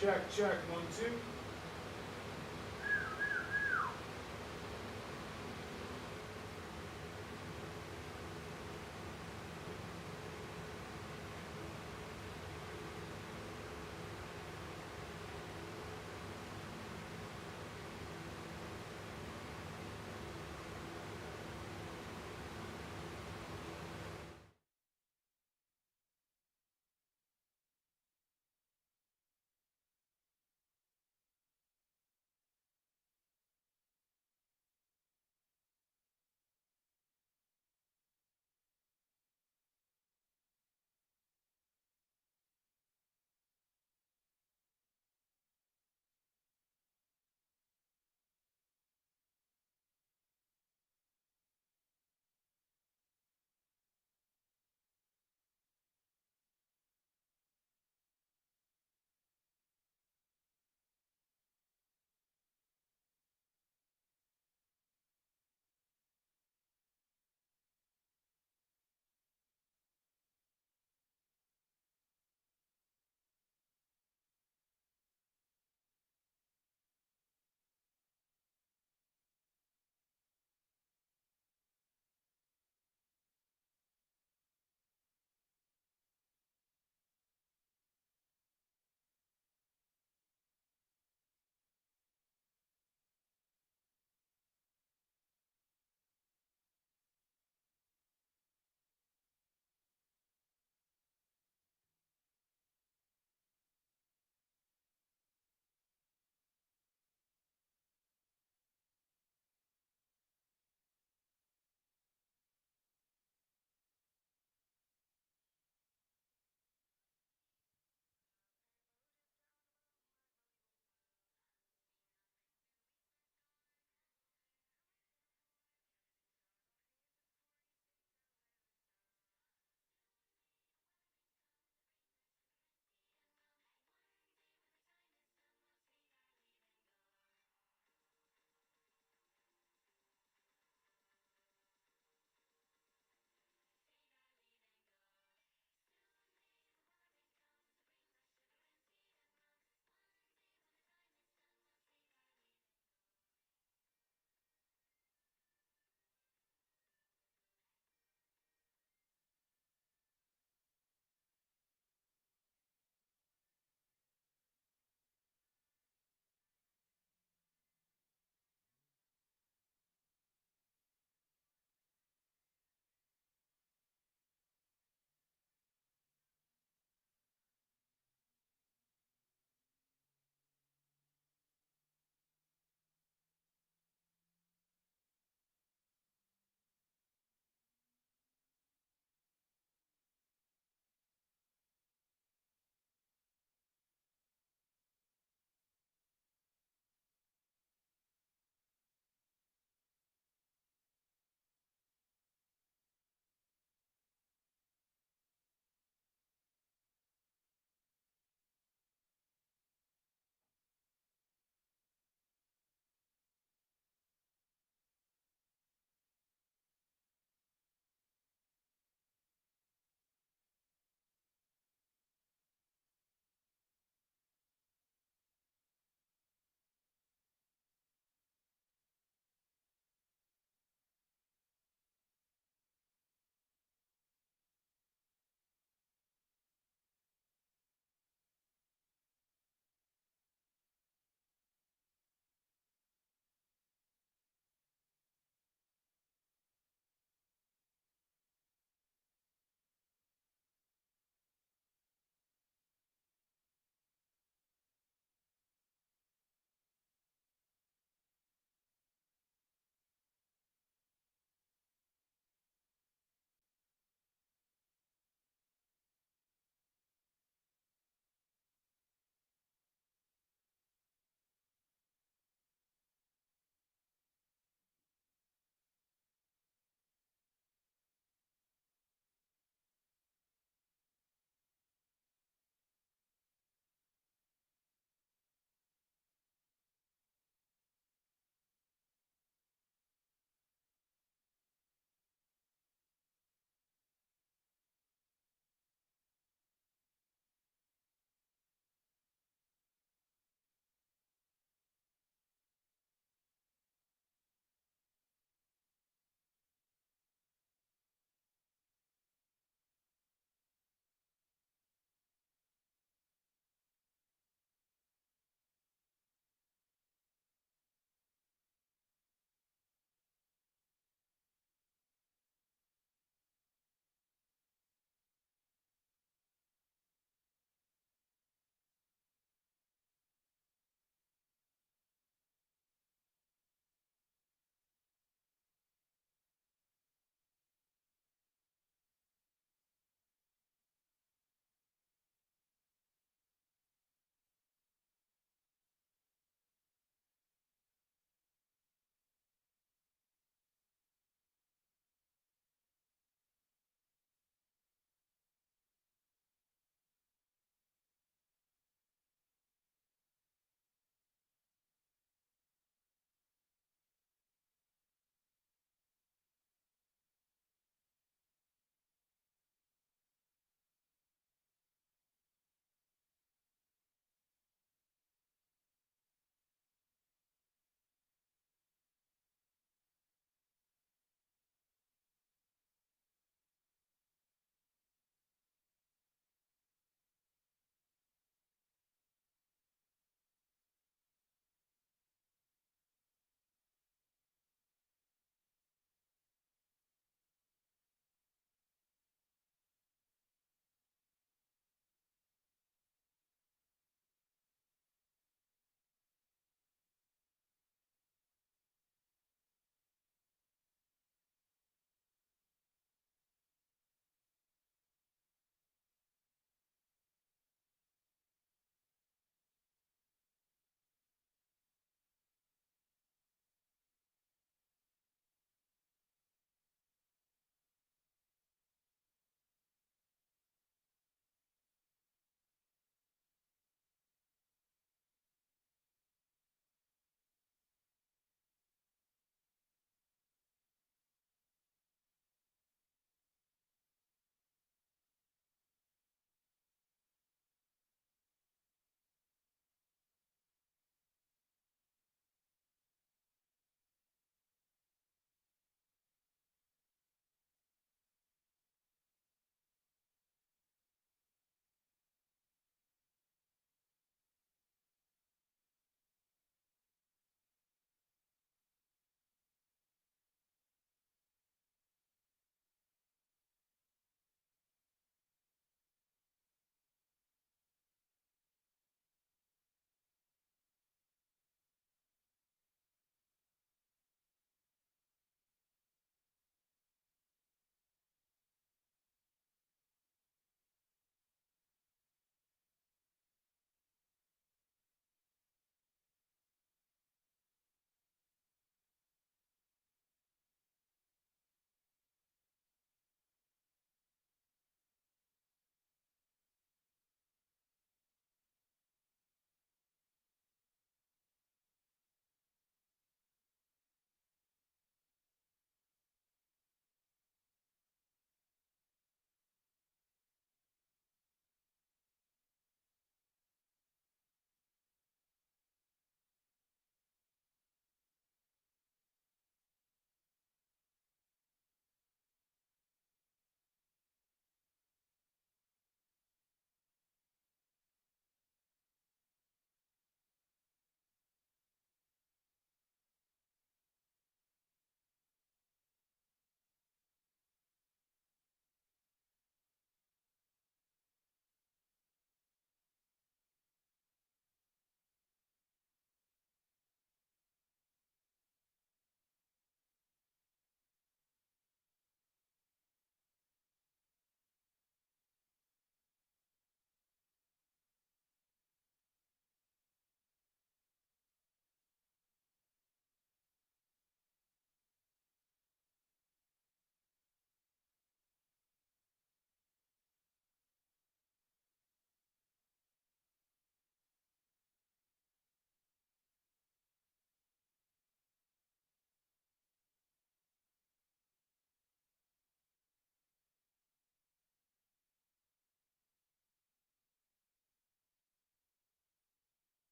Check, 1, 2.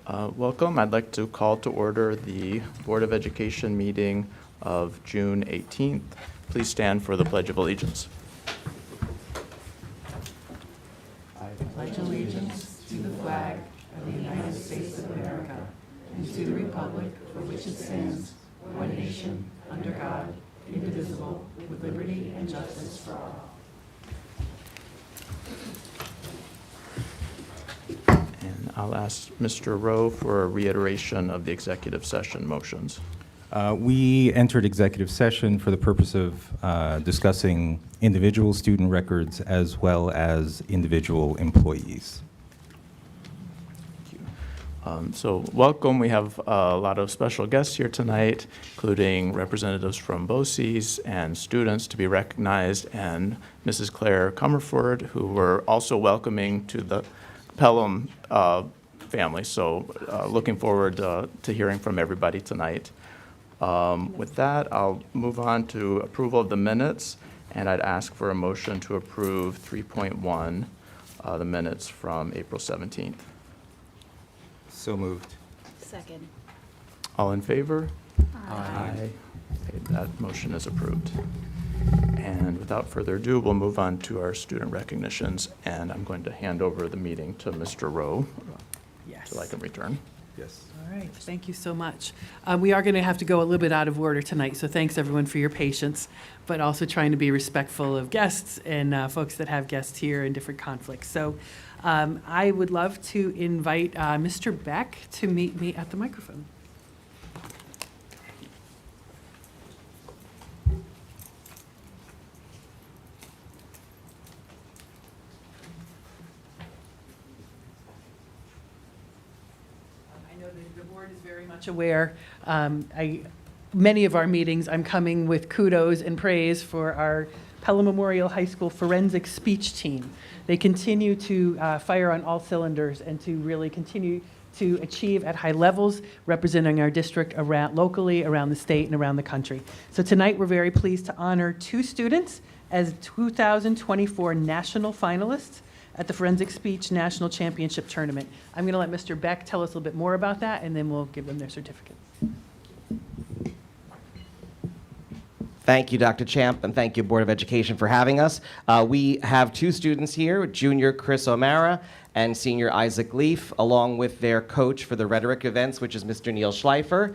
Welcome. I'd like to call to order the Board of Education meeting of June 18th. Please stand for the Pledge of Allegiance. I pledge allegiance to the flag of the United States of America and to the republic for which it stands, one nation, under God, indivisible, with liberty and justice for all. And I'll ask Mr. Rowe for a reiteration of the executive session motions. We entered executive session for the purpose of discussing individual student records as well as individual employees. Thank you. So welcome. We have a lot of special guests here tonight, including representatives from BOCES and students to be recognized, and Mrs. Claire Comerford, who we're also welcoming to the Pelham family. So looking forward to hearing from everybody tonight. With that, I'll move on to approval of the minutes, and I'd ask for a motion to approve 3.1, the minutes from April 17th. So moved. Second. All in favor? Aye. Okay, that motion is approved. And without further ado, we'll move on to our student recognitions, and I'm going to hand over the meeting to Mr. Rowe Yes. till I can return. Yes. All right, thank you so much. We are going to have to go a little bit out of order tonight, so thanks everyone for your patience, but also trying to be respectful of guests and folks that have guests here in different conflicts. So I would love to invite Mr. Beck to meet me at the microphone. I know the board is very much aware. Many of our meetings, I'm coming with kudos and praise for our Pelham Memorial High School forensic speech team. They continue to fire on all cylinders and to really continue to achieve at high levels, representing our district locally, around the state, and around the country. So tonight, we're very pleased to honor two students as 2024 national finalists at the Forensic Speech National Championship Tournament. I'm going to let Mr. Beck tell us a little bit more about that, and then we'll give them their certificates. Thank you, Dr. Champ, and thank you, Board of Education, for having us. We have two students here, junior Chris O'Mara and senior Isaac Leaf, along with their coach for the rhetoric events, which is Mr. Neil Schleifer.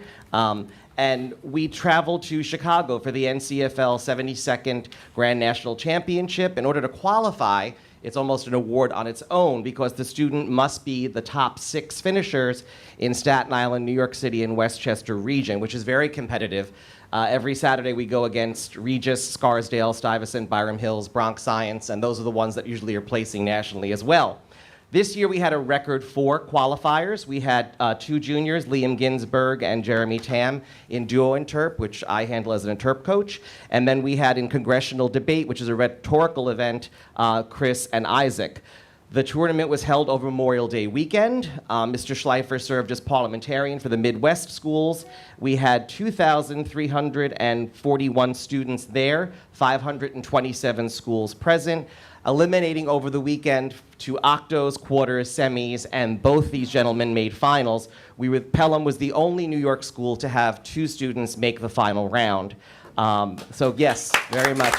And we traveled to Chicago for the NCFL 72nd Grand National Championship. In order to qualify, it's almost an award on its own because the student must be the top 6 finishers in Staten Island, New York City, and Westchester region, which is very competitive. Every Saturday we go against Regis, Scarsdale, Stuyvesant, Byram Hills, Bronx Science, and those are the ones that usually are placing nationally as well. This year we had a record 4 qualifiers. We had 2 juniors, Liam Ginsberg and Jeremy Tam, in duo interp, which I handle as an interp coach. And then we had in congressional debate, which is a rhetorical event, Chris and Isaac. The tournament was held over Memorial Day weekend. Mr. Schleifer served as parliamentarian for the Midwest schools. We had 2,341 students there, 527 schools present, eliminating over the weekend to octos, quarters, semis, and both these gentlemen made finals. Pelham was the only New York school to have 2 students make the final round. So yes, very much.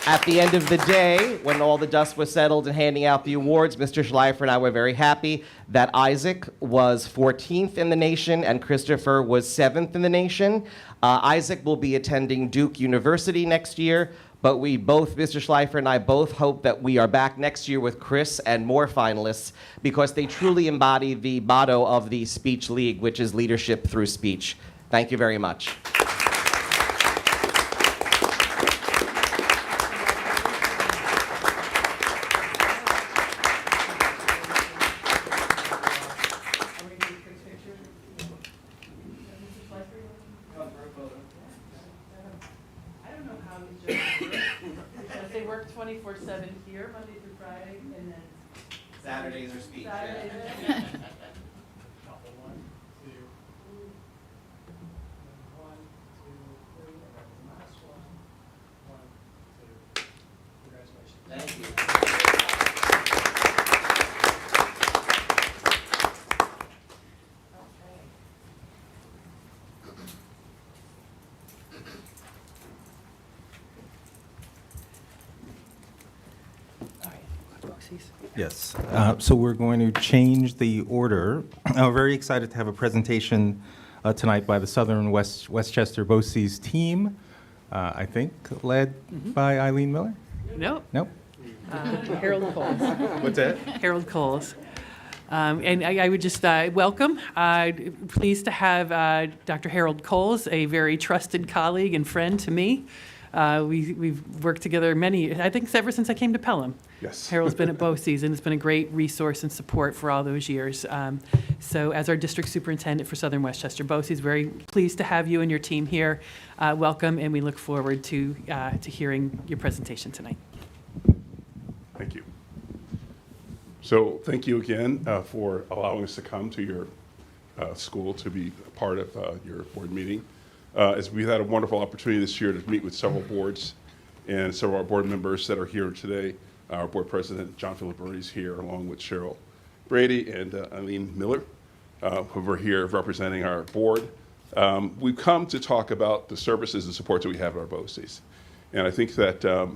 At the end of the day, when all the dust was settled and handing out the awards, Mr. Schleifer and I were very happy that Isaac was 14th in the nation and Christopher was 7th in the nation. Isaac will be attending Duke University next year, but we both, Mr. Schleifer and I both hope that we are back next year with Chris and more finalists because they truly embody the motto of the Speech League, which is leadership through speech. Thank you very much. They work 24/7 here, Monday through Friday, and then Saturdays are speech. Saturdays. Thank you. BOCES? Yes. So we're going to change the order. I'm very excited to have a presentation tonight by the Southern Westchester BOCES team, I think led by Eileen Miller? No, Nope. Harold Coles. What's that? Harold Coles. And I would just welcome, pleased to have Dr. Harold Coles, a very trusted colleague and friend to me. We've worked together I think ever since I came to Pelham. Yes. Harold's been at BOCES, and it's been a great resource and support for all those years. So as our district superintendent for Southern Westchester BOCES, very pleased to have you and your team here. Welcome, and we look forward to hearing your presentation tonight. Thank you. So thank you again for allowing us to come to your school to be a part of your board meeting. As we've had a wonderful opportunity this year to meet with several boards and several of our board members that are here today. Our board president, John Philippi, is here, along with Cheryl Brady and Eileen Miller, who are here representing our board. We've come to talk about the services and supports that we have at our BOCES. And I think that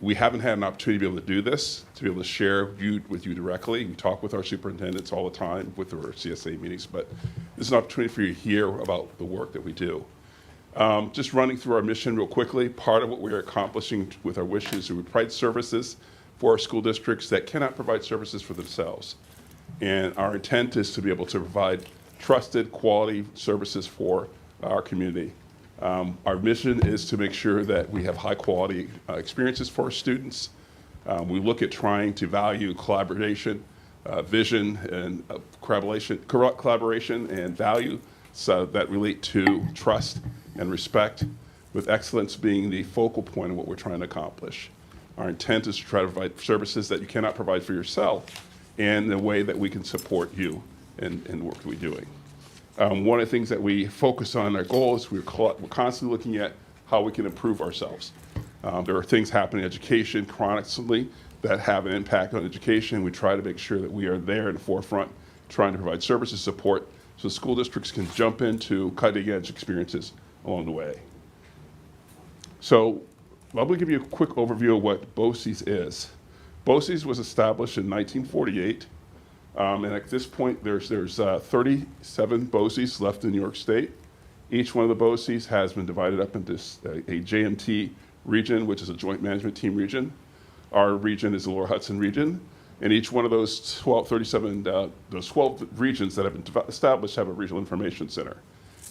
we haven't had an opportunity to be able to do this, to be able to share with you directly. We talk with our superintendents all the time with our CSA meetings, but this is an opportunity for you to hear about the work that we do. Just running through our mission real quickly, part of what we're accomplishing with our wish is to provide services for our school districts that cannot provide services for themselves. And our intent is to be able to provide trusted, quality services for our community. Our mission is to make sure that we have high quality experiences for our students. We look at trying to value collaboration, vision, and collaboration and value so that relate to trust and respect, with excellence being the focal point of what we're trying to accomplish. Our intent is to try to provide services that you cannot provide for yourself and the way that we can support you in the work that we're doing. One of the things that we focus on, our goal is we're constantly looking at how we can improve ourselves. There are things happening in education chronically that have an impact on education. We try to make sure that we are there in the forefront, trying to provide services support so school districts can jump into cutting-edge experiences along the way. So I'm going to give you a quick overview of what BOCES is. BOCES was established in 1948, and at this point there's 37 BOCES left in New York State. Each one of the BOCES has been divided up into a JMT region, which is a joint management team region. Our region is the Lower Hudson region, and each one of those 12 regions that have been established have a regional information center.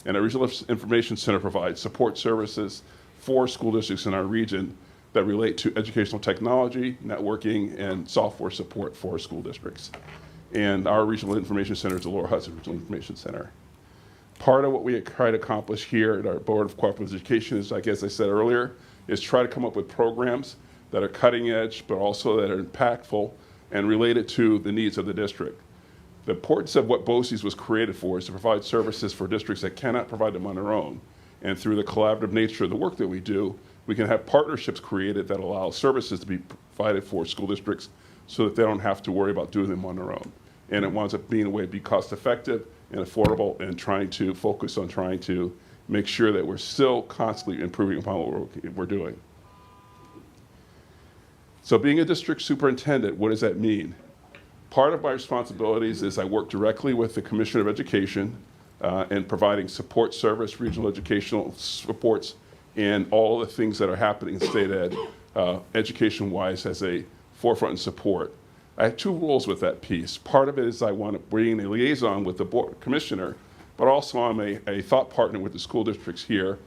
And a regional information center provides support services for school districts in our region that relate to educational technology, networking, and software support for school districts. And our regional information center is the Lower Hudson Regional Information Center. Part of what we try to accomplish here at our Board of Cooperative Education is, like as I said earlier, is try to come up with programs that are cutting edge, but also that are impactful and related to the needs of the district. The importance of what BOCES was created for is to provide services for districts that cannot provide them on their own. And through the collaborative nature of the work that we do, we can have partnerships created that allow services to be provided for school districts so that they don't have to worry about doing them on their own. And it winds up being a way to be cost effective and affordable and trying to focus on trying to make sure that we're still constantly improving upon what we're doing. So being a district superintendent, what does that mean? Part of my responsibilities is I work directly with the Commissioner of Education in providing support service, regional educational supports, and all the things that are happening in state ed, education-wise, as a forefront and support. I have two roles with that piece. Part of it is I want to bring a liaison with the board commissioner, but also I'm a thought partner with the school districts here.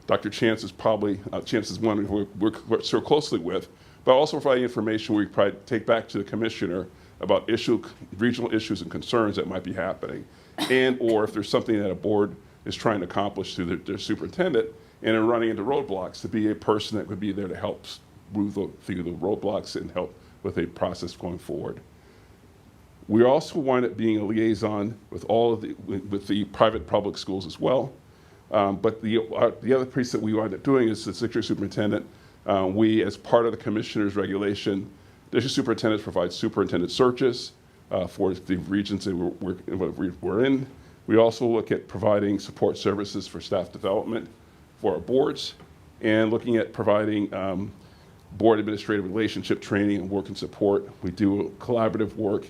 Dr. Chance is probably, Chance is one who we work so closely with, but also providing information we probably take back to the commissioner about regional issues and concerns that might be happening, and or if there's something that a board is trying to accomplish through their superintendent and are running into roadblocks, to be a person that would be there to help move through the roadblocks and help with a process going forward. We also wind up being a liaison with all of the private public schools as well. But the other piece that we wind up doing is the district superintendent. We, as part of the commissioner's regulation, district superintendents provide superintendent searches for the regions that we're in. We also look at providing support services for staff development for our boards, and looking at providing board administrative relationship training and work and support. We do collaborative work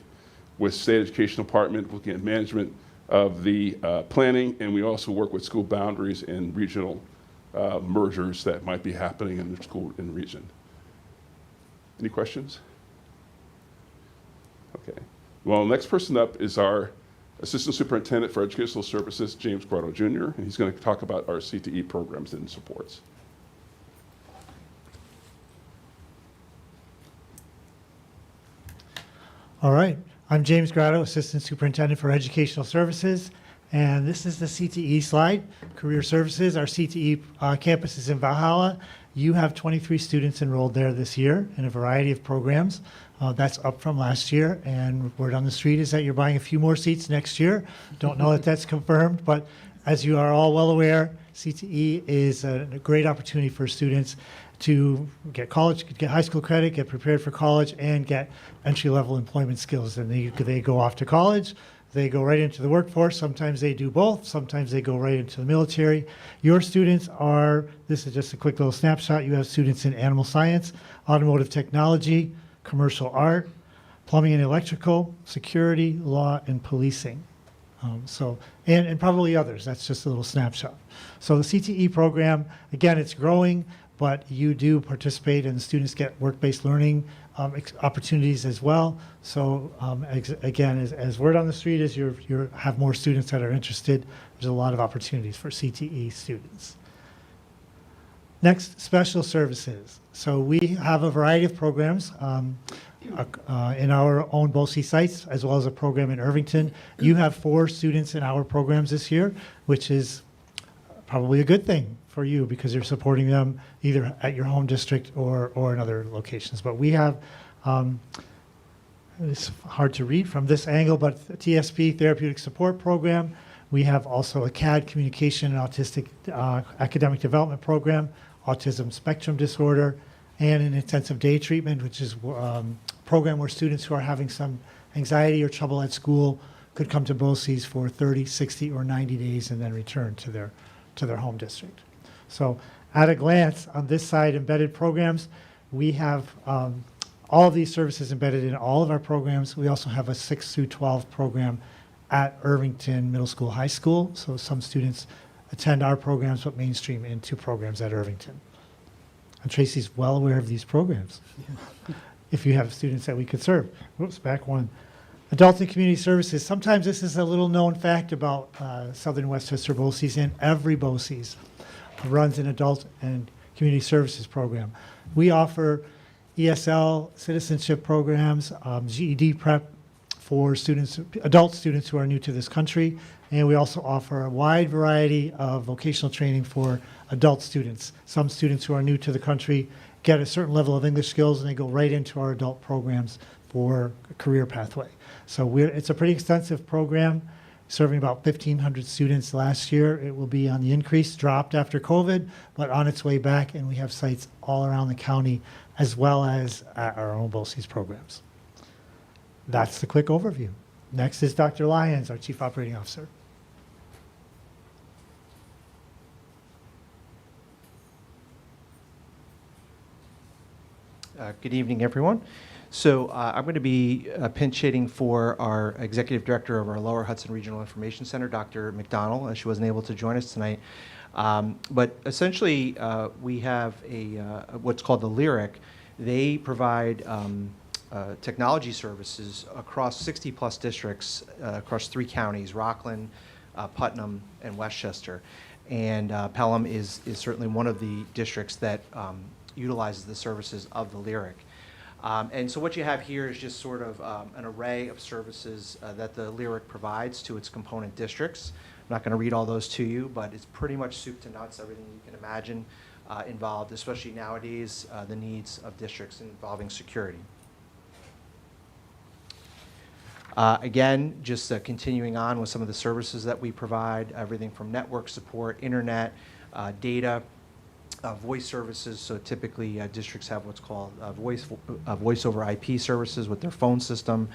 with State Education Department, looking at management of the planning, and we also work with school boundaries and regional mergers that might be happening in the school in the region. Any questions? Okay. Well, the next person up is our Assistant Superintendent for Educational Services, James Grotto Jr., and he's going to talk about our CTE programs and supports. All right. I'm James Grotto, Assistant Superintendent for Educational Services, and this is the CTE slide, Career Services. Our CTE campus is in Valhalla. You have 23 students enrolled there this year in a variety of programs. That's up from last year, and word on the street is that you're buying a few more seats next year. Don't know that that's confirmed, but as you are all well aware, CTE is a great opportunity for students to get college, get high school credit, get prepared for college, and get entry-level employment skills. And they go off to college, they go right into the workforce. Sometimes they do both. Sometimes they go right into the military. Your students are, this is just a quick little snapshot. You have students in animal science, automotive technology, commercial art, plumbing and electrical, security, law, and policing. And probably others. That's just a little snapshot. So the CTE program, again, it's growing, but you do participate and the students get work-based learning opportunities as well. So again, as word on the street is you have more students that are interested. There's a lot of opportunities for CTE students. Next, special services. So we have a variety of programs in our own BOCES sites, as well as a program in Irvington. You have 4 students in our programs this year, which is probably a good thing for you because you're supporting them either at your home district or in other locations. But we have, it's hard to read from this angle, but TSP, Therapeutic Support Program. We have also a CAD, Communication and Autistic Academic Development Program, Autism Spectrum Disorder, and an intensive day treatment, which is a program where students who are having some anxiety or trouble at school could come to BOCES for 30, 60, or 90 days and then return to their home district. So at a glance, on this side, embedded programs, we have all of these services embedded in all of our programs. We also have a 6 through 12 program at Irvington Middle School, High School. So some students attend our programs, but mainstream into programs at Irvington. And Tracy's well aware of these programs. If you have students that we could serve. Oops, back one. Adult and community services. Sometimes this is a little known fact about Southern Westchester BOCES, and every BOCES runs an adult and community services program. We offer ESL citizenship programs, GED prep for students, adult students who are new to this country, and we also offer a wide variety of vocational training for adult students. Some students who are new to the country get a certain level of English skills and they go right into our adult programs for a career pathway. So it's a pretty extensive program, serving about 1,500 students last year. It will be on the increase, dropped after COVID, but on its way back, and we have sites all around the county as well as at our own BOCES programs. That's the quick overview. Next is Dr. Lyons, our Chief Operating Officer. Good evening, everyone. So I'm going to be pinch hitting for our Executive Director of our Lower Hudson Regional Information Center, Dr. McDonald, as she wasn't able to join us tonight. But essentially, we have what's called the Lyric. They provide technology services across 60-plus districts across 3 counties, Rockland, Putnam, and Westchester. And Pelham is certainly one of the districts that utilizes the services of the Lyric. And so what you have here is just sort of an array of services that the Lyric provides to its component districts. I'm not going to read all those to you, but it's pretty much soup to nuts, everything you can imagine involved, especially nowadays, the needs of districts involving security. Again, just continuing on with some of the services that we provide, everything from network support, internet, data, voice services. So typically districts have what's called voice over IP services with their phone system,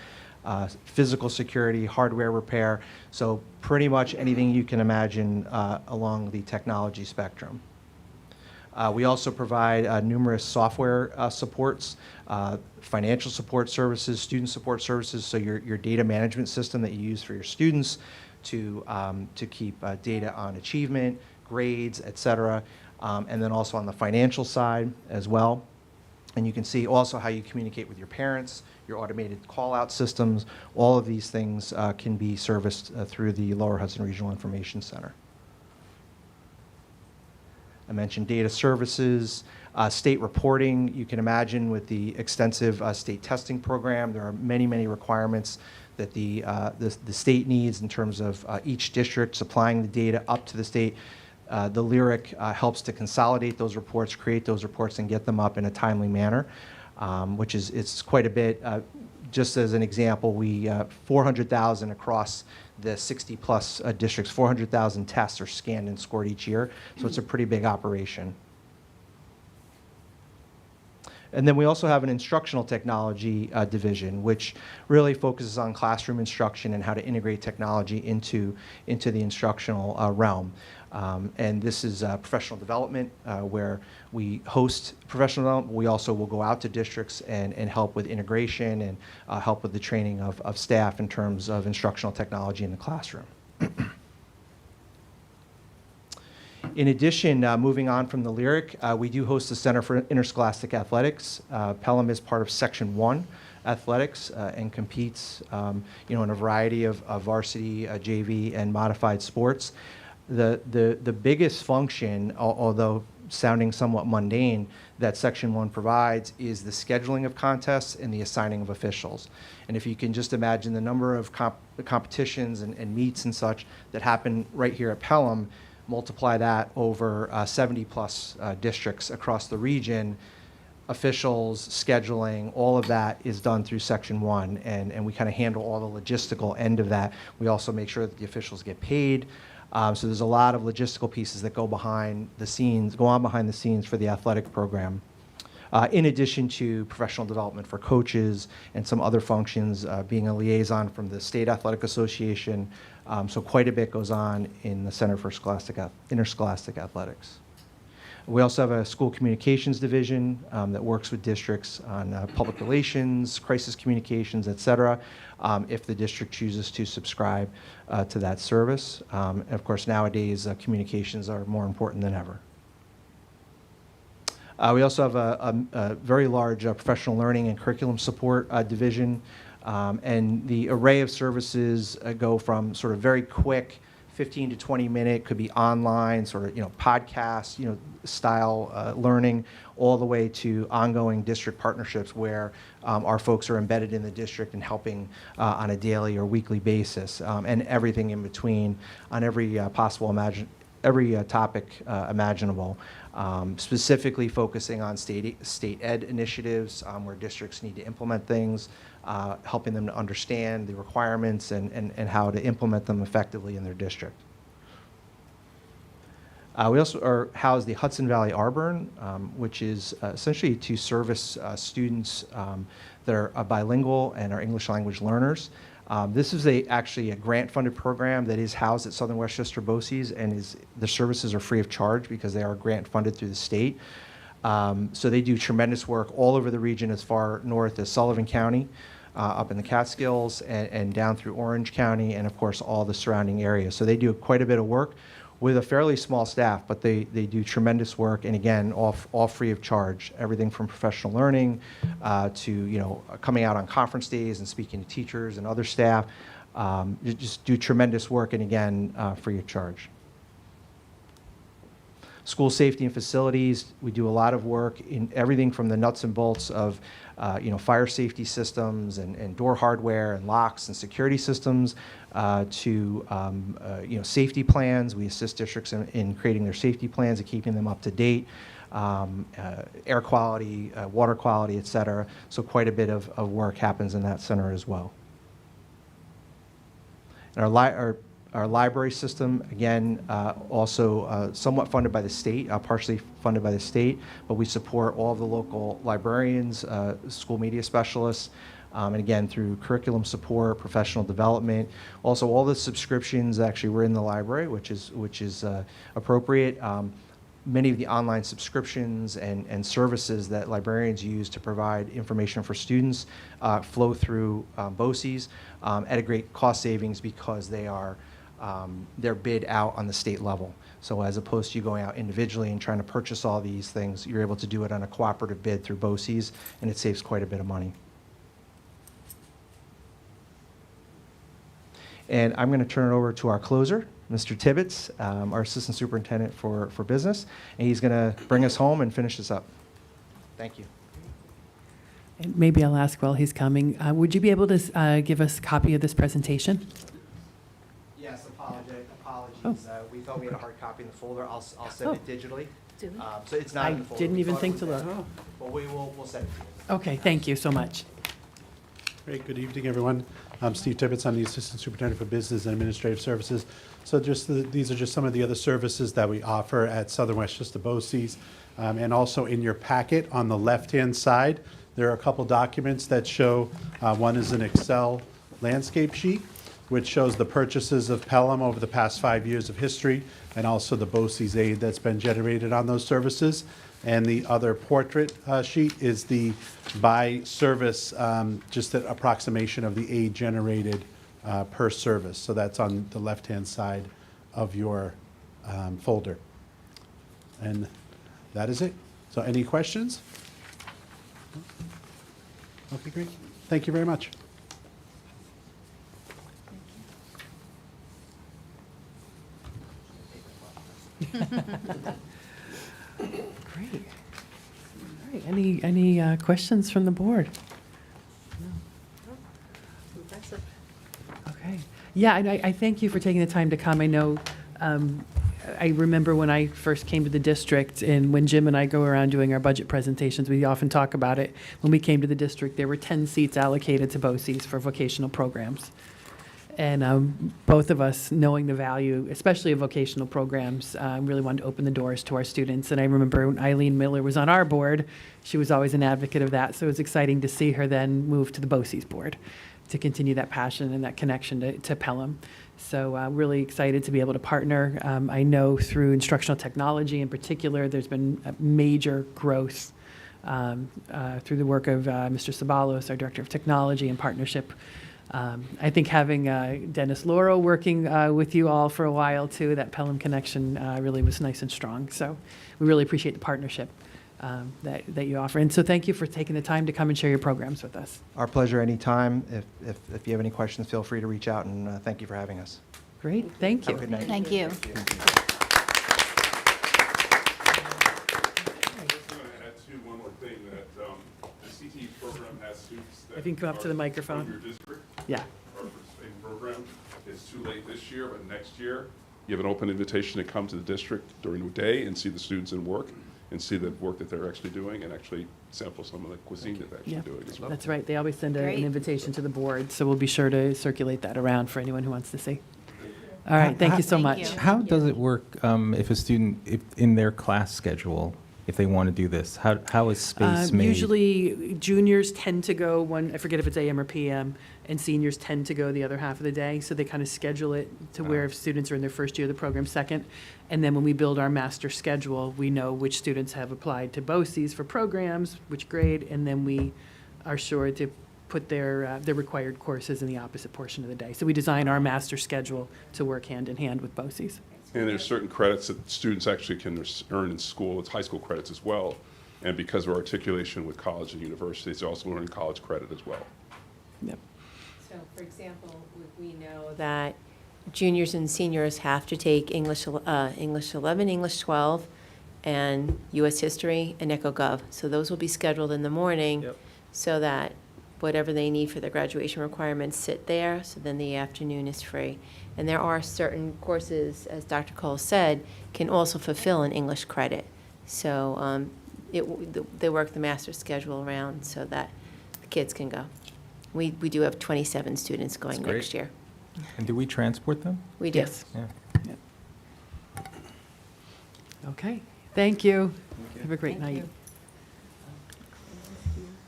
physical security, hardware repair. So pretty much anything you can imagine along the technology spectrum. We also provide numerous software supports, financial support services, student support services, so your data management system that you use for your students to keep data on achievement, grades, et cetera, and then also on the financial side as well. And you can see also how you communicate with your parents, your automated call-out systems. All of these things can be serviced through the Lower Hudson Regional Information Center. I mentioned data services, state reporting. You can imagine with the extensive state testing program, there are many, many requirements that the state needs in terms of each district supplying the data up to the state. The LYRIC helps to consolidate those reports, create those reports, and get them up in a timely manner, which is it's quite a bit. Just as an example, we 400,000 across the 60-plus districts, 400,000 tests are scanned and scored each year, so it's a pretty big operation. And then we also have an instructional technology division, which really focuses on classroom instruction and how to integrate technology into the instructional realm. And this is professional development, where we host professional development. We also will go out to districts and help with integration and help with the training of staff in terms of instructional technology in the classroom. In addition, moving on from the LYRIC, we do host the Center for Interscholastic Athletics. Pelham is part of Section 1 athletics and competes in a variety of varsity, JV, and modified sports. The biggest function, although sounding somewhat mundane, that Section 1 provides is the scheduling of contests and the assigning of officials. And if you can just imagine the number of competitions and meets and such that happen right here at Pelham, multiply that over 70-plus districts across the region, officials, scheduling, all of that is done through Section 1, and we kind of handle all the logistical end of that. We also make sure that the officials get paid. So there's a lot of logistical pieces that go on behind the scenes for the athletic program. In addition to professional development for coaches and some other functions, being a liaison from the State Athletic Association. So quite a bit goes on in the Center for Interscholastic Athletics. We also have a school communications division that works with districts on public relations, crisis communications, et cetera, if the district chooses to subscribe to that service. And of course, nowadays, communications are more important than ever. We also have a very large professional learning and curriculum support division, and the array of services go from sort of very quick 15 to 20 minute, could be online, sort of, podcast, style learning, all the way to ongoing district partnerships where our folks are embedded in the district and helping on a daily or weekly basis, and everything in between on every topic imaginable. Specifically focusing on state ed initiatives where districts need to implement things, helping them to understand the requirements and how to implement them effectively in their district. We also are housed the Hudson Valley Arborn, which is essentially to service students that are bilingual and are English language learners. This is actually a grant-funded program that is housed at Southern Westchester BOCES, and the services are free of charge because they are grant-funded through the state. So they do tremendous work all over the region as far north as Sullivan County, up in the Catskills, and down through Orange County, and of course all the surrounding areas. So they do quite a bit of work with a fairly small staff, but they do tremendous work, and again, all free of charge. Everything from professional learning to coming out on conference days and speaking to teachers and other staff. Just do tremendous work, and again, free of charge. School safety and facilities, we do a lot of work in everything from the nuts and bolts of fire safety systems and door hardware and locks and security systems to safety plans. We assist districts in creating their safety plans and keeping them up to date. Air quality, water quality, et cetera. So quite a bit of work happens in that center as well. And our library system, again, also somewhat funded by the state, partially funded by the state, but we support all of the local librarians, school media specialists, and again, through curriculum support, professional development. Also, all the subscriptions actually were in the library, which is appropriate. many of the online subscriptions and services that librarians use to provide information for students flow through BOCES at a great cost savings because they're bid out on the state level. So as opposed to you going out individually and trying to purchase all these things, you're able to do it on a cooperative bid through BOCES, and it saves quite a bit of money. And I'm going to turn it over to our closer, Mr. Tibbetts, our Assistant Superintendent for Business, and he's going to bring us home and finish this up. Thank you. And maybe I'll ask while he's coming, would you be able to give us a copy of this presentation? Yes, apologies. Oh. We thought we had a hard copy in the folder. I'll send it digitally. Do we? So it's not I in the folder. didn't We even thought it think was to there. look. But we'll send it to you. Okay, thank you so much. Great, good evening, everyone. I'm Steve Tibbetts. I'm the Assistant Superintendent for Business and Administrative Services. So these are just some of the other services that we offer at Southern Westchester BOCES. And also in your packet on the left-hand side, there are a couple documents that show, one is an Excel landscape sheet, which shows the purchases of Pelham over the past 5 years of history, and also the BOCES aid that's been generated on those services. And the other portrait sheet is the by service, just an approximation of the aid generated per service. So that's on the left-hand side of your folder. And that is it. So any questions? Okay, great. Thank you very much. Great. All right, any questions from the board? Impressive. Okay. Yeah, and I thank you for taking the time to come. I know, I remember when I first came to the district, and when Jim and I go around doing our budget presentations, we often talk about it. When we came to the district, there were 10 seats allocated to BOCES for vocational programs. And both of us, knowing the value, especially of vocational programs, really wanted to open the doors to our students. And I remember when Eileen Miller was on our board, she was always an advocate of that. So it was exciting to see her then move to the BOCES board to continue that passion and that connection to Pelham. So really excited to be able to partner. I know through instructional technology in particular, there's been a major growth through the work of Mr. Sabalos, our Director of Technology, and partnership. I think having Dennis Laurel working with you all for a while too, that Pelham connection really was nice and strong. So we really appreciate the partnership that you offer. And so thank you for taking the time to come and share your programs with us. Our pleasure anytime. If you have any questions, feel free to reach out, and thank you for having us. Great, thank you. Have a good night. Thank you. I'm going to add to one more thing, that the CTE program has students that If you can come up to the are microphone. from your district Yeah. or participating program. It's too late this year, but next year, you have an open invitation to come to the district during the day and see the students in work and see the work that they're actually doing and actually sample some of the cuisine that they're actually Yeah, doing as well. that's right. They always send an Great. invitation to the board, so we'll be sure to circulate that around for anyone who wants to see. All right, thank you so Thank much. you. How does it work if a student, if in their class schedule, if they want to do this? How is space made? Usually, juniors tend to go one, I forget if it's AM or PM, and seniors tend to go the other half of the day. So they kind of schedule it to where if students are in their first year of the program second. And then when we build our master schedule, we know which students have applied to BOCES for programs, which grade, and then we are sure to put their required courses in the opposite portion of the day. So we design our master schedule to work hand in hand with BOCES. And there's certain credits that students actually can earn in school. It's high school credits as well. And because of our articulation with college and universities, they also earn college credit as well. Yep. So, for example, we know that juniors and seniors have to take English 11, English 12, and U.S. History and EcoGov. So those will be scheduled in the morning so that whatever they need for their graduation requirements sit there, so then the afternoon is free. And there are certain courses, as Dr. Cole said, can also fulfill an English credit. So they work the master schedule around so that the kids can go. We do have 27 students going That's great. next year. And do we transport them? We do. Yes. Yeah. Okay, thank you. Have a great Thank night. you.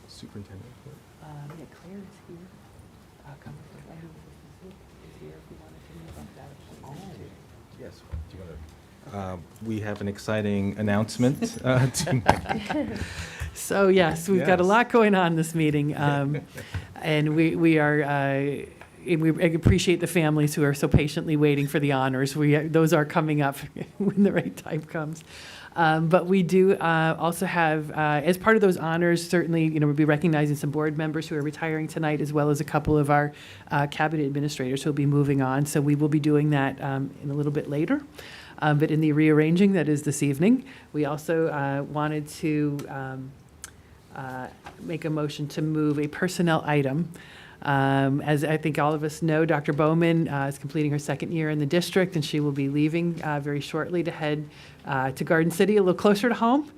Superintendent. Yeah, Claire is here. Come with the is here if you wanted to move up that. Yes. Do you want to? We have an exciting announcement to make. So yes, we've got a Yes. lot going on this meeting. And we appreciate the families who are so patiently waiting for the honors. Those are coming up when the right time comes. But we do also have, as part of those honors, certainly, we'll be recognizing some board members who are retiring tonight, as well as a couple of our cabinet administrators who will be moving on. So we will be doing that in a little bit later. But in the rearranging that is this evening, we also wanted to make a motion to move a personnel item. As I think all of us know, Dr. Bowman is completing her second year in the district, and she will be leaving very shortly to head to Garden City, a little closer to home.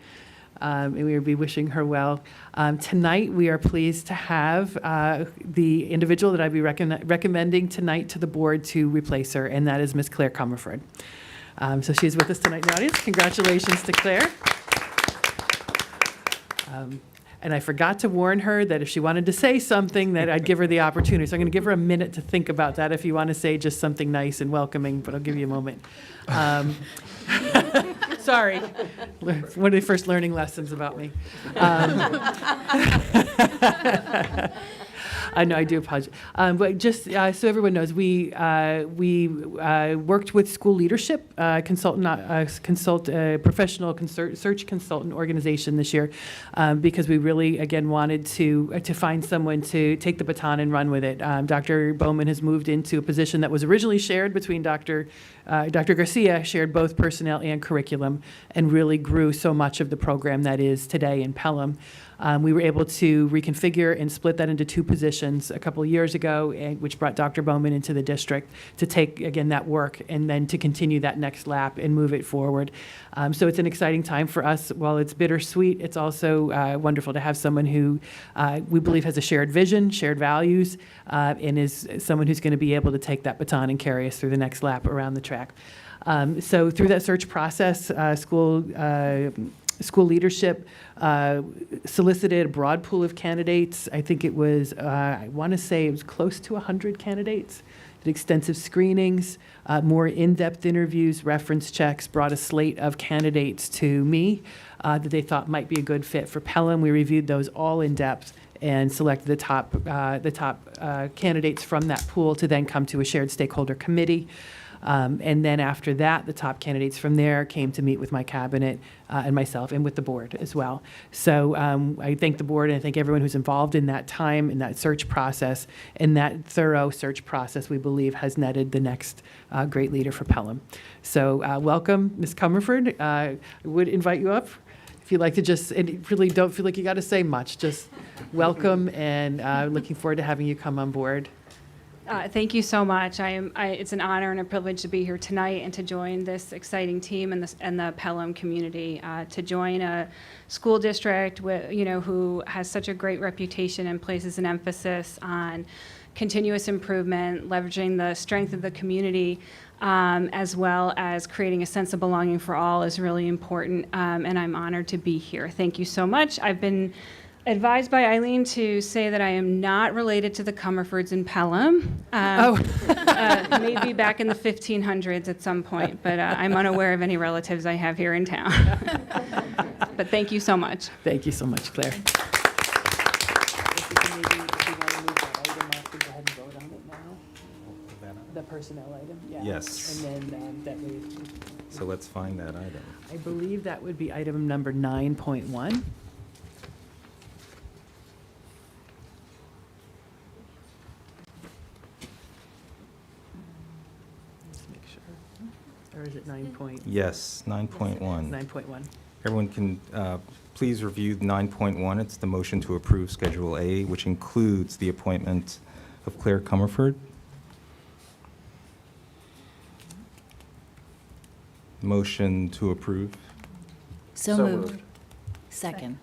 And we will be wishing her well. Tonight, we are pleased to have the individual that I'd be recommending tonight to the board to replace her, and that is Ms. Claire Comerford. So she's with us tonight in the audience. Congratulations to Claire. And I forgot to warn her that if she wanted to say something, that I'd give her the opportunity. So I'm going to give her a minute to think about that if you want to say just something nice and welcoming, but I'll give you a moment. Sorry. One of the first learning lessons about me. I know, I do apologize. But just so everyone knows, we worked with school leadership professional search consultant organization this year because we really, again, wanted to find someone to take the baton and run with it. Dr. Bowman has moved into a position that was originally shared between Dr. Garcia, shared both personnel and curriculum, and really grew so much of the program that is today in Pelham. We were able to reconfigure and split that into two positions a couple of years ago, which brought Dr. Bowman into the district to take, again, that work and then to continue that next lap and move it forward. So it's an exciting time for us. While it's bittersweet, it's also wonderful to have someone who we believe has a shared vision, shared values, and is someone who's going to be able to take that baton and carry us through the next lap around the track. So through that search process, school leadership solicited a broad pool of candidates. I think it was, I want to say it was close to 100 candidates. Did extensive screenings, more in-depth interviews, reference checks, brought a slate of candidates to me that they thought might be a good fit for Pelham. We reviewed those all in depth and selected the top candidates from that pool to then come to a shared stakeholder committee. And then after that, the top candidates from there came to meet with my cabinet and myself and with the board as well. So I thank the board and I thank everyone who's involved in that time, in that search process, and that thorough search process we believe has netted the next great leader for Pelham. So welcome, Ms. Comerford. I would invite you up if you'd like to just, and really don't feel like you got to say much, just welcome and looking forward to having you come on board. Thank you so much. It's an honor and a privilege to be here tonight and to join this exciting team and the Pelham community. To join a school district who has such a great reputation and places an emphasis on continuous improvement, leveraging the strength of the community, as well as creating a sense of belonging for all is really important. And I'm honored to be here. Thank you so much. I've been advised by Eileen to say that I am not related to the Comerfords in Pelham. Maybe back in the 1500s at some point, but I'm unaware of any relatives I have here in town. But thank you so much. Thank you so much, Claire. The personnel item, yeah. Yes. And then that way. So let's find that item. I believe that would be item number 9.1. Or is it 9 point? Yes, 9.1. 9.1. Everyone can please review 9.1. It's the motion to approve Schedule A, which includes the appointment of Claire Comerford. Motion to approve. So moved. Second.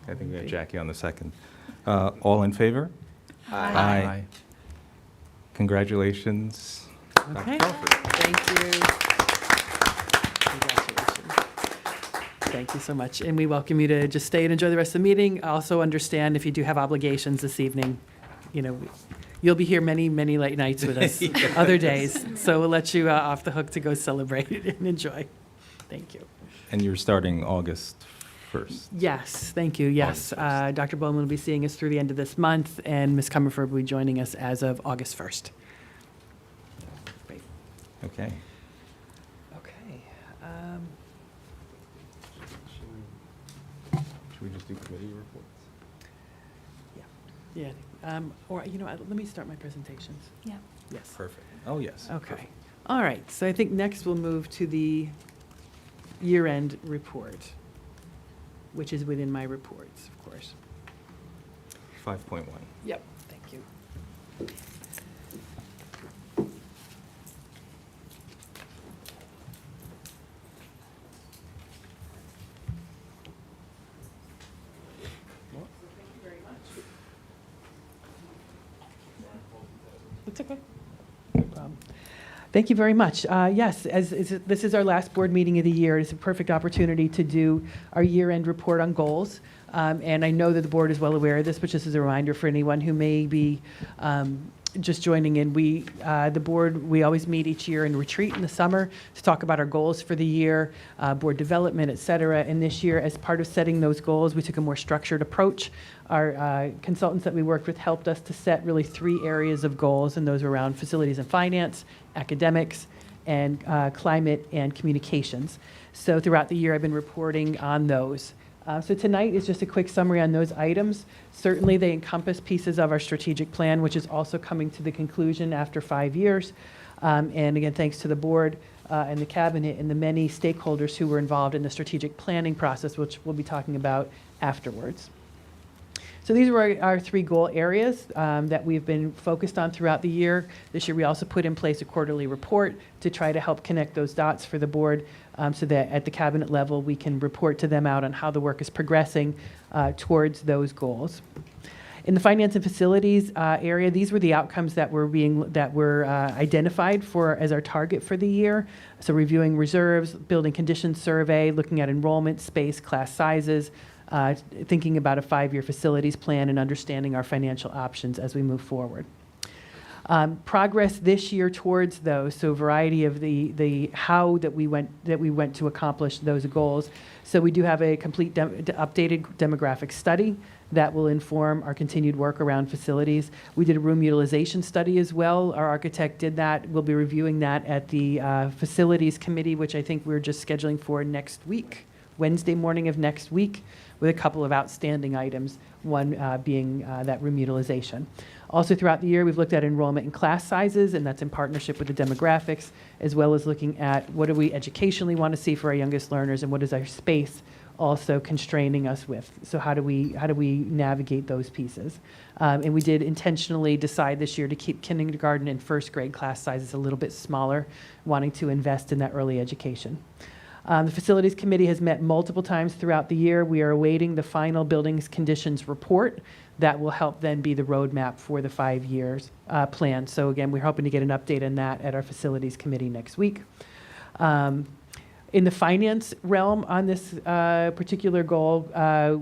I think we have Jackie on the second. All in favor? Aye. Congratulations. Okay. Dr. Comerford. Thank you. Congratulations. Thank you so much. And we welcome you to just stay and enjoy the rest of the meeting. Also understand if you do have obligations this evening, you You'll be here many, many late nights with us other days. So we'll let you off the hook to go celebrate and enjoy. Thank you. And you're starting August 1st. Yes, thank you. Yes, August 1st. Dr. Bowman will be seeing us through the end of this month, and Ms. Comerford will be joining us as of August 1st. Great. Okay. Okay. Should we just do committee reports? Yeah. Or, you know, let me start my presentations. Yeah. Yes. Perfect. Oh, yes. Okay. All right. So I think next we'll move to the year-end report, which is within my reports, of course. 5.1. Yep. Thank you. It's okay. No problem. Thank you very much. Yes, this is our last board meeting of the year. It's a perfect opportunity to do our year-end report on goals. And I know that the board is well aware of this, but just as a reminder for anyone who may be just joining in, the board, we always meet each year in retreat in the summer to talk about our goals for the year, board development, et cetera. And this year, as part of setting those goals, we took a more structured approach. Our consultants that we worked with helped us to set really 3 areas of goals, and those are around facilities and finance, academics, and climate and communications. So throughout the year, I've been reporting on those. So tonight is just a quick summary on those items. Certainly, they encompass pieces of our strategic plan, which is also coming to the conclusion after 5 years. And again, thanks to the board and the cabinet and the many stakeholders who were involved in the strategic planning process, which we'll be talking about afterwards. So these were our 3 goal areas that we've been focused on throughout the year. This year, we also put in place a quarterly report to try to help connect those dots for the board so that at the cabinet level, we can report to them out on how the work is progressing towards those goals. In the finance and facilities area, these were the outcomes that were identified as our target for the year. So reviewing reserves, building conditions survey, looking at enrollment, space, class sizes, thinking about a 5-year facilities plan and understanding our financial options as we move forward. Progress this year towards those, so a variety of the how that we went to accomplish those goals. So we do have a complete updated demographic study that will inform our continued work around facilities. We did a room utilization study as well. Our architect did that. We'll be reviewing that at the facilities committee, which I think we're just scheduling for next week, Wednesday morning of next week, with a couple of outstanding items, one being that room utilization. Also throughout the year, we've looked at enrollment and class sizes, and that's in partnership with the demographics, as well as looking at what do we educationally want to see for our youngest learners, and what is our space also constraining us with. So how do we navigate those pieces? And we did intentionally decide this year to keep kindergarten and first grade class sizes a little bit smaller, wanting to invest in that early education. The Facilities Committee has met multiple times throughout the year. We are awaiting the final buildings conditions report that will help then be the roadmap for the 5 years plan. So again, we're hoping to get an update on that at our Facilities Committee next week. In the finance realm on this particular goal,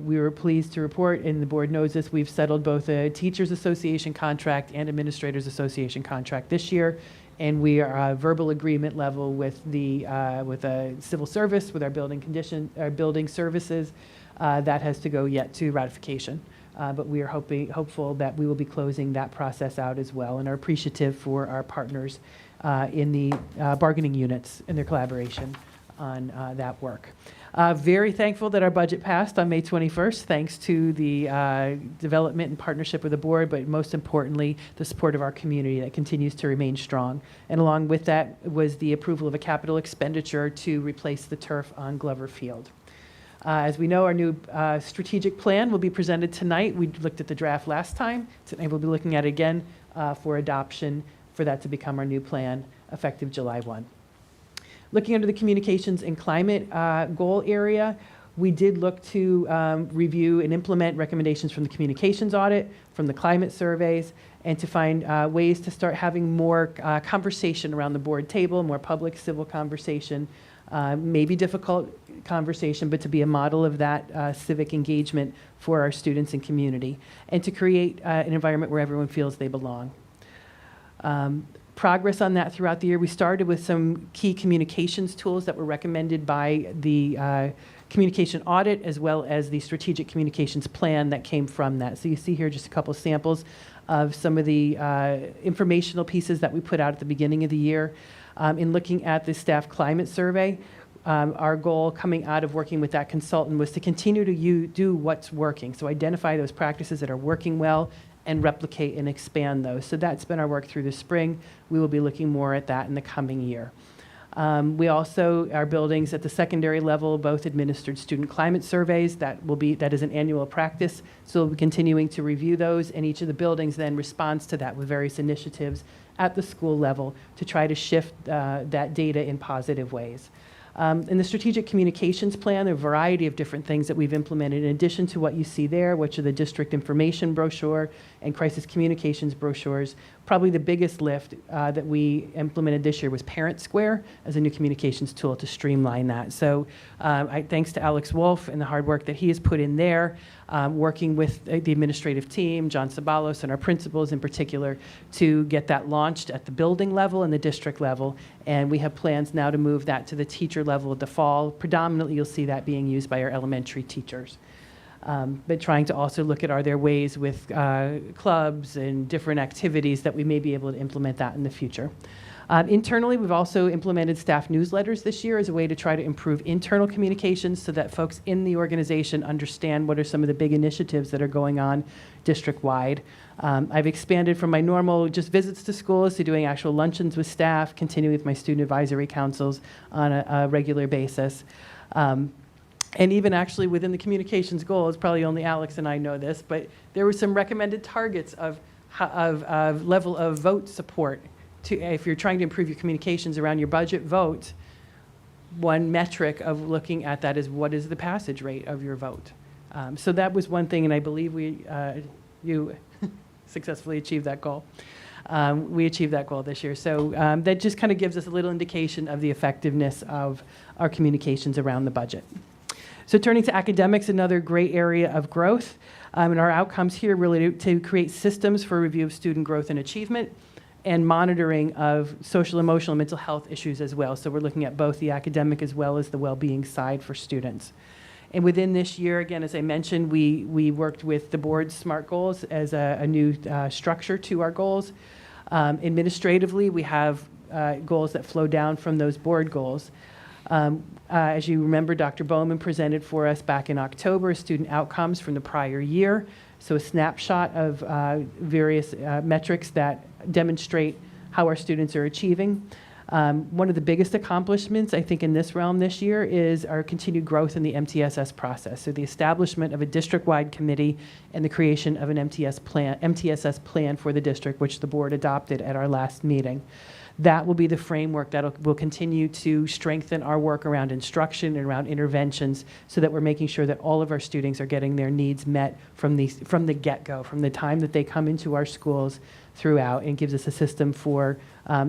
we were pleased to report, and the board knows this, we've settled both a Teachers Association contract and Administrators Association contract this year. And we are verbal agreement level with a civil service, with our building services. That has to go yet to ratification. But we are hopeful that we will be closing that process out as well, and are appreciative for our partners in the bargaining units and their collaboration on that work. Very thankful that our budget passed on May 21st, thanks to the development and partnership with the board, but most importantly, the support of our community that continues to remain strong. And along with that was the approval of a capital expenditure to replace the turf on Glover Field. As we know, our new strategic plan will be presented tonight. We looked at the draft last time. Tonight we'll be looking at it again for adoption, for that to become our new plan effective July 1. Looking under the communications and climate goal area, we did look to review and implement recommendations from the communications audit, from the climate surveys, and to find ways to start having more conversation around the board table, more public civil conversation, maybe difficult conversation, but to be a model of that civic engagement for our students and community, and to create an environment where everyone feels they belong. Progress on that throughout the year. We started with some key communications tools that were recommended by the communication audit, as well as the strategic communications plan that came from that. So you see here just a couple samples of some of the informational pieces that we put out at the beginning of the year. In looking at the staff climate survey, our goal coming out of working with that consultant was to continue to do what's working. So identify those practices that are working well and replicate and expand those. So that's been our work through the spring. We will be looking more at that in the coming year. We also, our buildings at the secondary level, both administered student climate surveys. That is an annual practice. So we'll be continuing to review those, and each of the buildings then responds to that with various initiatives at the school level to try to shift that data in positive ways. In the strategic communications plan, there are a variety of different things that we've implemented in addition to what you see there, which are the district information brochure and crisis communications brochures. Probably the biggest lift that we implemented this year was Parent Square as a new communications tool to streamline that. So thanks to Alex Wolf and the hard work that he has put in there, working with the administrative team, John Sabalos, and our principals in particular, to get that launched at the building level and the district level. And we have plans now to move that to the teacher level at the fall. Predominantly, you'll see that being used by our elementary teachers. But trying to also look at, are there ways with clubs and different activities that we may be able to implement that in the future. Internally, we've also implemented staff newsletters this year as a way to try to improve internal communications so that folks in the organization understand what are some of the big initiatives that are going on district-wide. I've expanded from my normal just visits to schools to doing actual luncheons with staff, continuing with my student advisory councils on a regular basis. And even actually within the communications goals, probably only Alex and I know this, but there were some recommended targets of level of vote support. If you're trying to improve your communications around your budget vote, one metric of looking at that is what is the passage rate of your vote. So that was one thing, and I believe you successfully achieved that goal. We achieved that goal this year. So that just kind of gives us a little indication of the effectiveness of our communications around the budget. So turning to academics, another great area of growth. And our outcomes here really to create systems for review of student growth and achievement and monitoring of social, emotional, and mental health issues as well. So we're looking at both the academic as well as the well-being side for students. And within this year, again, as I mentioned, we worked with the board's SMART goals as a new structure to our goals. Administratively, we have goals that flow down from those board goals. As you remember, Dr. Bowman presented for us back in October student outcomes from the prior year. So a snapshot of various metrics that demonstrate how our students are achieving. One of the biggest accomplishments, I think, in this realm this year is our continued growth in the MTSS process. So the establishment of a district-wide committee and the creation of an MTSS plan for the district, which the board adopted at our last meeting. That will be the framework that will continue to strengthen our work around instruction and around interventions so that we're making sure that all of our students are getting their needs met from the get-go, from the time that they come into our schools throughout, and gives us a system for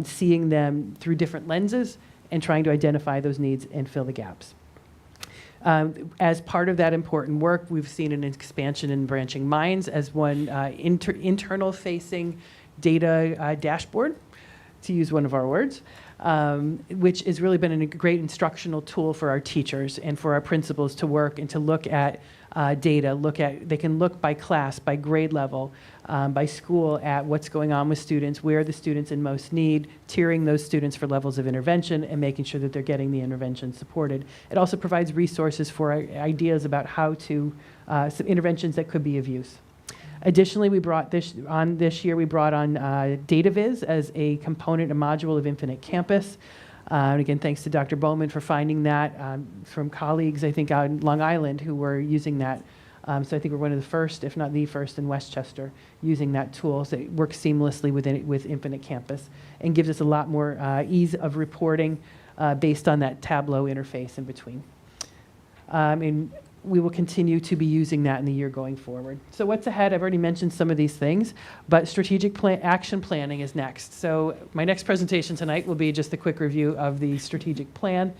seeing them through different lenses and trying to identify those needs and fill the gaps. As part of that important work, we've seen an expansion in Branching Minds as one internal-facing data dashboard, to use one of our words, which has really been a great instructional tool for our teachers and for our principals to work and to look at data. They can look by class, by grade level, by school at what's going on with students, where are the students in most need, tiering those students for levels of intervention, and making sure that they're getting the intervention supported. It also provides resources for ideas about how to, some interventions that could be of use. Additionally, we brought this on DataViz as a component, a module of Infinite Campus. And again, thanks to Dr. Bowman for finding that from colleagues, I think, out in Long Island who were using that. So I think we're one of the first, if not the first, in Westchester using that tool. So it works seamlessly with Infinite Campus and gives us a lot more ease of reporting based on that Tableau interface in between. And we will continue to be using that in the year going forward. So what's ahead? I've already mentioned some of these things, but strategic action planning is next. So my next presentation tonight will be just a quick review of the strategic plan.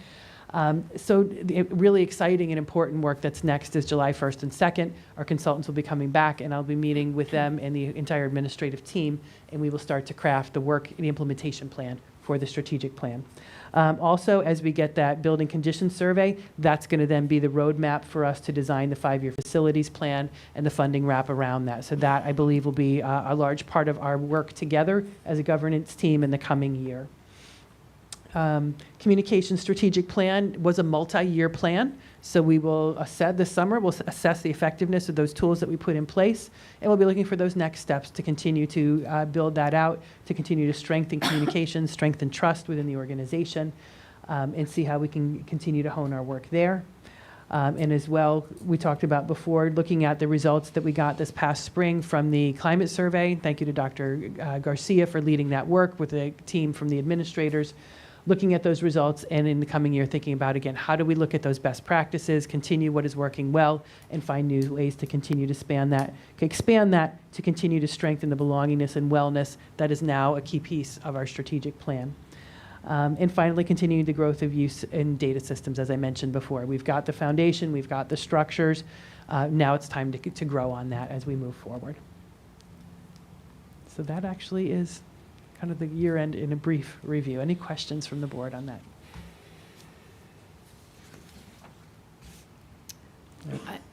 So really exciting and important work that's next is July 1st and 2nd. Our consultants will be coming back, and I'll be meeting with them and the entire administrative team, and we will start to craft the work and the implementation plan for the strategic plan. Also, as we get that building conditions survey, that's going to then be the roadmap for us to design the 5-year facilities plan and the funding wrap around that. So that, I believe, will be a large part of our work together as a governance team in the coming year. Communication strategic plan was a multi-year plan. So we will assess this summer, we'll assess the effectiveness of those tools that we put in place, and we'll be looking for those next steps to continue to build that out, to continue to strengthen communication, strengthen trust within the organization, and see how we can continue to hone our work there. And as well, we talked about before, looking at the results that we got this past spring from the climate survey. Thank you to Dr. Garcia for leading that work with a team from the administrators. Looking at those results, and in the coming year thinking about, again, how do we look at those best practices, continue what is working well, and find new ways to continue to expand that to continue to strengthen the belongingness and wellness that is now a key piece of our strategic plan. And finally, continuing the growth of use in data systems, as I mentioned before. We've got the foundation, we've got the structures. Now it's time to grow on that as we move forward. So that actually is kind of the year end in a brief review. Any questions from the board on that?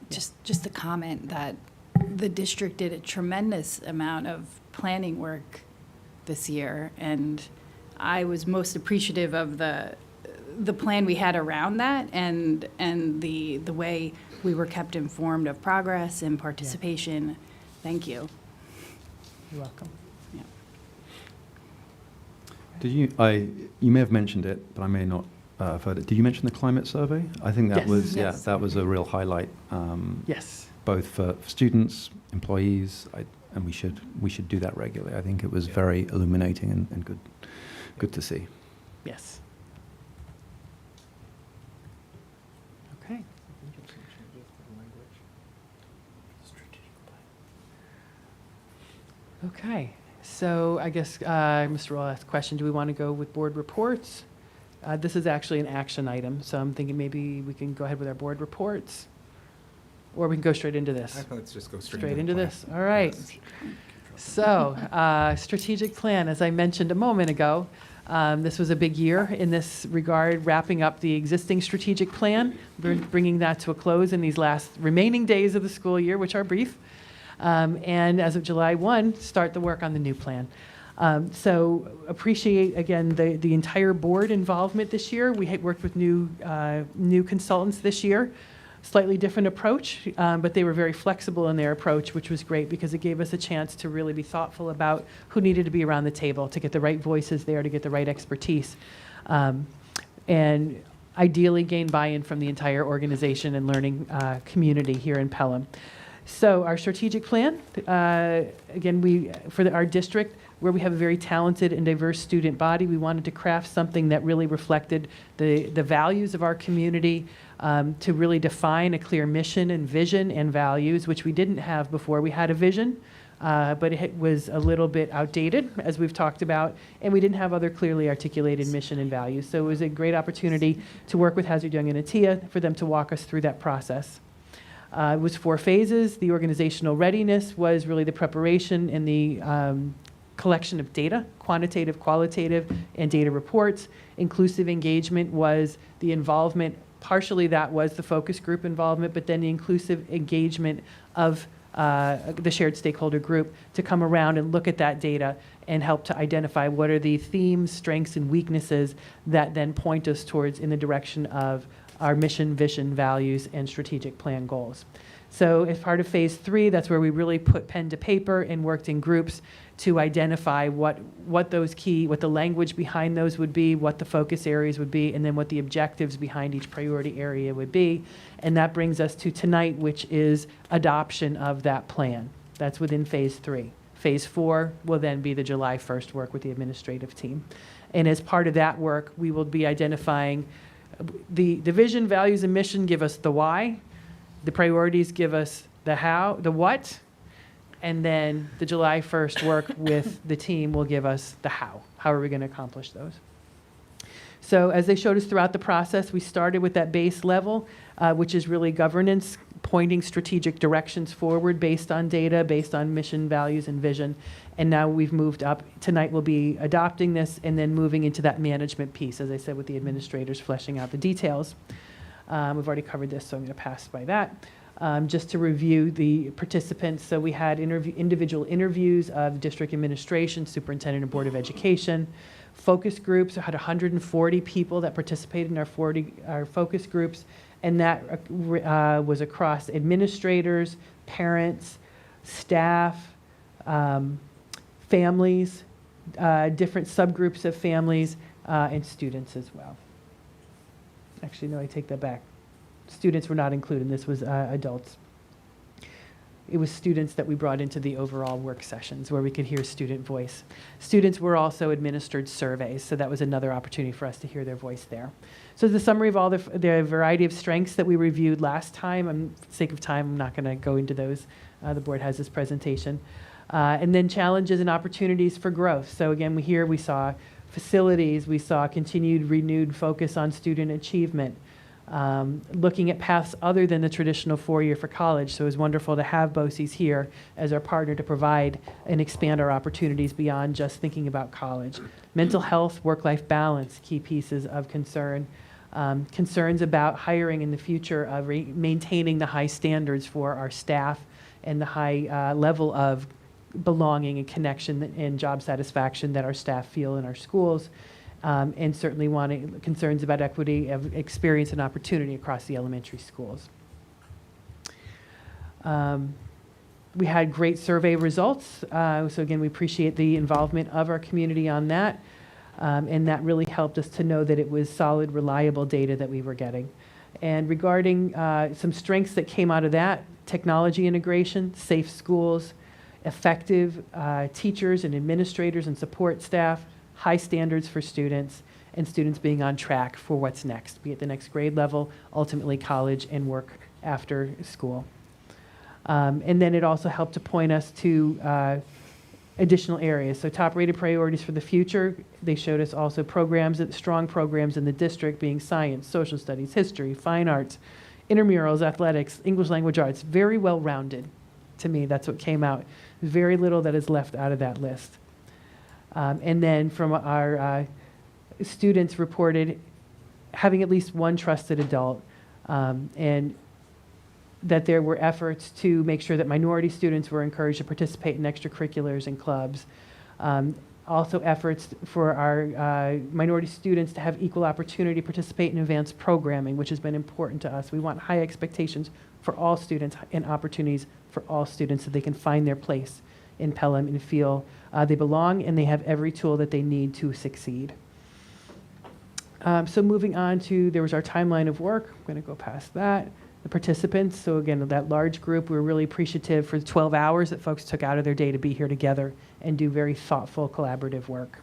Just a comment that the district did a tremendous amount of planning work this year, and I was most appreciative of the plan we had around that, and the way we were kept informed of progress and participation. Yeah. Thank you. You're welcome. Did you may have mentioned it, but I may not have heard it. Did you mention the climate survey? I think that Yes. that was a real highlight. Yes. Both for students, employees, and we should do that regularly. I think it was very illuminating and good to see. Yes. Okay. Okay. So I guess Mr. Roll asked a question, do we want to go with board reports? This is actually an action item, so I'm thinking maybe we can go ahead with our board reports, or we can go straight into this. Let's just go Straight into this. All right. So strategic plan, as I mentioned a moment ago, this was a big year in this regard, wrapping up the existing strategic plan, bringing that to a close in these last remaining days of the school year, which are brief. And as of July 1, start the work on the new plan. So appreciate, again, the entire board involvement this year. We had worked with new consultants this year, slightly different approach, but they were very flexible in their approach, which was great because it gave us a chance to really be thoughtful about who needed to be around the table, to get the right voices there, to get the right expertise, and ideally gain buy-in from the entire organization and learning community here in Pelham. So our strategic plan, again, our district, where we have a very talented and diverse student body, we wanted to craft something that really reflected the values of our community, to really define a clear mission and vision and values, which we didn't have before. We had a vision, but it was a little bit outdated, as we've talked about, and we didn't have other clearly articulated mission and values. So it was a great opportunity to work with Hazard Young and Atia for them to walk us through that process. It was 4 phases. The organizational readiness was really the preparation and the collection of data, quantitative, qualitative, and data reports. Inclusive engagement was the involvement. Partially that was the focus group involvement, but then the inclusive engagement of the shared stakeholder group to come around and look at that data and help to identify what are the themes, strengths, and weaknesses that then point us towards in the direction of our mission, vision, values, and strategic plan goals. So as part of phase 3, that's where we really put pen to paper and worked in groups to identify what the language behind those would be, what the focus areas would be, and then what the objectives behind each priority area would be. And that brings us to tonight, which is adoption of that plan. That's within phase 3. Phase 4 will then be the July 1st work with the administrative team. And as part of that work, we will be identifying the vision, values, and mission give us the why. The priorities give us the how, the what, and then the July 1st work with the team will give us the how. How are we going to accomplish those? So as they showed us throughout the process, we started with that base level, which is really governance, pointing strategic directions forward based on data, based on mission, values, and vision. And now we've moved up. Tonight we'll be adopting this and then moving into that management piece, as I said, with the administrators fleshing out the details. We've already covered this, so I'm going to pass by that. Just to review the participants, so we had individual interviews of district administration, superintendent, and Board of Education. Focus groups, I had 140 people that participated in our focus groups, and that was across administrators, parents, staff, families, different subgroups of families, and students as well. Actually, no, I take that back. Students were not included. This was adults. It was students that we brought into the overall work sessions where we could hear student voice. Students were also administered surveys, so that was another opportunity for us to hear their voice there. So the summary of all the variety of strengths that we reviewed last time. For the sake of time, I'm not going to go into those. The board has this presentation. And then challenges and opportunities for growth. So again, we saw facilities, we saw continued renewed focus on student achievement, looking at paths other than the traditional 4-year for college. So it was wonderful to have BOCES here as our partner to provide and expand our opportunities beyond just thinking about college. Mental health, work-life balance, key pieces of concern. Concerns about hiring in the future, of maintaining the high standards for our staff and the high level of belonging and connection and job satisfaction that our staff feel in our schools. And certainly concerns about equity of experience and opportunity across the elementary schools. We had great survey results. So again, we appreciate the involvement of our community on that. And that really helped us to know that it was solid, reliable data that we were getting. And regarding some strengths that came out of that, technology integration, safe schools, effective teachers and administrators and support staff, high standards for students, and students being on track for what's next, be it the next grade level, ultimately college, and work after school. And then it also helped to point us to additional areas. So top-rated priorities for the future, they showed us also strong programs in the district being science, social studies, history, fine arts, intramurals, athletics, English language arts, very well-rounded. To me, that's what came out. Very little that is left out of that list. And then from our students reported having at least one trusted adult, and that there were efforts to make sure that minority students were encouraged to participate in extracurriculars and clubs. Also efforts for our minority students to have equal opportunity to participate in advanced programming, which has been important to us. We want high expectations for all students and opportunities for all students so they can find their place in Pelham and feel they belong and they have every tool that they need to succeed. So moving on to, there was our timeline of work. I'm going to go past that. The participants, so again, that large group, we're really appreciative for the 12 hours that folks took out of their day to be here together and do very thoughtful, collaborative work.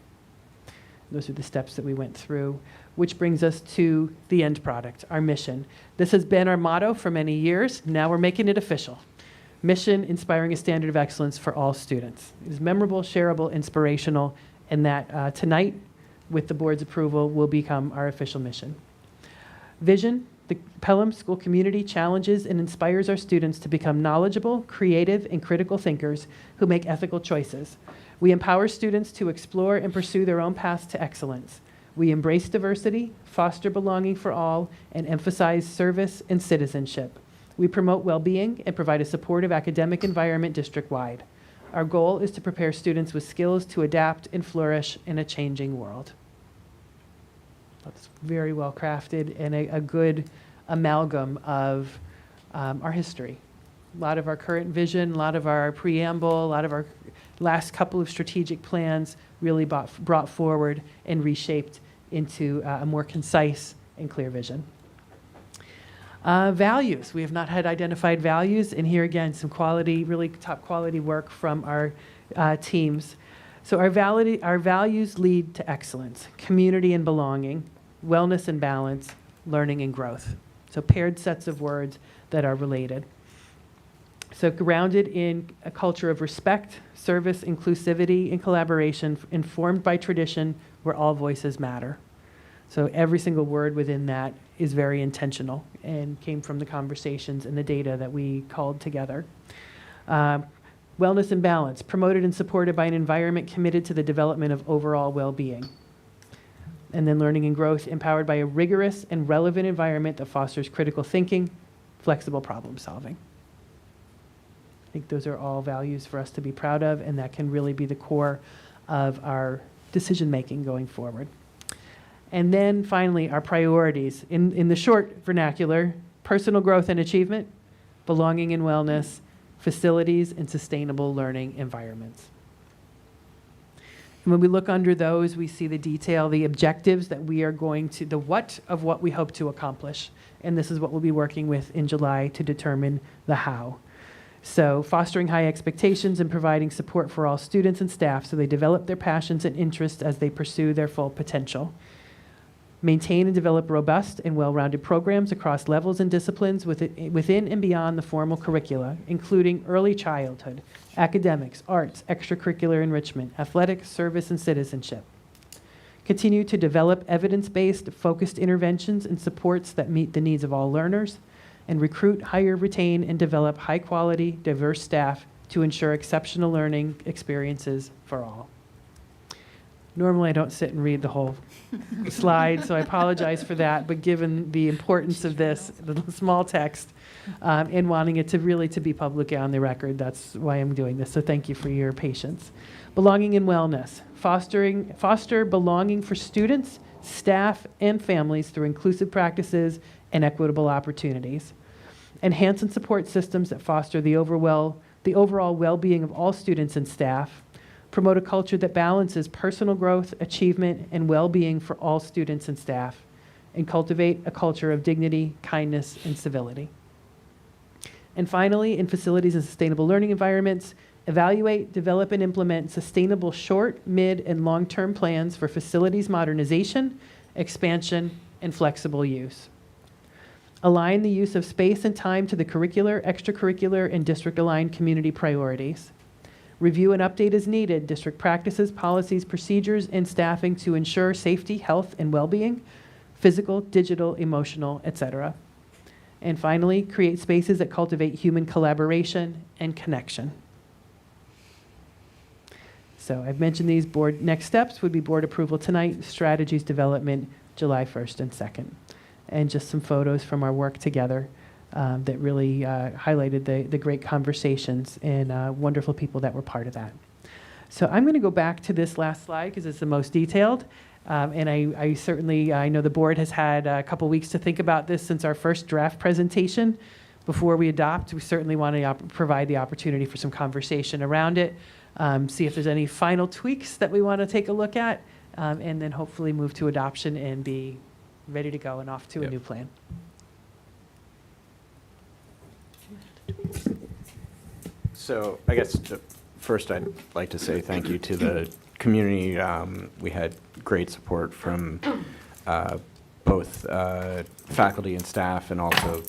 Those are the steps that we went through, which brings us to the end product, our mission. This has been our motto for many years. Now we're making it official. Mission, inspiring a standard of excellence for all students. It is memorable, shareable, inspirational, and that tonight, with the board's approval, will become our official mission. Vision, the Pelham School community challenges and inspires our students to become knowledgeable, creative, and critical thinkers who make ethical choices. We empower students to explore and pursue their own paths to excellence. We embrace diversity, foster belonging for all, and emphasize service and citizenship. We promote well-being and provide a supportive academic environment district-wide. Our goal is to prepare students with skills to adapt and flourish in a changing world. That's very well crafted and a good amalgam of our history. A lot of our current vision, a lot of our preamble, a lot of our last couple of strategic plans really brought forward and reshaped into a more concise and clear vision. Values. We have not had identified values, and here again, some quality, really top quality work from our teams. So our values lead to excellence, community and belonging, wellness and balance, learning and growth. So paired sets of words that are related. So grounded in a culture of respect, service, inclusivity, and collaboration, informed by tradition where all voices matter. So every single word within that is very intentional and came from the conversations and the data that we called together. Wellness and balance, promoted and supported by an environment committed to the development of overall well-being. And then learning and growth, empowered by a rigorous and relevant environment that fosters critical thinking, flexible problem solving. I think those are all values for us to be proud of, and that can really be the core of our decision-making going forward. And then finally, our priorities. In the short vernacular, personal growth and achievement, belonging and wellness, facilities, and sustainable learning environments. And when we look under those, we see the detail, the objectives that we are going to, the what of what we hope to accomplish. And this is what we'll be working with in July to determine the how. So fostering high expectations and providing support for all students and staff so they develop their passions and interests as they pursue their full potential. Maintain and develop robust and well-rounded programs across levels and disciplines within and beyond the formal curricula, including early childhood, academics, arts, extracurricular enrichment, athletics, service, and citizenship. Continue to develop evidence-based, focused interventions and supports that meet the needs of all learners, and recruit, hire, retain, and develop high-quality, diverse staff to ensure exceptional learning experiences for all. Normally, I don't sit and read the whole slide, so I apologize for that, but given the importance of this, the small text, and wanting it to really to be public on the record, that's why I'm doing this, so thank you for your patience. Belonging and wellness. Foster belonging for students, staff, and families through inclusive practices and equitable opportunities. Enhance and support systems that foster the overall well-being of all students and staff. Promote a culture that balances personal growth, achievement, and well-being for all students and staff. And cultivate a culture of dignity, kindness, and civility. And finally, in facilities and sustainable learning environments, evaluate, develop, and implement sustainable short, mid, and long-term plans for facilities modernization, expansion, and flexible use. Align the use of space and time to the curricular, extracurricular, and district-aligned community priorities. Review and update as needed district practices, policies, procedures, and staffing to ensure safety, health, and well-being, physical, digital, emotional, etc. And finally, create spaces that cultivate human collaboration and connection. So I've mentioned these board next steps would be board approval tonight, strategies development July 1st and 2nd. And just some photos from our work together that really highlighted the great conversations and wonderful people that were part of that. So I'm going to go back to this last slide because it's the most detailed. And I certainly, I know the board has had a couple weeks to think about this since our first draft presentation. Before we adopt, we certainly want to provide the opportunity for some conversation around it, see if there's any final tweaks that we want to take a look at, and then hopefully move to adoption and be ready to go and off to a new plan. So I guess first I'd like to say thank you to the community. We had great support from both faculty and staff and also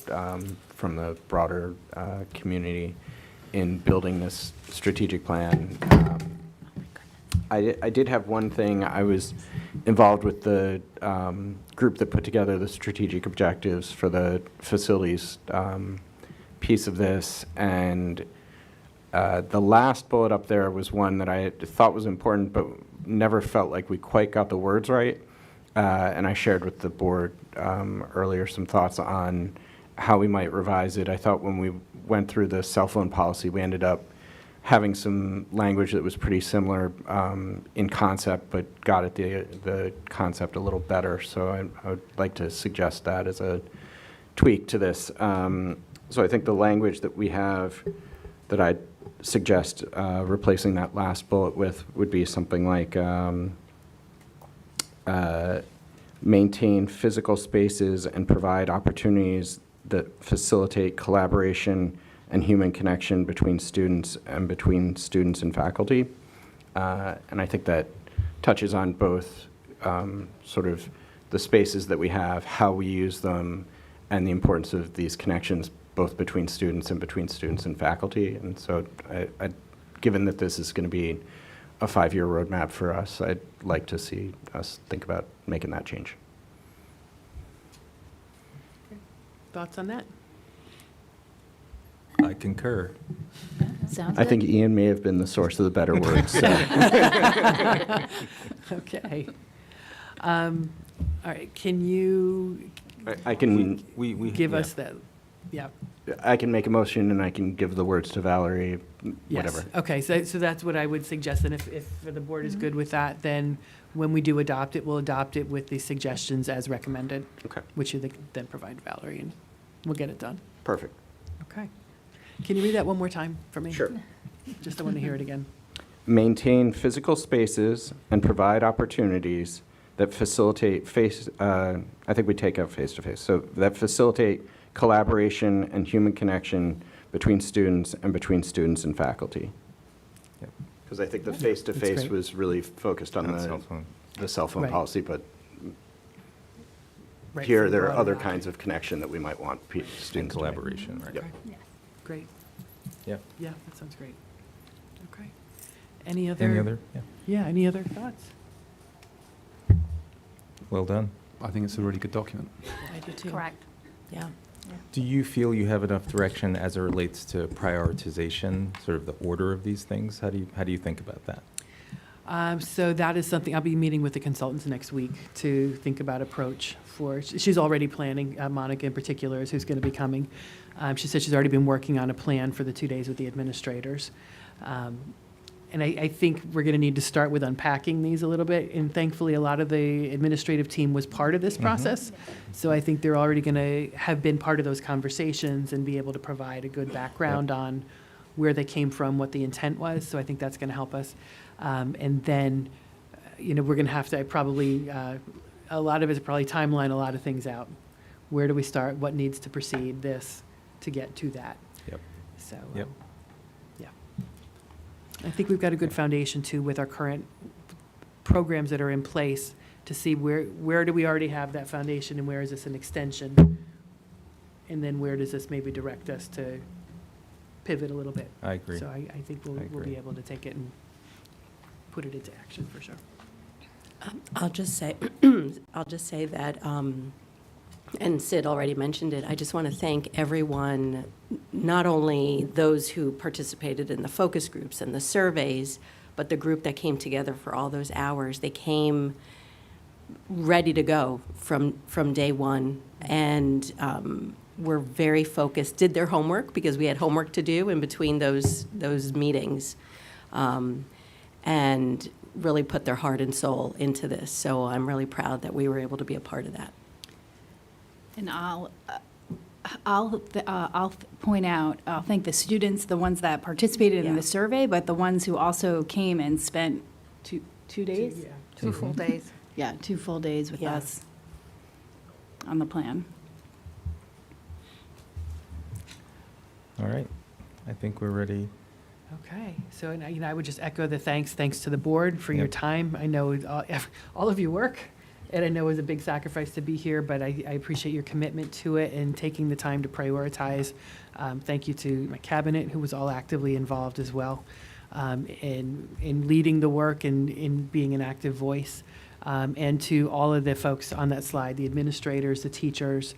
from the broader community in building this strategic plan. I did have one thing. I was involved with the group that put together the strategic objectives for the facilities piece of this, and the last bullet up there was one that I thought was important but never felt like we quite got the words right, and I shared with the board earlier some thoughts on how we might revise it. I thought when we went through the cell phone policy, we ended up having some language that was pretty similar in concept, but got at the concept a little better. So I would like to suggest that as a tweak to this. So I think the language that we have that I'd suggest replacing that last bullet with would be something like maintain physical spaces and provide opportunities that facilitate collaboration and human connection between students and faculty. And I think that touches on both sort of the spaces that we have, how we use them, and the importance of these connections both between students and faculty. And so given that this is going to be a 5-year roadmap for us, I'd like to see us think about making that change. Thoughts on that? I concur. Sounds I good. think Ian may have been the source of the better words. So. Okay. All right, can you I can give yeah. us that? Yeah. I can make a motion and I can give the words to Valerie, whatever. Yes. Okay, so that's what I would suggest, and if the board is good with that, then when we do adopt it, we'll adopt it with the suggestions as recommended, Okay, which you then provide Valerie, and we'll get it done. perfect. Okay. Can you read that one more time for me? Sure. Just I want to hear it again. Maintain physical spaces and provide opportunities that facilitate I think we take out face-to-face, so that facilitate collaboration and human connection between students and between students and faculty. Yep. Because I think the That's face-to-face great. was really focused on On cell phone. the cell phone Right. policy, but Right, here for there are broader other knowledge. kinds of connection that we might want And students to make. collaboration, right? Yep. Okay. Great. Yep. Yeah, that sounds great. Okay. Any other? Any other? Yeah. Yeah, any other thoughts? Well done. I think it's a really good document. I do too. Correct. Yeah. Do you feel you have enough direction as it relates to prioritization, sort of the order of these things? How do you think about that? So that is something, I'll be meeting with the consultants next week to think about approach for, she's already planning, Monica in particular is who's going to be coming. She said she's already been working on a plan for the 2 days with the administrators. And I think we're going to need to start with unpacking these a little bit. And thankfully, a lot of the administrative team was part of this process. So I think they're already going to have been part of those conversations and be able to provide a good background on where they came from, what the intent was. So I think that's going to help us. And then, we're going to have to probably, a lot of it is probably timeline a lot of things out. Where do we start? What needs to precede this to get to that? Yep. So, Yep. yeah. I think we've got a good foundation too with our current programs that are in place to see where do we already have that foundation and where is this an extension? And then where does this maybe direct us to pivot a little bit? I agree. So I think we'll agree. be able to take it and put it into action for sure. I'll just say that, and Sid already mentioned it, I just want to thank everyone, not only those who participated in the focus groups and the surveys, but the group that came together for all those hours. They came ready to go from day one, and were very focused, did their homework, because we had homework to do in between those meetings, and really put their heart and soul into this. So I'm really proud that we were able to be a part of that. And I'll point out, I'll thank the students, the ones that participated in Yeah. the survey, but the ones who also came and spent two days? Yeah. 2 full days. Yeah, 2 full days with Yeah. us on the plan. All right. I think we're ready. Okay, so and, I would just echo the thanks to the board for your Yep. time. I know all of you work, and I know it was a big sacrifice to be here, but I appreciate your commitment to it and taking the time to prioritize. Thank you to my cabinet, who was all actively involved as well, in leading the work and in being an active voice, and to all of the folks on that slide, the administrators, the teachers,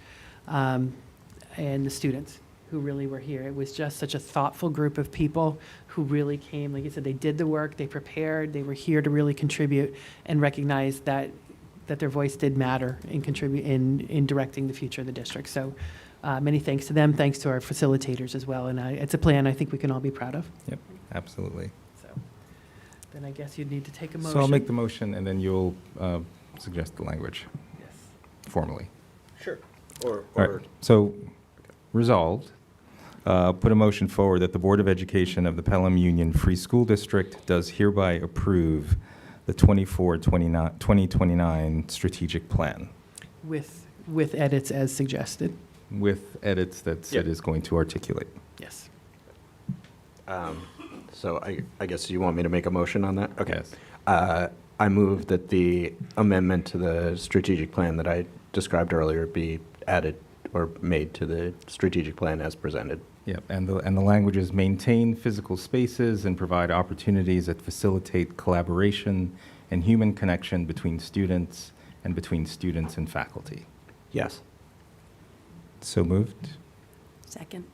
and the students who really were here. It was just such a thoughtful group of people who really came. Like I said, they did the work, they prepared, they were here to really contribute and recognize that their voice did matter and contribute in directing the future of the district. So many thanks to them, thanks to our facilitators as well. And it's a plan I think we can all be proud of. Yep, absolutely. So then I guess you'd need to take a motion. So I'll make the motion, and then you'll suggest the language Yes. formally. Sure. Or All right. So, resolved, put a motion forward that the Board of Education of the Pelham Union Free School District does hereby approve the 2029 strategic plan With edits as suggested. with edits that Sid Yep. is going to articulate. Yes. So I guess you want me to make a motion on that? Okay. Yes. I move that the amendment to the strategic plan that I described earlier be added or made to the strategic plan as presented. Yep, and the language is maintain physical spaces and provide opportunities that facilitate collaboration and human connection between students and faculty. Yes. So moved. Second.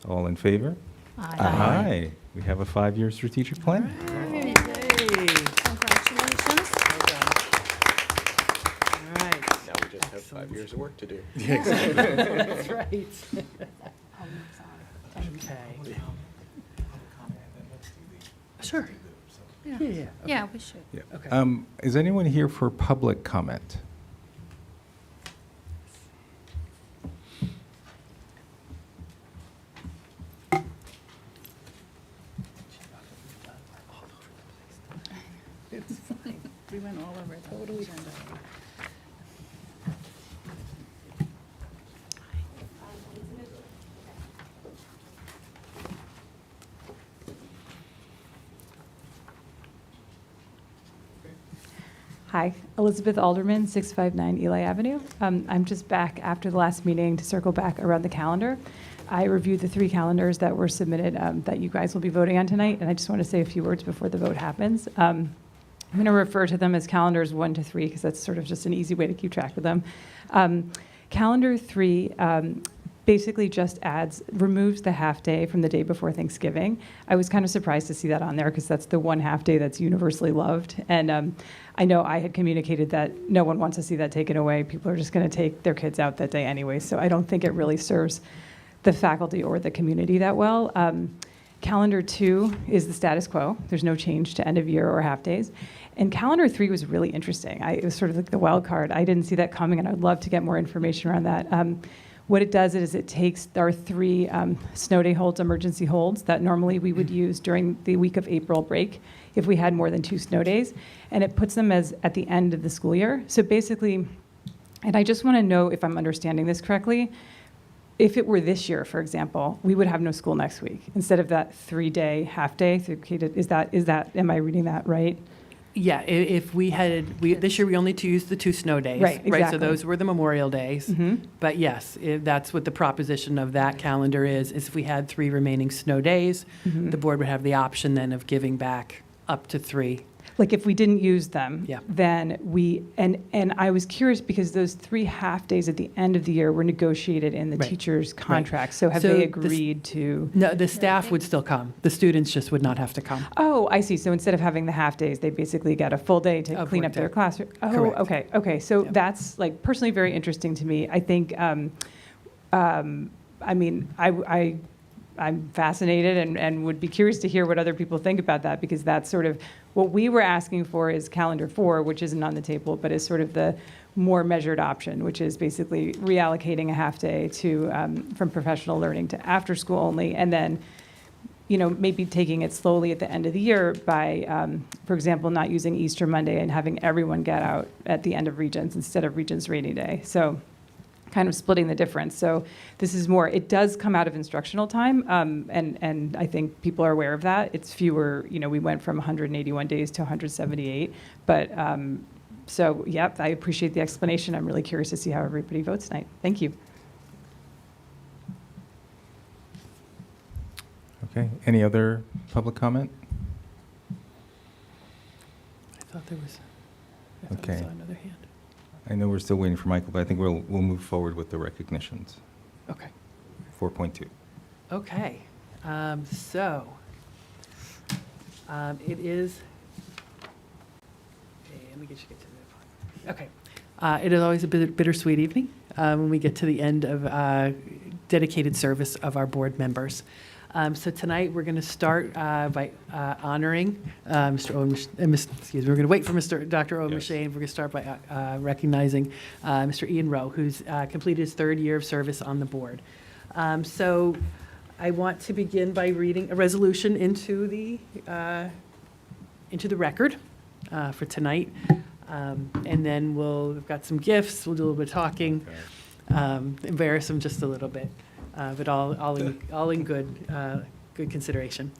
All in favor? Aye. We have a 5-year strategic plan. Congratulations. All right. Now we just have 5 years of work to do. That's right. Okay. Sure. Yeah. Yeah, we should. Yeah. Okay. Is anyone here for public comment? It's fine. We went all over the totally agenda. Hi, Elizabeth Alderman, 659 Eli Avenue. I'm just back after the last meeting to circle back around the calendar. I reviewed the 3 calendars that were submitted that you guys will be voting on tonight, and I just want to say a few words before the vote happens. I'm going to refer to them as calendars 1 to 3 because that's sort of just an easy way to keep track of them. Calendar 3 basically just removes the half day from the day before Thanksgiving. I was kind of surprised to see that on there because that's the one half day that's universally loved. And I know I had communicated that no one wants to see that taken away. People are just going to take their kids out that day anyway. So I don't think it really serves the faculty or the community that well. Calendar 2 is the status quo. There's no change to end of year or half days. And calendar 3 was really interesting. It was sort of like the wild card. I didn't see that coming, and I'd love to get more information around that. What it does is it takes our 3 snow day holds, emergency holds, that normally we would use during the week of April break if we had more than 2 snow days, and it puts them as at the end of the school year. So basically, and I just want to know if I'm understanding this correctly, if it were this year, for example, we would have no school next week instead of that 3-day half day. Is that, am I reading that right? Yeah, if we had, this year we only used the 2 snow days. Right, So exactly. those were the Memorial Days. Mhm. But yes, that's what the proposition of that calendar is if we had 3 remaining snow days, Mhm. the board would have the option then of giving back up to 3. Like if we didn't use them, Yeah. then and I was curious because those 3 half days at the end of the year were negotiated in the Right. teacher's contract. So have So they the agreed to? No, the staff would still come. The students just would not have to come. Oh, I see. So instead of having the half days, they basically get a full day to A clean full up their day. classroom. Oh, Correct. okay. So Yep. that's like personally very interesting to me. I think, I mean, I'm fascinated and would be curious to hear what other people think about that because that's sort of what we were asking for is calendar 4, which isn't on the table, but is sort of the more measured option, which is basically reallocating a half day to from professional learning to after school only, and then maybe taking it slowly at the end of the year by, for example, not using Easter Monday and having everyone get out at the end of Regents instead of Regents Rainy Day. So kind of splitting the difference. So this is more, it does come out of instructional time, and I think people are aware of that. It's fewer, we went from 181 days to 178. But, so, yep, I appreciate the explanation. I'm really curious to see how everybody votes tonight. Thank you. Okay. Any other public comment? I thought there was, Okay. I saw another hand. I know we're still waiting for Michael, but I think we'll move forward with the recognitions. Okay. 4.2. Okay, so it is. Let me get to the. Okay, it is always a bittersweet evening when we get to the end of dedicated service of our board members. So tonight we're going to start by honoring Mr. Owen. Excuse me. We're going to wait for Dr. Owen Mashane. We're going to start by recognizing Mr. Ian Rowe, who's completed his 3rd year of service on the board. So I want to begin by reading a resolution into the record for tonight, and then we've got some gifts. We'll do a little bit of talking, embarrass them just a little bit. But all in good consideration.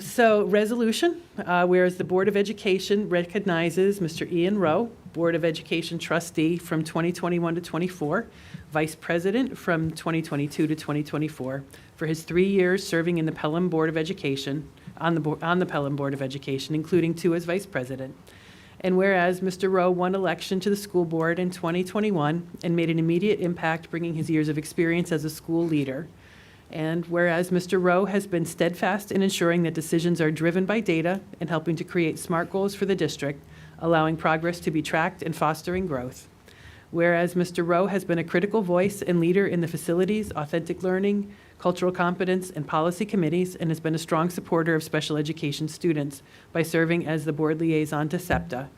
So resolution, whereas the Board of Education recognizes Mr. Ian Rowe, Board of Education trustee from 2021 to 24, Vice President from 2022 to 2024, for his 3 years serving in the Pelham Board of Education, on the Pelham Board of Education, including 2 as Vice President. And whereas Mr. Rowe won election to the school board in 2021 and made an immediate impact, bringing his years of experience as a school leader. And whereas Mr. Rowe has been steadfast in ensuring that decisions are driven by data and helping to create SMART goals for the district, allowing progress to be tracked and fostering growth. Whereas Mr. Rowe has been a critical voice and leader in the facilities, authentic learning, cultural competence, and policy committees, and has been a strong supporter of special education students by serving as the board liaison to SEPTA.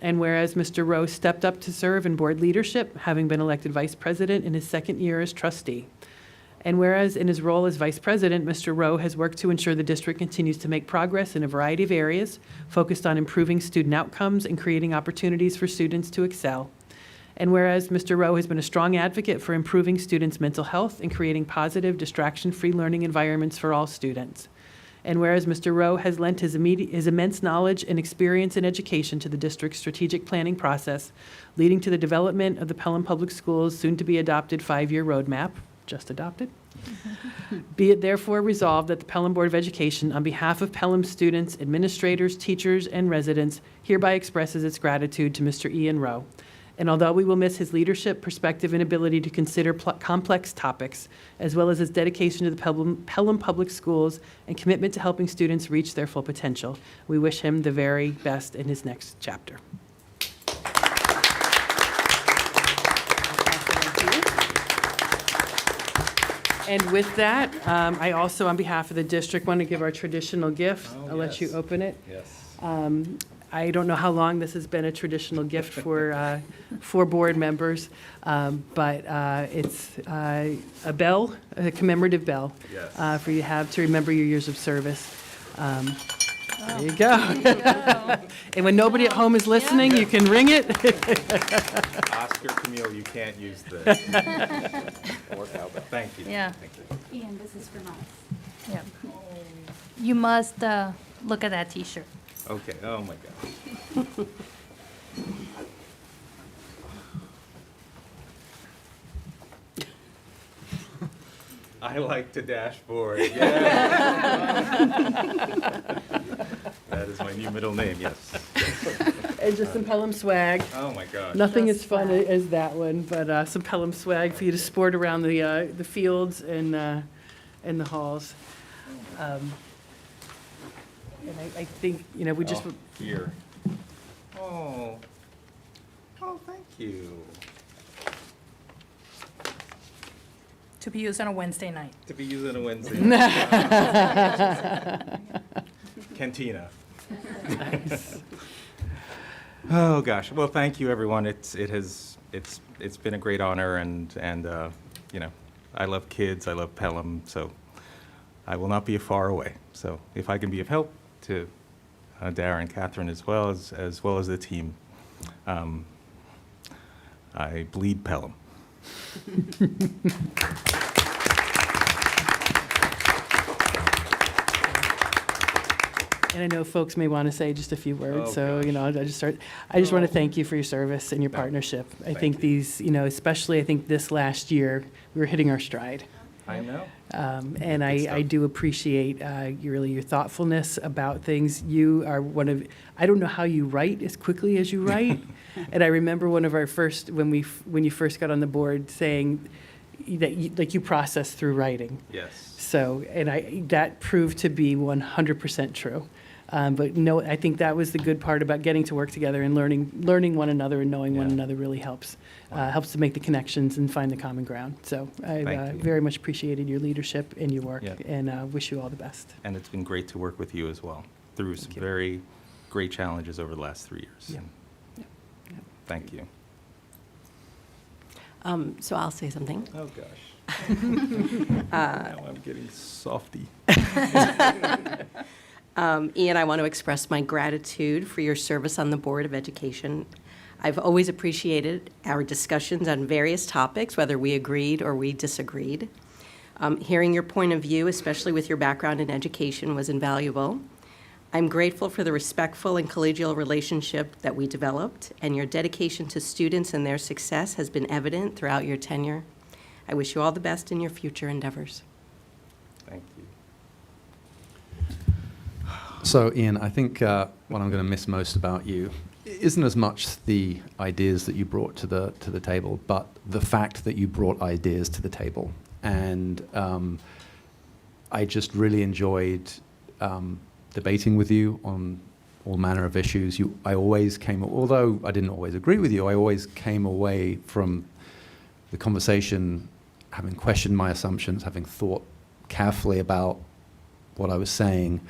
And whereas Mr. Rowe stepped up to serve in board leadership, having been elected vice president in his second year as trustee. And whereas in his role as vice president, Mr. Rowe has worked to ensure the district continues to make progress in a variety of areas, focused on improving student outcomes and creating opportunities for students to excel. And whereas Mr. Rowe has been a strong advocate for improving students' mental health and creating positive, distraction-free learning environments for all students. And whereas Mr. Rowe has lent his immense knowledge and experience in education to the district's strategic planning process, leading to the development of the Pelham Public Schools' soon-to-be-adopted 5-year roadmap, just adopted. Be it therefore resolved that the Pelham Board of Education, on behalf of Pelham students, administrators, teachers, and residents, hereby expresses its gratitude to Mr. Ian Rowe. And although we will miss his leadership, perspective, and ability to consider complex topics, as well as his dedication to the Pelham Public Schools and commitment to helping students reach their full potential, we wish him the very best in his next chapter. And with that, I also, on behalf of the district, want to give our traditional gift. I'll let you open it. Yes. I don't know how long this has been a traditional gift for board members, but it's a bell, a commemorative bell, Yes. for you to have to remember your years of service. There you go. And when nobody at home is listening, you can ring it. Oscar, Camille, you can't use this. Or cowbell. Thank you. Yeah. Thank you. Ian, this is from us. Yeah. You must look at that T-shirt. Okay, oh my gosh. I like to dashboard, yeah. That is my new middle name, yes. And just some Pelham swag. Oh my gosh. Nothing as fun as that one, but some Pelham swag for you to sport around the fields and the halls. And I think, you know, we just... Oh, here. Oh, thank you. To be used on a Wednesday night. To be used on a Wednesday night. Cantina. Nice. Oh gosh. Well, thank you, everyone. It's been a great honor, and you know, I love kids. I love Pelham, so I will not be far away. So if I can be of help to Darren, Catherine, as well as the team, I bleed Pelham. And I know folks may want to say just a few words, Oh, so, gosh. you know, I just want to thank you for your service and your partnership. I think you. these, you know, especially I think this last year, we were hitting our stride. I know. And Good I stuff. do appreciate your thoughtfulness about things. You are one of, I don't know how you write as quickly as you write. And I remember one of our first, when you first got on the board, saying that you process through writing. Yes. So, and that proved to be 100% true. But no, I think that was the good part about getting to work together and learning one another and knowing one Yeah. another really helps. Helps to make the connections and find the common ground. So I Thank you. very much appreciated your leadership and your work, Yeah. and wish you all the best. And it's been great to work with you as well through some very great challenges over the last 3 years. Yeah. And Yeah. Thank you. So I'll say something. Oh, gosh. Now I'm getting softy. Ian, I want to express my gratitude for your service on the Board of Education. I've always appreciated our discussions on various topics, whether we agreed or we disagreed. Hearing your point of view, especially with your background in education, was invaluable. I'm grateful for the respectful and collegial relationship that we developed, and your dedication to students and their success has been evident throughout your tenure. I wish you all the best in your future endeavors. Thank you. So, Ian, I think what I'm going to miss most about you isn't as much the ideas that you brought to the table, but the fact that you brought ideas to the table. And I just really enjoyed debating with you on all manner of issues. I always came, although I didn't always agree with you, I always came away from the conversation having questioned my assumptions, having thought carefully about what I was saying.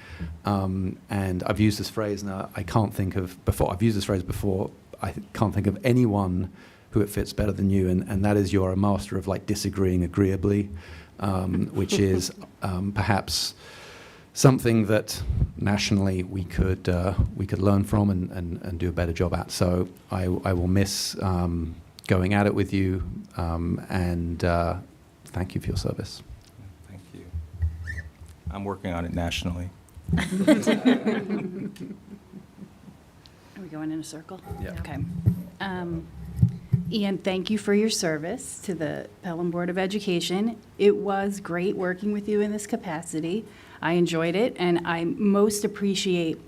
And I've used this phrase now, I can't think of before, I've used this phrase before, I can't think of anyone who it fits better than you, and that is you're a master of like disagreeing agreeably, which is perhaps something that nationally we could learn from and do a better job at. So I will miss going at it with you, and thank you for your service. Thank you. I'm working on it nationally. Are we going in a circle? Yeah. Okay. Ian, thank you for your service to the Pelham Board of Education. It was great working with you in this capacity. I enjoyed it, and I most appreciate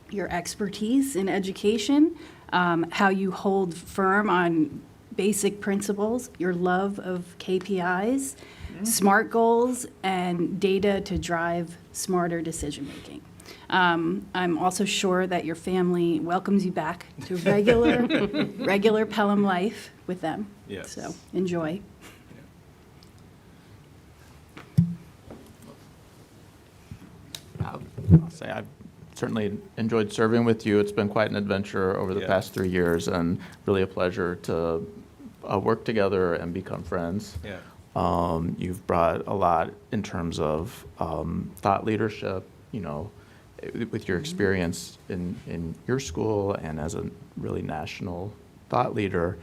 your expertise in education, how you hold firm on basic principles, your love of KPIs, SMART goals, and data to drive smarter decision-making. I'm also sure that your family welcomes you back to regular Pelham life with them. Yes. So enjoy. I'll say I've certainly enjoyed serving with you. It's been quite an adventure over the past 3 years, and really a pleasure to work together and become friends. Yeah. You've brought a lot in terms of thought leadership, with your experience in your school and as a really national thought leader.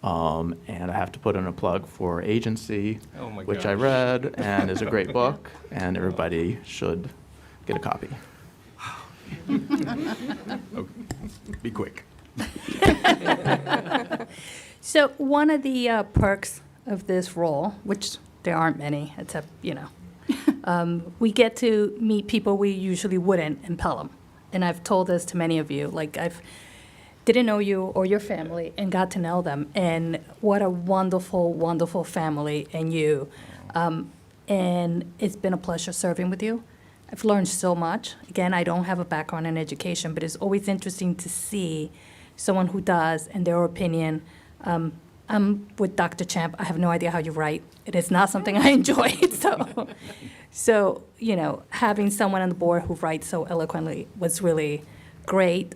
And I have to put in a plug for Agency, Oh my which I gosh. read and is a great book, and everybody should get a copy. Be quick. So one of the perks of this role, which there aren't many, except, we get to meet people we usually wouldn't in Pelham. And I've told this to many of you, like didn't know you or your family and got to know them. And what a wonderful, wonderful family and you. And it's been a pleasure serving with you. I've learned so much. Again, I don't have a background in education, but it's always interesting to see someone who does and their opinion. I'm with Dr. Champ. I have no idea how you write. It is not something I enjoy. So having someone on the board who writes so eloquently was really great.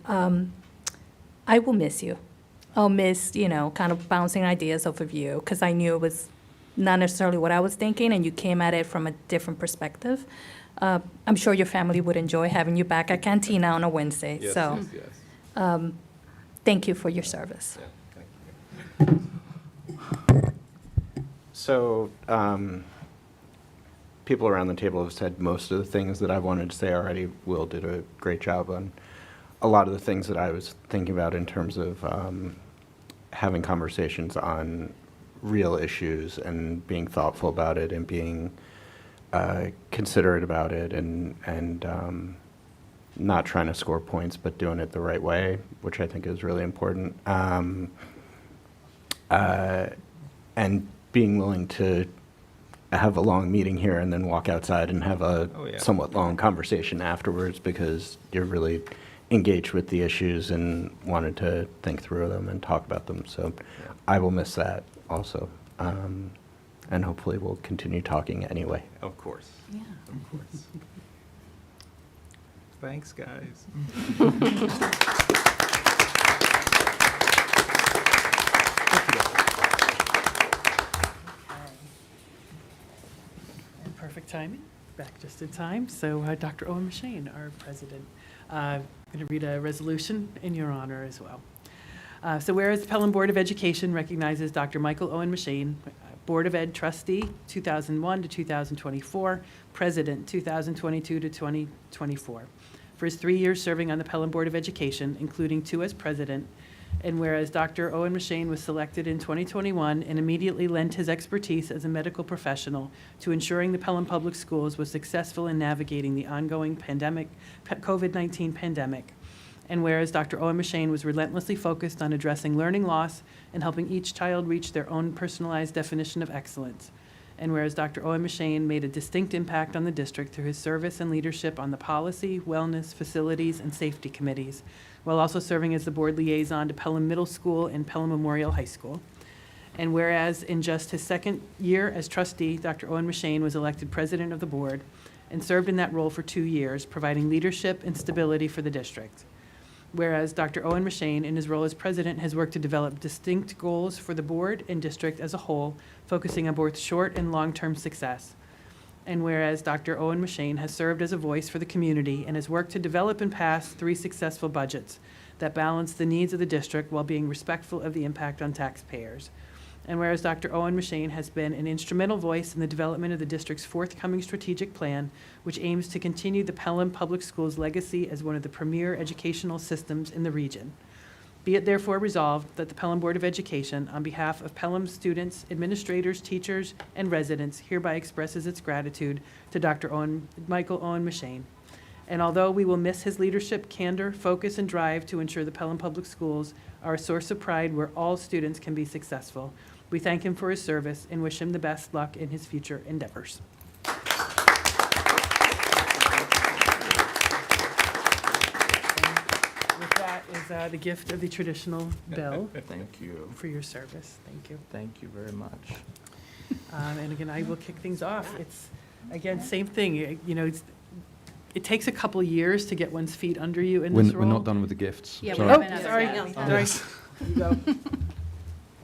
I will miss you. I'll miss, kind of bouncing ideas off of you, because I knew it was not necessarily what I was thinking, and you came at it from a different perspective. I'm sure your family would enjoy having you back at Cantina on a Wednesday. Yes. Thank you for your service. Yeah, thank you. So, people around the table have said most of the things that I wanted to say already. Will did a great job on a lot of the things that I was thinking about in terms of having conversations on real issues and being thoughtful about it and being considerate about it and not trying to score points but doing it the right way, which I think is really important. And being willing to have a long meeting here and then walk outside and have a somewhat long conversation afterwards, because you're really engaged with the issues and wanted to think through them and talk about them. So I will miss that also. And hopefully we'll continue talking anyway. Of course. Yeah. Of course. Thanks, guys. Perfect timing, back just in time. So Dr. Owen McShane, our president, I'm going to read a resolution in your honor as well. So whereas the Pelham Board of Education recognizes Dr. Michael Owen McShane, Board of Ed trustee, 2001 to 2024, president, 2022 to 2024, for his 3 years serving on the Pelham Board of Education, including 2 as president. And whereas Dr. Owen McShane was selected in 2021 and immediately lent his expertise as a medical professional to ensuring the Pelham Public Schools was successful in navigating the ongoing COVID-19 pandemic. And whereas Dr. Owen Machane was relentlessly focused on addressing learning loss and helping each child reach their own personalized definition of excellence. And whereas Dr. Owen Machane made a distinct impact on the district through his service and leadership on the policy, wellness, facilities, and safety committees, while also serving as the board liaison to Pelham Middle School and Pelham Memorial High School. And whereas in just his second year as trustee, Dr. Owen Machane was elected president of the board and served in that role for 2 years, providing leadership and stability for the district. Whereas Dr. Owen Machane, in his role as president, has worked to develop distinct goals for the board and district as a whole, focusing on both short and long-term success. And whereas Dr. Owen Machane has served as a voice for the community and has worked to develop and pass 3 successful budgets that balance the needs of the district while being respectful of the impact on taxpayers. And whereas Dr. Owen Machane has been an instrumental voice in the development of the district's forthcoming strategic plan, which aims to continue the Pelham Public Schools' legacy as one of the premier educational systems in the region. Be it therefore resolved that the Pelham Board of Education, on behalf of Pelham students, administrators, teachers, and residents, hereby expresses its gratitude to Dr. Michael Owen Machane. And although we will miss his leadership, candor, focus, and drive to ensure the Pelham Public Schools are a source of pride where all students can be successful, we thank him for his service and wish him the best luck in his future endeavors. With that is the gift of the traditional bell. Thank you. For your service. Thank you. Thank you very much. And again, I will kick things off. It's, again, same thing. You know, it takes a couple years to get one's feet under you in this role. We're not done with the gifts. Yeah, Sorry. we haven't Sorry. had Sorry. anything There you go.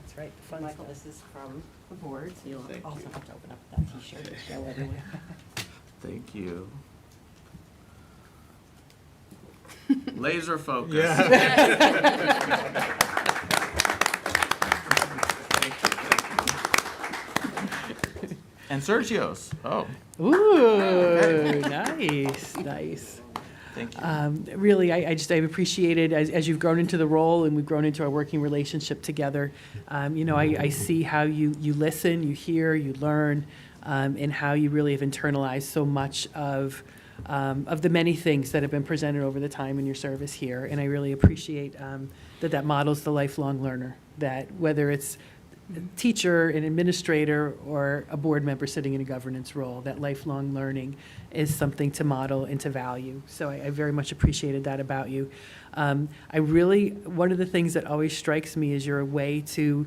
That's right. The fun Michael, stuff. this is from the board, so you'll Thank also you. have to open up that T-shirt to show everyone. Thank you. Laser focus. And Sergio's. Oh, Ooh, nice, nice. thank you. Really, I've appreciated as you've grown into the role and we've grown into our working relationship together. You know, I see how you listen, you hear, you learn, and how you really have internalized so much of the many things that have been presented over the time in your service here. And I really appreciate that models the lifelong learner, that whether it's a teacher, an administrator, or a board member sitting in a governance role, that lifelong learning is something to model and to value. So I very much appreciated that about you. One of the things that always strikes me is your way to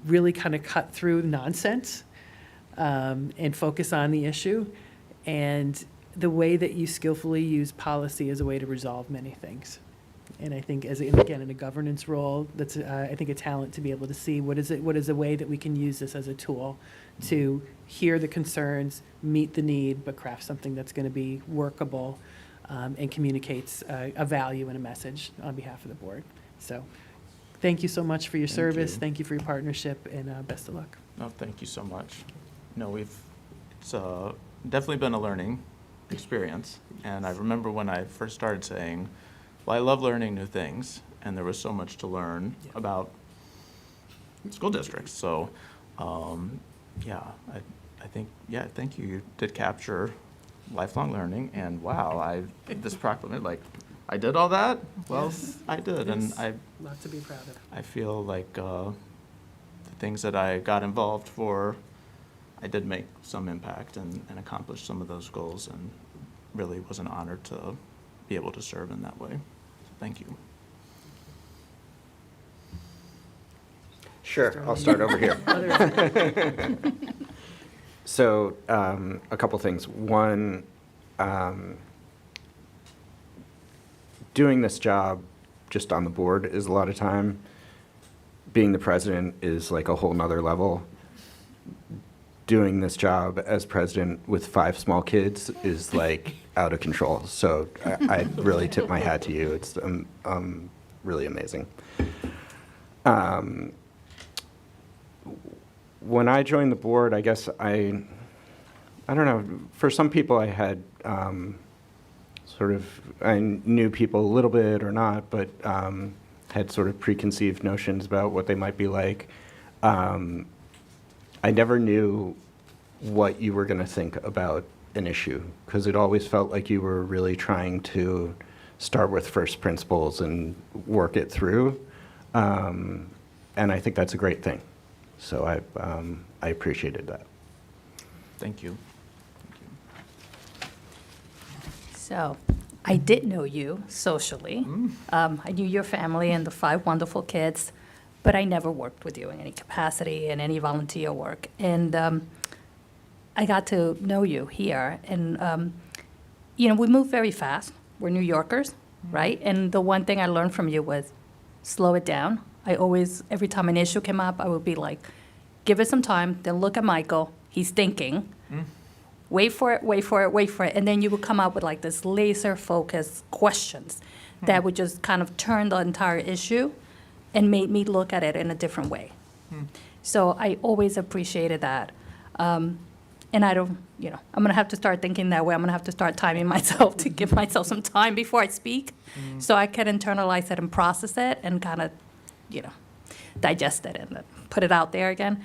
really kind of cut through nonsense and focus on the issue, and the way that you skillfully use policy as a way to resolve many things. And I think, again, in a governance role, that's, I think, a talent to be able to see what is a way that we can use this as a tool to hear the concerns, meet the need, but craft something that's going to be workable and communicates a value and a message on behalf of the board. So thank you so much for your service. you. Thank you for your partnership, and best of luck. No, thank you so much. No, it's definitely been a learning experience. And I remember when I first started saying, well, I love learning new things, and there was so much to learn about school districts. So, yeah, I think, yeah, thank you. You did capture lifelong learning, and wow, this proclamation, like, I did all that? Well, Yes. I did, and Yes. A lot to be proud of. I feel like the things that I got involved for, I did make some impact and accomplish some of those goals, and really was an honor to be able to serve in that way. So thank you. Sure, I'll start over here. So, a couple things. One, doing this job just on the board is a lot of time. Being the president is like a whole nother level. Doing this job as president with 5 small kids is like out of control. So I really tip my hat to you. It's really amazing. When I joined the board, I guess I don't know, for some people I had I knew people a little bit or not, but had sort of preconceived notions about what they might be like. I never knew what you were going to think about an issue, because it always felt like you were really trying to start with first principles and work it through. And I think that's a great thing. So I appreciated that. Thank you. So, I did know you socially. I knew your family and the 5 wonderful kids, but I never worked with you in any capacity, in any volunteer work. And I got to know you here. And, you know, we move very fast. We're New Yorkers, right? And the one thing I learned from you was slow it down. I always, every time an issue came up, I would be like, give it some time, then look at Michael. He's thinking. Wait for it, wait for it, wait for it. And then you would come up with like this laser-focused questions that would just kind of turn the entire issue and made me look at it in a different way. So I always appreciated that. And I don't, you know, I'm going to have to start thinking that way. I'm going to have to start timing myself to give myself some time before I speak so I can internalize it and process it and kind of, you know, digest it and put it out there again.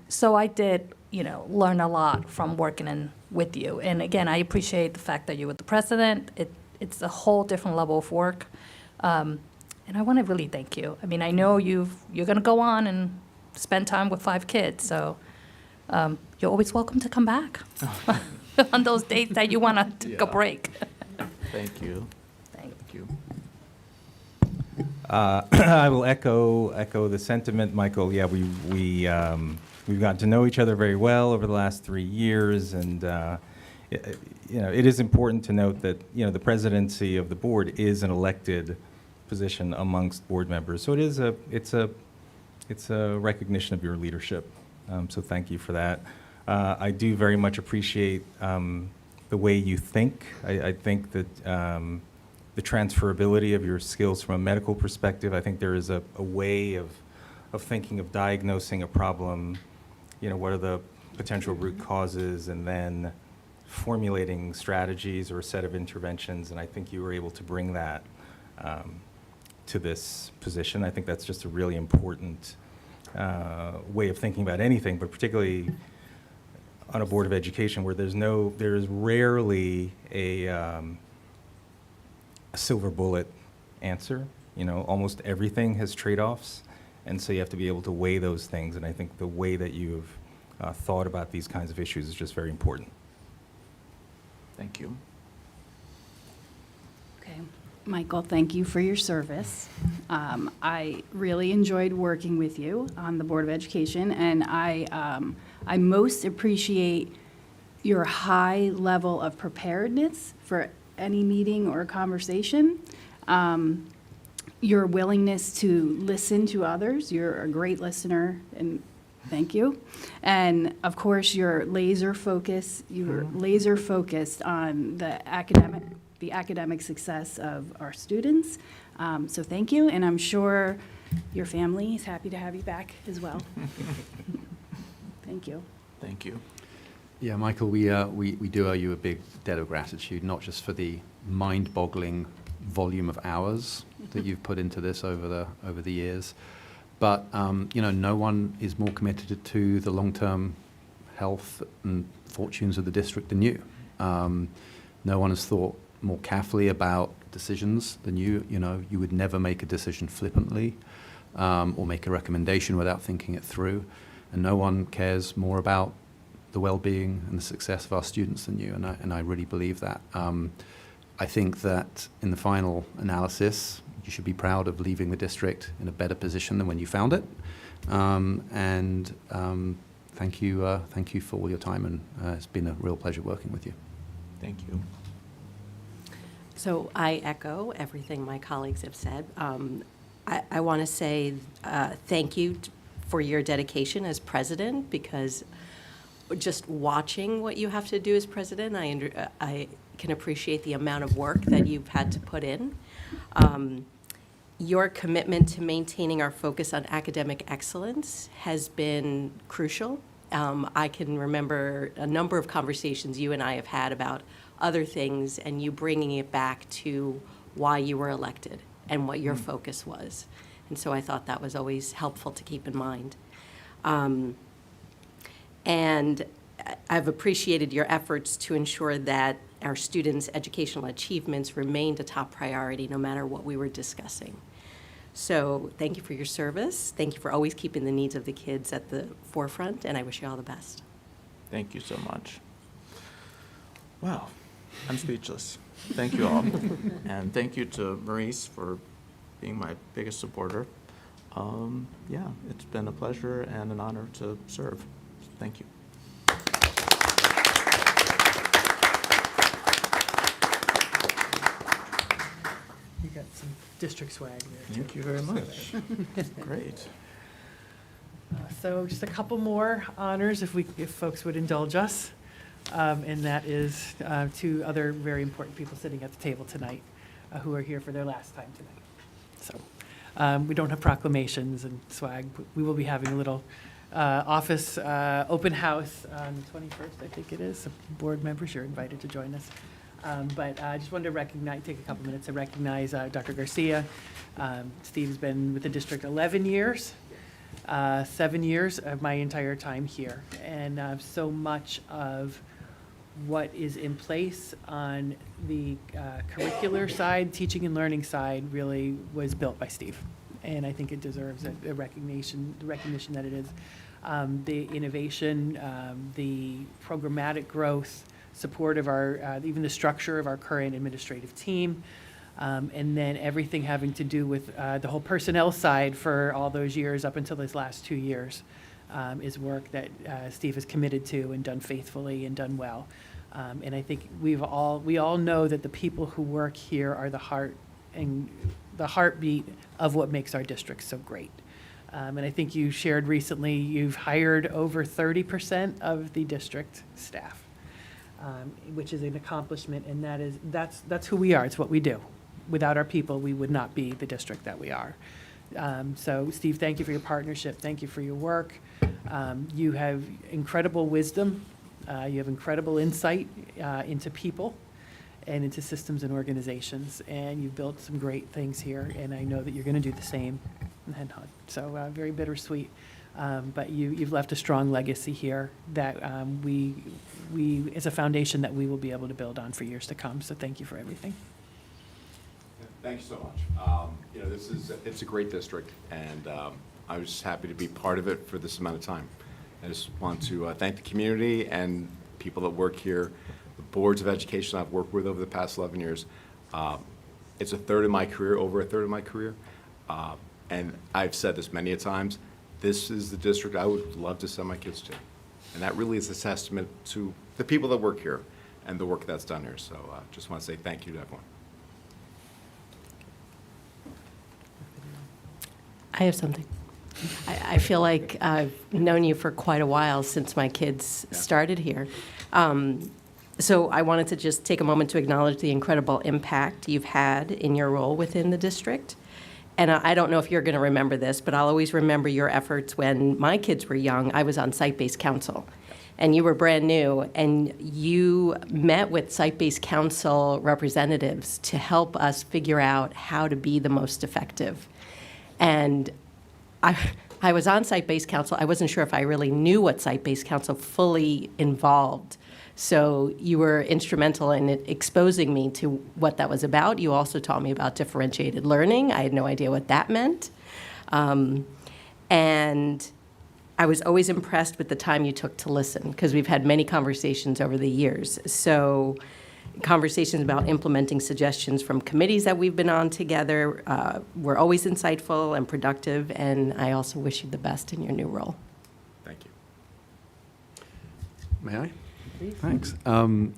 So I did, you know, learn a lot from working with you. And again, I appreciate the fact that you were the president. It's a whole different level of work. And I want to really thank you. I mean, I know you're going to go on and spend time with 5 kids, so you're always welcome to come back on those days that you want to take a break. Thank you. Thank you. I will echo the sentiment, Michael. Yeah, we've gotten to know each other very well over the last 3 years, and you know, it is important to note that, you know, the presidency of the board is an elected position amongst board members. So it's a recognition of your leadership. So thank you for that. I do very much appreciate the way you think. I think that the transferability of your skills from a medical perspective, I think there is a way of thinking of diagnosing a problem, you know, what are the potential root causes, and then formulating strategies or a set of interventions, and I think you were able to bring that to this position. I think that's just a really important way of thinking about anything, but particularly on a Board of Education where there is rarely a silver bullet answer. You know, almost everything has trade-offs, and so you have to be able to weigh those things, and I think the way that you've thought about these kinds of issues is just very important. Thank you. Okay. Michael, thank you for your service. I really enjoyed working with you on the Board of Education, and I most appreciate your high level of preparedness for any meeting or conversation. Your willingness to listen to others. You're a great listener, and thank you. And of course, you're laser focused. You're laser focused on the academic success of our students. So thank you, and I'm sure your family is happy to have you back as well. Thank you. Thank you. Yeah, Michael, we do owe you a big debt of gratitude, not just for the mind-boggling volume of hours that you've put into this over the years, but you know, no one is more committed to the long-term health and fortunes of the district than you. No one has thought more carefully about decisions than you. You know, you would never make a decision flippantly or make a recommendation without thinking it through, and no one cares more about the well-being and the success of our students than you, and I really believe that. I think that in the final analysis, you should be proud of leaving the district in a better position than when you found it. Thank you for all your time, and it's been a real pleasure working with you. Thank you. So I echo everything my colleagues have said. I want to say thank you for your dedication as president, because just watching what you have to do as president, I can appreciate the amount of work that you've had to put in. Your commitment to maintaining our focus on academic excellence has been crucial. I can remember a number of conversations you and I have had about other things, and you bringing it back to why you were elected and what your focus was. And so I thought that was always helpful to keep in mind. And I've appreciated your efforts to ensure that our students' educational achievements remained a top priority no matter what we were discussing. So thank you for your service. Thank you for always keeping the needs of the kids at the forefront, and I wish you all the best. Thank you so much. Wow, I'm speechless. Thank you all. And thank you to Maurice for being my biggest supporter. Yeah, it's been a pleasure and an honor to serve. Thank you. You got some district swag there, too. Thank you very much. Great. So just a couple more honors, if folks would indulge us. And that is two other very important people sitting at the table tonight who are here for their last time tonight. So we don't have proclamations and swag. But we will be having a little office open house on the 21st, I think it is. So board members, you're invited to join us. But I just wanted to take a couple minutes to recognize Dr. Garcia. Steve's been with the district 11 years. 7 years of my entire time here, and so much of what is in place on the curricular side, teaching and learning side, really was built by Steve, and I think it deserves a recognition. The recognition that it is, the innovation, the programmatic growth, support of our even the structure of our current administrative team. And then everything having to do with the whole personnel side for all those years up until his last 2 years is work that Steve is committed to and done faithfully and done well. And I think we all know that the people who work here are the heart and the heartbeat of what makes our district so great. And I think you shared recently you've hired over 30% of the district staff, which is an accomplishment, and that's who we are. It's what we do. Without our people, we would not be the district that we are. So, Steve, thank you for your partnership. Thank you for your work. You have incredible wisdom. You have incredible insight into people and into systems and organizations. And you've built some great things here, and I know that you're going to do the same. So, very bittersweet. But you've left a strong legacy here that we is a foundation that we will be able to build on for years to come. So, thank you for everything. Thank you so much. You know, it's a great district, and I was just happy to be part of it for this amount of time. I just want to thank the community and people that work here, the boards of education I've worked with over the past 11 years. It's a third of my career, over a third of my career, and I've said this many a times, this is the district I would love to send my kids to. And that really is a testament to the people that work here and the work that's done here. So just want to say thank you to everyone. I have something. I feel like I've known you for quite a while, since my kids started here. So I wanted to just take a moment to acknowledge the incredible impact you've had in your role within the district. And I don't know if you're going to remember this, but I'll always remember your efforts when my kids were young. I was on site-based council, and you were brand new, and you met with site-based council representatives to help us figure out how to be the most effective. And I was on site-based council. I wasn't sure if I really knew what site-based council fully involved. So you were instrumental in exposing me to what that was about. You also taught me about differentiated learning. I had no idea what that meant. And I was always impressed with the time you took to listen, because we've had many conversations over the years. So conversations about implementing suggestions from committees that we've been on together were always insightful and productive, and I also wish you the best in your new role. Thank you. May I? Please. Thanks.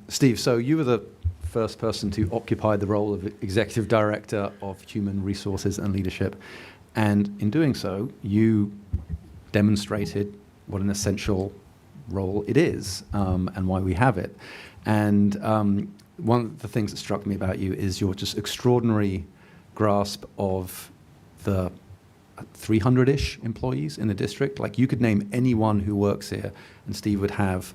Steve, so you were the first person to occupy the role of Executive Director of Human Resources and Leadership, and in doing so, you demonstrated what an essential role it is and why we have it. And one of the things that struck me about you is your just extraordinary grasp of the 300-ish employees in the district. Like, you could name anyone who works here, and Steve would have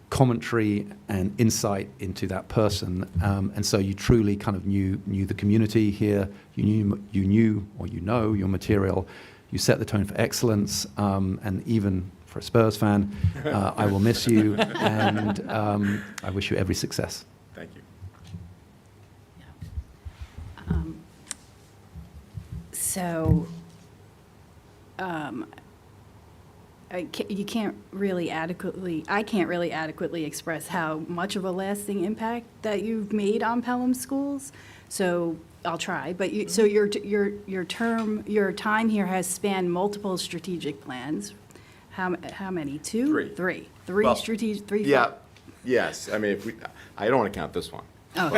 commentary and insight into that person. And so you truly kind of knew the community here. You know your material. You set the tone for excellence, and even for a Spurs fan, I will miss you, and I wish you every success. Thank So, I can't really adequately express how much of a lasting impact that you've made on Pelham schools. So I'll try, but so your time here has spanned multiple strategic plans. How many? Two? Three. Well, Strategic, three. Yeah, yes. I mean, if we, I don't want to count this one. Oh,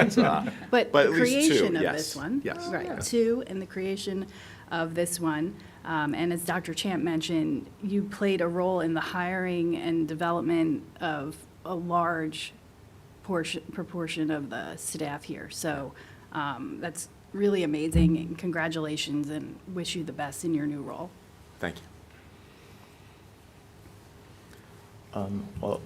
But the at least two, creation of yes. this one. Yes. Right, Yeah. two, and the creation of this one. And as Dr. Champ mentioned, you played a role in the hiring and development of a large proportion of the staff here. So that's really amazing, and congratulations, and wish you the best in your new role. Thank you. Well,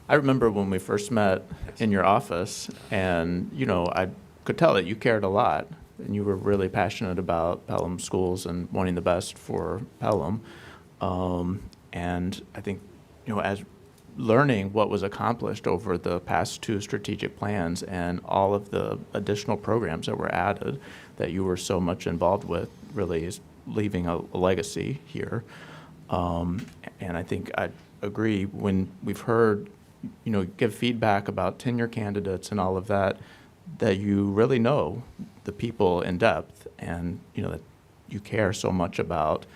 I remember when we first met in your office, and, you know, I could tell that you cared a lot, and you were really passionate about Pelham schools and wanting the best for Pelham. And I think, you know, as learning what was accomplished over the past two strategic plans and all of the additional programs that were added that you were so much involved with really is leaving a legacy here. And I think I agree when we've heard, you know, give feedback about tenure candidates and all of that, that you really know the people in depth, and, you know, that you care so much about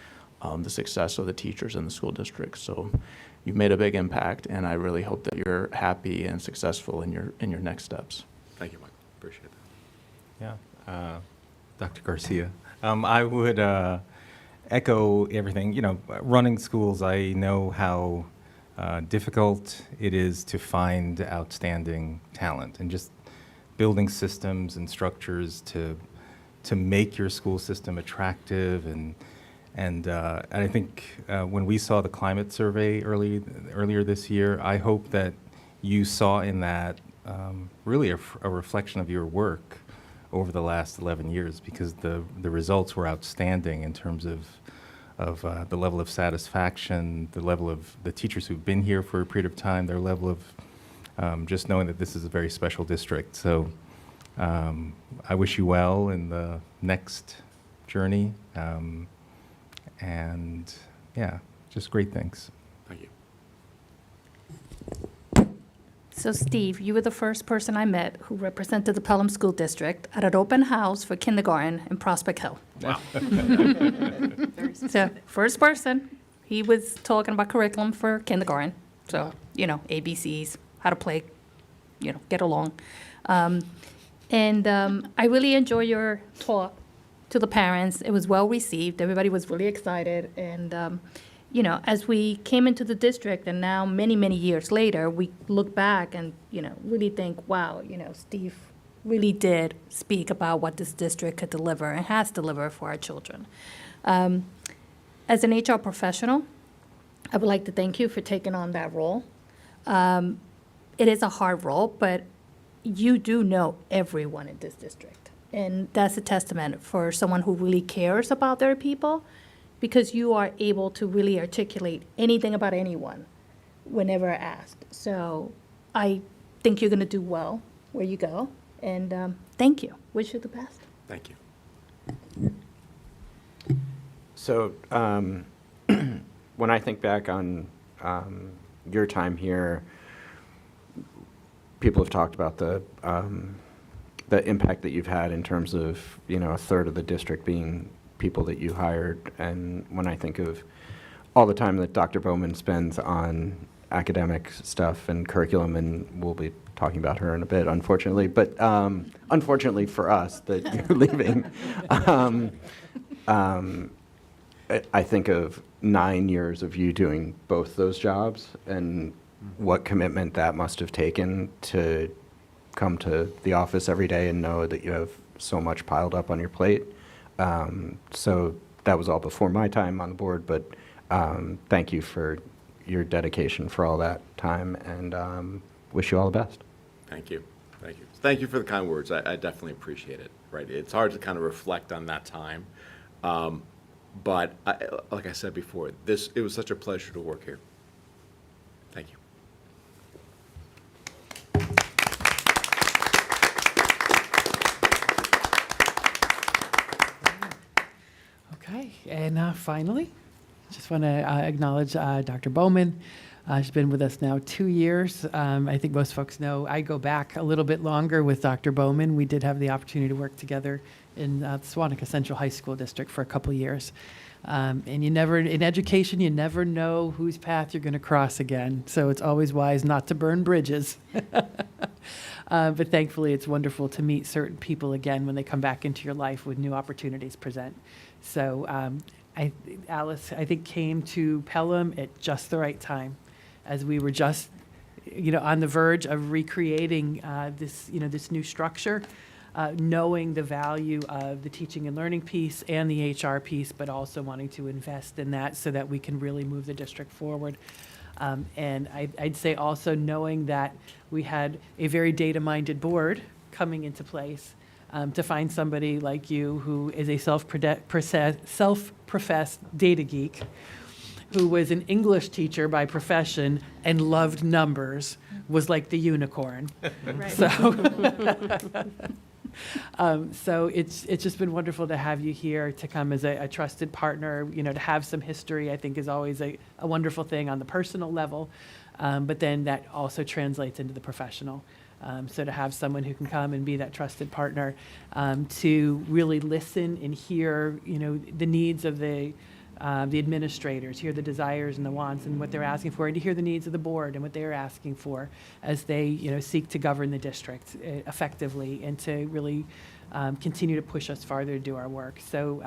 the success of the teachers in the school district. So you've made a big impact, and I really hope that you're happy and successful in your next steps. Thank you, Mike. Appreciate that. Yeah. Dr. Garcia. I would echo everything. You know, running schools, I know how difficult it is to find outstanding talent, and just building systems and structures to make your school system attractive. And I think when we saw the climate survey earlier this year, I hope that you saw in that really a reflection of your work over the last 11 years, because the results were outstanding in terms of the level of satisfaction, the level of the teachers who've been here for a period of time, their level of just knowing that this is a very special district. So I wish you well in the next journey. And yeah, just great things. Thank you. So Steve, you were the first person I met who represented the Pelham School District at an open house for kindergarten in Prospect Hill. Wow. So, first person, he was talking about curriculum for kindergarten. So, you know, ABCs, how to play, you know, get along. I really enjoy your talk to the parents. It was well received. Everybody was really excited. And, you know, as we came into the district, and now many, many years later, we look back and, you know, really think, wow, you know, Steve really did speak about what this district could deliver and has delivered for our children. As an HR professional, I would like to thank you for taking on that role. It is a hard role, but you do know everyone in this district. And that's a testament for someone who really cares about their people, because you are able to really articulate anything about anyone whenever asked. So I think you're going to do well where you go. And thank you. Wish you the best. Thank you. So when I think back on your time here, people have talked about the impact that you've had in terms of, you know, a third of the district being people that you hired. And when I think of all the time that Dr. Bowman spends on academic stuff and curriculum, and we'll be talking about her in a bit, unfortunately, but unfortunately for us that you're leaving, I think of 9 years of you doing both those jobs, and what commitment that must have taken to come to the office every day and know that you have so much piled up on your plate. So that was all before my time on the board, but thank you for your dedication for all that time, and wish you all the best. Thank you. Thank you. Thank you for the kind words. I definitely appreciate it. Right. It's hard to kind of reflect on that time. But like I said before, it was such a pleasure to work here. Thank you. And finally, just want to acknowledge Dr. Bowman. She's been with us now 2 years. I think most folks know I go back a little bit longer with Dr. Bowman. We did have the opportunity to work together in the Sewanaka Central High School District for a couple years. And in education, you never know whose path you're going to cross again. So it's always wise not to burn bridges. But thankfully, it's wonderful to meet certain people again when they come back into your life with new opportunities present. So Alice, I think, came to Pelham at just the right time, as we were just, on the verge of recreating this new structure, knowing the value of the teaching and learning piece and the HR piece, but also wanting to invest in that so that we can really move the district forward. And I'd say also knowing that we had a very data-minded board coming into place, to find somebody like you who is a self-professed data geek, who was an English teacher by profession and loved numbers, was like the unicorn. Right. So it's just been wonderful to have you here, to come as a trusted partner. To have some history, I think, is always a wonderful thing on the personal level, but then that also translates into the professional. So to have someone who can come and be that trusted partner, to really listen and hear, the needs of the administrators, hear the desires and the wants and what they're asking for, and to hear the needs of the board and what they're asking for as they, seek to govern the district effectively and to really continue to push us farther to do our work. So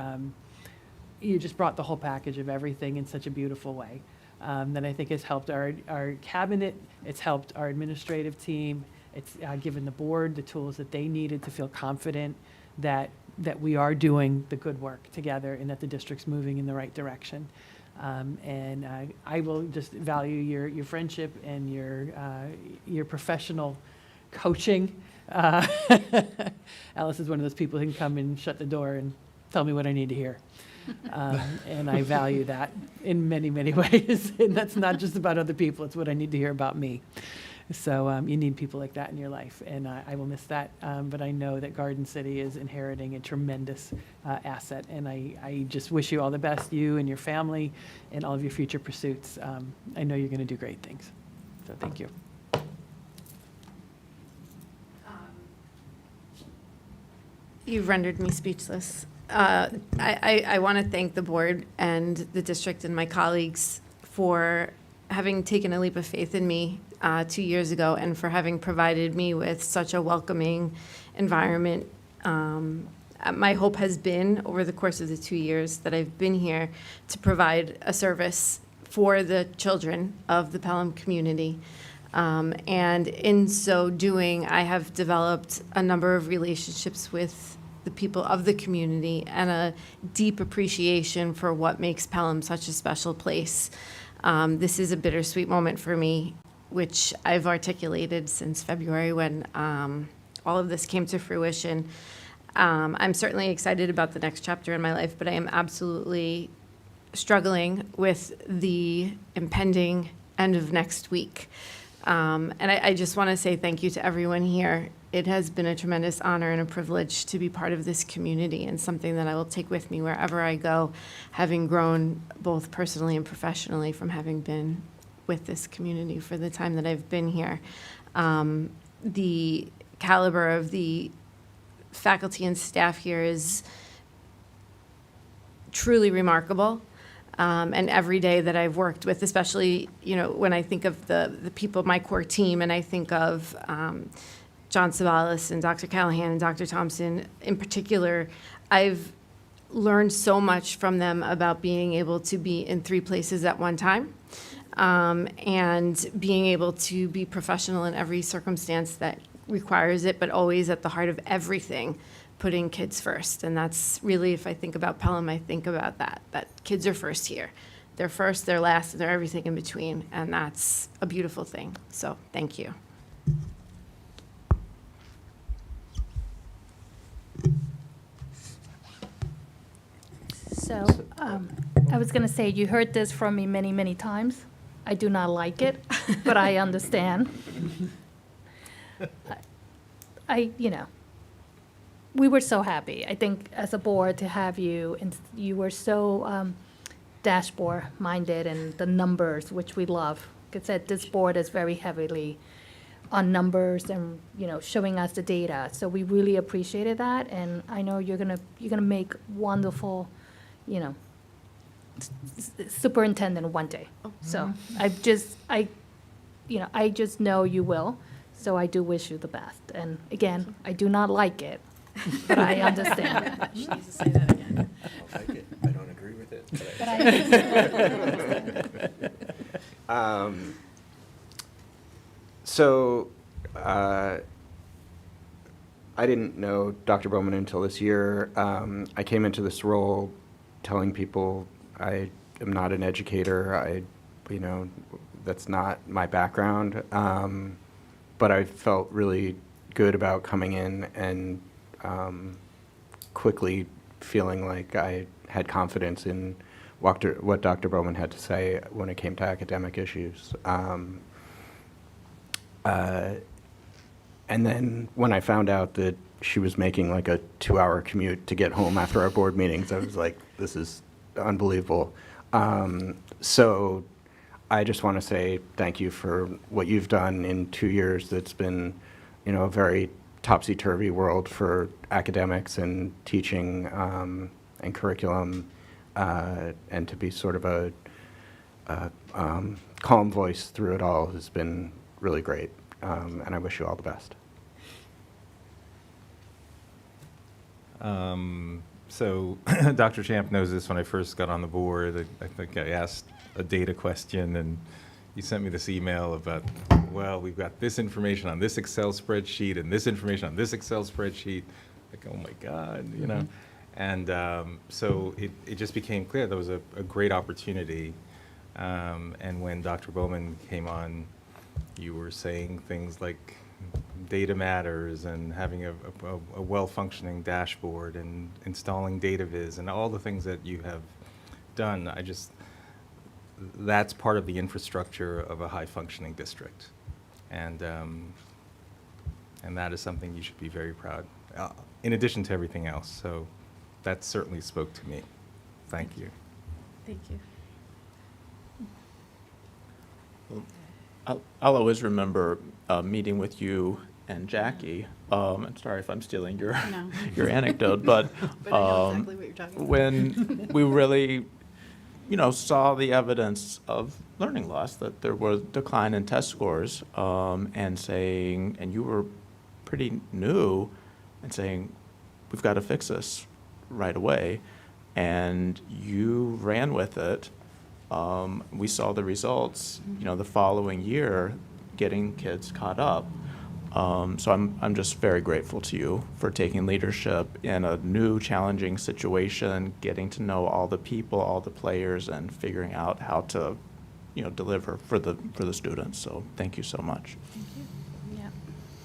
you just brought the whole package of everything in such a beautiful way that I think has helped our cabinet, it's helped our administrative team, it's given the board the tools that they needed to feel confident that we are doing the good work together and that the district's moving in the right direction. And I will just value your friendship and your professional coaching. Alice is one of those people who can come and shut the door and tell me what I need to hear. And I value that in many, many ways. And that's not just about other people, it's what I need to hear about me. So you need people like that in your life, and I will miss that. But I know that Garden City is inheriting a tremendous asset, and I just wish you all the best, you and your family, and all of your future pursuits. I know you're going to do great things. So thank you. You've rendered me speechless. I want to thank the board and the district and my colleagues for having taken a leap of faith in me 2 years ago, and for having provided me with such a welcoming environment. My hope has been, over the course of the 2 years that I've been here, to provide a service for the children of the Pelham community. And in so doing, I have developed a number of relationships with the people of the community and a deep appreciation for what makes Pelham such a special place. This is a bittersweet moment for me, which I've articulated since February when all of this came to fruition. I'm certainly excited about the next chapter in my life, but I am absolutely struggling with the impending end of next week. And I just want to say thank you to everyone here. It has been a tremendous honor and a privilege to be part of this community, and something that I will take with me wherever I go, having grown both personally and professionally from having been with this community for the time that I've been here. The caliber of the faculty and staff here is truly remarkable. And every day that I've worked with, especially, when I think of the people, my core team, and I think of John Savalas and Dr. Callahan and Dr. Thompson in particular, I've learned so much from them about being able to be in 3 places at one time. And being able to be professional in every circumstance that requires it, but always at the heart of everything, putting kids first. And that's really, if I think about Pelham, I think about that kids are first here. They're first, they're last, and they're everything in between. And that's a beautiful thing. So thank you. So I was going to say, you heard this from me many, many times. I do not like it, but I understand. we were so happy, I think, as a board to have you, and you were so dashboard-minded and the numbers, which we love. Like I said, this board is very heavily on numbers and, showing us the data. So we really appreciated that, and I know you're gonna make wonderful, superintendent one day. So I just know you will. So I do wish you the best. And again, I do not like it, but I understand. She needs to say that again. I'll take it. I don't agree with it. But I understand. So, I didn't know Dr. Bowman until this year. I came into this role telling people I am not an educator. That's not my background. But I felt really good about coming in and quickly feeling like I had confidence in what Dr. Bowman had to say when it came to academic issues. And then when I found out that she was making like a 2-hour commute to get home after our board meetings, I was like, this is unbelievable. So I just want to say thank you for what you've done in 2 years. That's been, a very topsy-turvy world for academics and teaching and curriculum, and to be sort of a calm voice through it all has been really great. And I wish you all the best. So Dr. Champ knows this. When I first got on the board, I think I asked a data question, and you sent me this email about, well, we've got this information on this Excel spreadsheet and this information on this Excel spreadsheet. Like, oh my God, And so it just became clear there was a great opportunity. And when Dr. Bowman came on, you were saying things like data matters and having a well-functioning dashboard and installing data viz and all the things that you have done. That's part of the infrastructure of a high-functioning district. And that is something you should be very proud, in addition to everything else. So that certainly spoke to me. Thank you. Thank you. I'll always remember meeting with you and Jackie. I'm sorry if I'm stealing your No. your anecdote, but I know exactly what you're talking about. when we really, saw the evidence of learning loss, that there was decline in test scores, and you were pretty new, and saying, we've got to fix this right away, and you ran with it. We saw the results, the following year, getting kids caught up. So I'm just very grateful to you for taking leadership in a new, challenging situation, getting to know all the people, all the players, and figuring out how to, deliver for the students. So thank you so much. Yeah,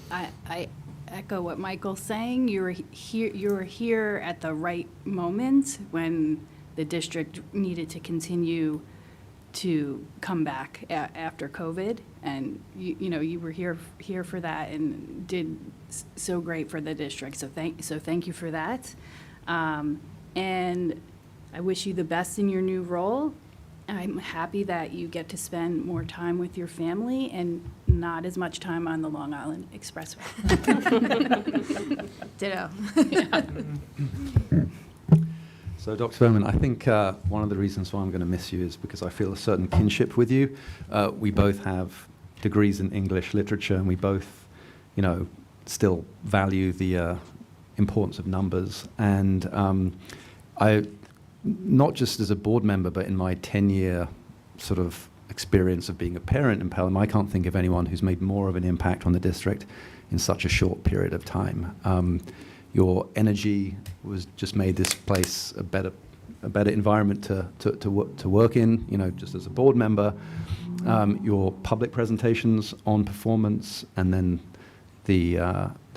I echo what Michael's saying. You were here at the right moment when the district needed to continue to come back after COVID, and you were here for that and did so great for the district. So thank you for that, and I wish you the best in your new role. I'm happy that you get to spend more time with your family and not as much time on the Long Island Expressway. Ditto. So, Dr. Bowman, I think one of the reasons why I'm going to miss you is because I feel a certain kinship with you. We both have degrees in English literature, and we both, still value the importance of numbers. And I, not just as a board member, but in my 10-year sort of experience of being a parent in Pelham, I can't think of anyone who's made more of an impact on the district in such a short period of time. Your energy was just made this place a better environment to work in, just as a board member. Your public presentations on performance, and then the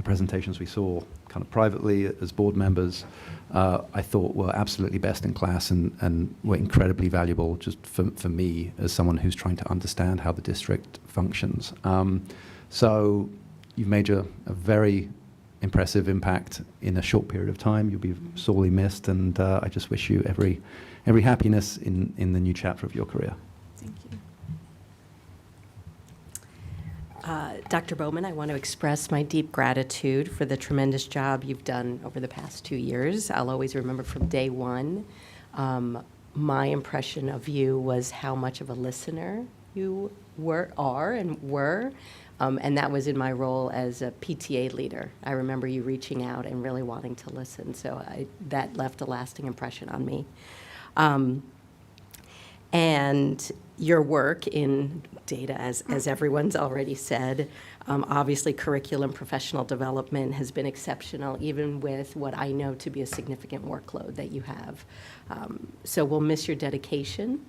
presentations we saw kind of privately as board members, I thought were absolutely best in class and were incredibly valuable just for me as someone who's trying to understand how the district functions. So you've made a very impressive impact in a short period of time. You'll be sorely missed, and I just wish you every happiness in the new chapter of your career. Thank you. Dr. Bowman, I want to express my deep gratitude for the tremendous job you've done over the past 2 years. I'll always remember from day one, my impression of you was how much of a listener you are, and that was in my role as a PTA leader. I remember you reaching out and really wanting to listen, so that left a lasting impression on me. And your work in data, as everyone's already said, obviously curriculum professional development has been exceptional, even with what I know to be a significant workload that you have. So we'll miss your dedication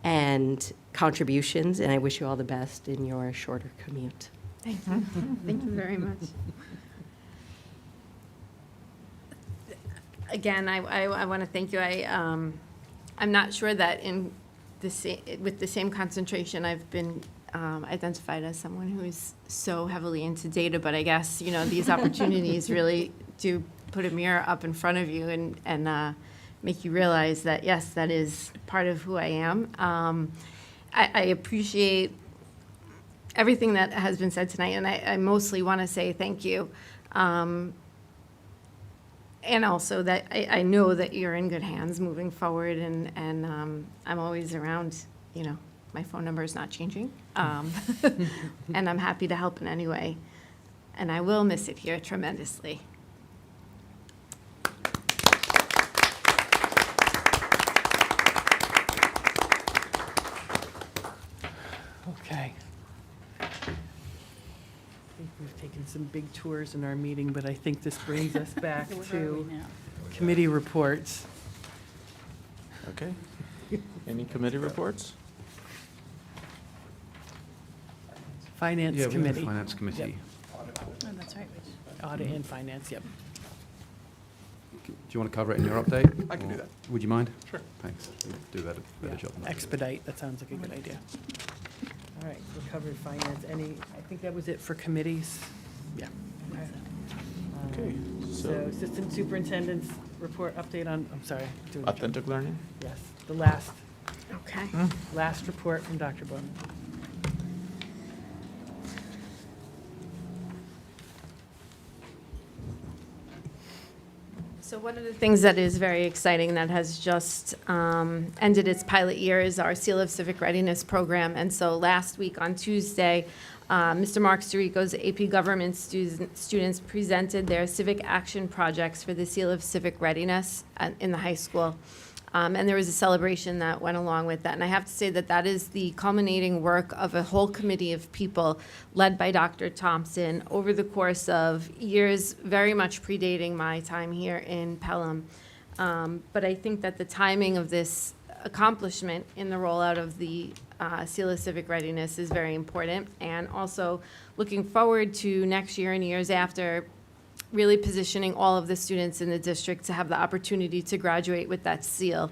and contributions, and I wish you all the best in your shorter commute. Thank you. Thank you very much. Again, I want to thank you. I'm not sure that with the same concentration I've been identified as someone who is so heavily into data, but I guess, these opportunities really do put a mirror up in front of you and make you realize that, yes, that is part of who I am. I appreciate everything that has been said tonight, and I mostly want to say thank you. And also that I know that you're in good hands moving forward, and I'm always around. My phone number is not changing, and I'm happy to help in any way. And I will miss it here tremendously. Okay. I think we've taken some big tours in our meeting, but I think this brings us back to committee reports. Okay. Any committee reports? Finance Yeah, we have a Committee. Finance Committee. Oh, that's right. Audit and Finance, yep. Do you want to cover it in your update? I can do Or that. Would you mind? Sure. Thanks. You do that a better job than I do. Expedite, that sounds like a good idea. All right, we covered finance. I think that was it for committees? Yeah. Okay, So Assistant Superintendent's report update on, I'm sorry. doing the job. Authentic learning? Yes, the last Okay. last report from Dr. Bowman. So one of the things that is very exciting that has just ended its pilot year is our Seal of Civic Readiness program. And so last week on Tuesday, Mr. Mark Sirico's AP Government students presented their civic action projects for the Seal of Civic Readiness in the high school. And there was a celebration that went along with that. And I have to say that that is the culminating work of a whole committee of people led by Dr. Thompson over the course of years, very much predating my time here in Pelham. But I think that the timing of this accomplishment in the rollout of the Seal of Civic Readiness is very important. And also looking forward to next year and years after, really positioning all of the students in the district to have the opportunity to graduate with that seal.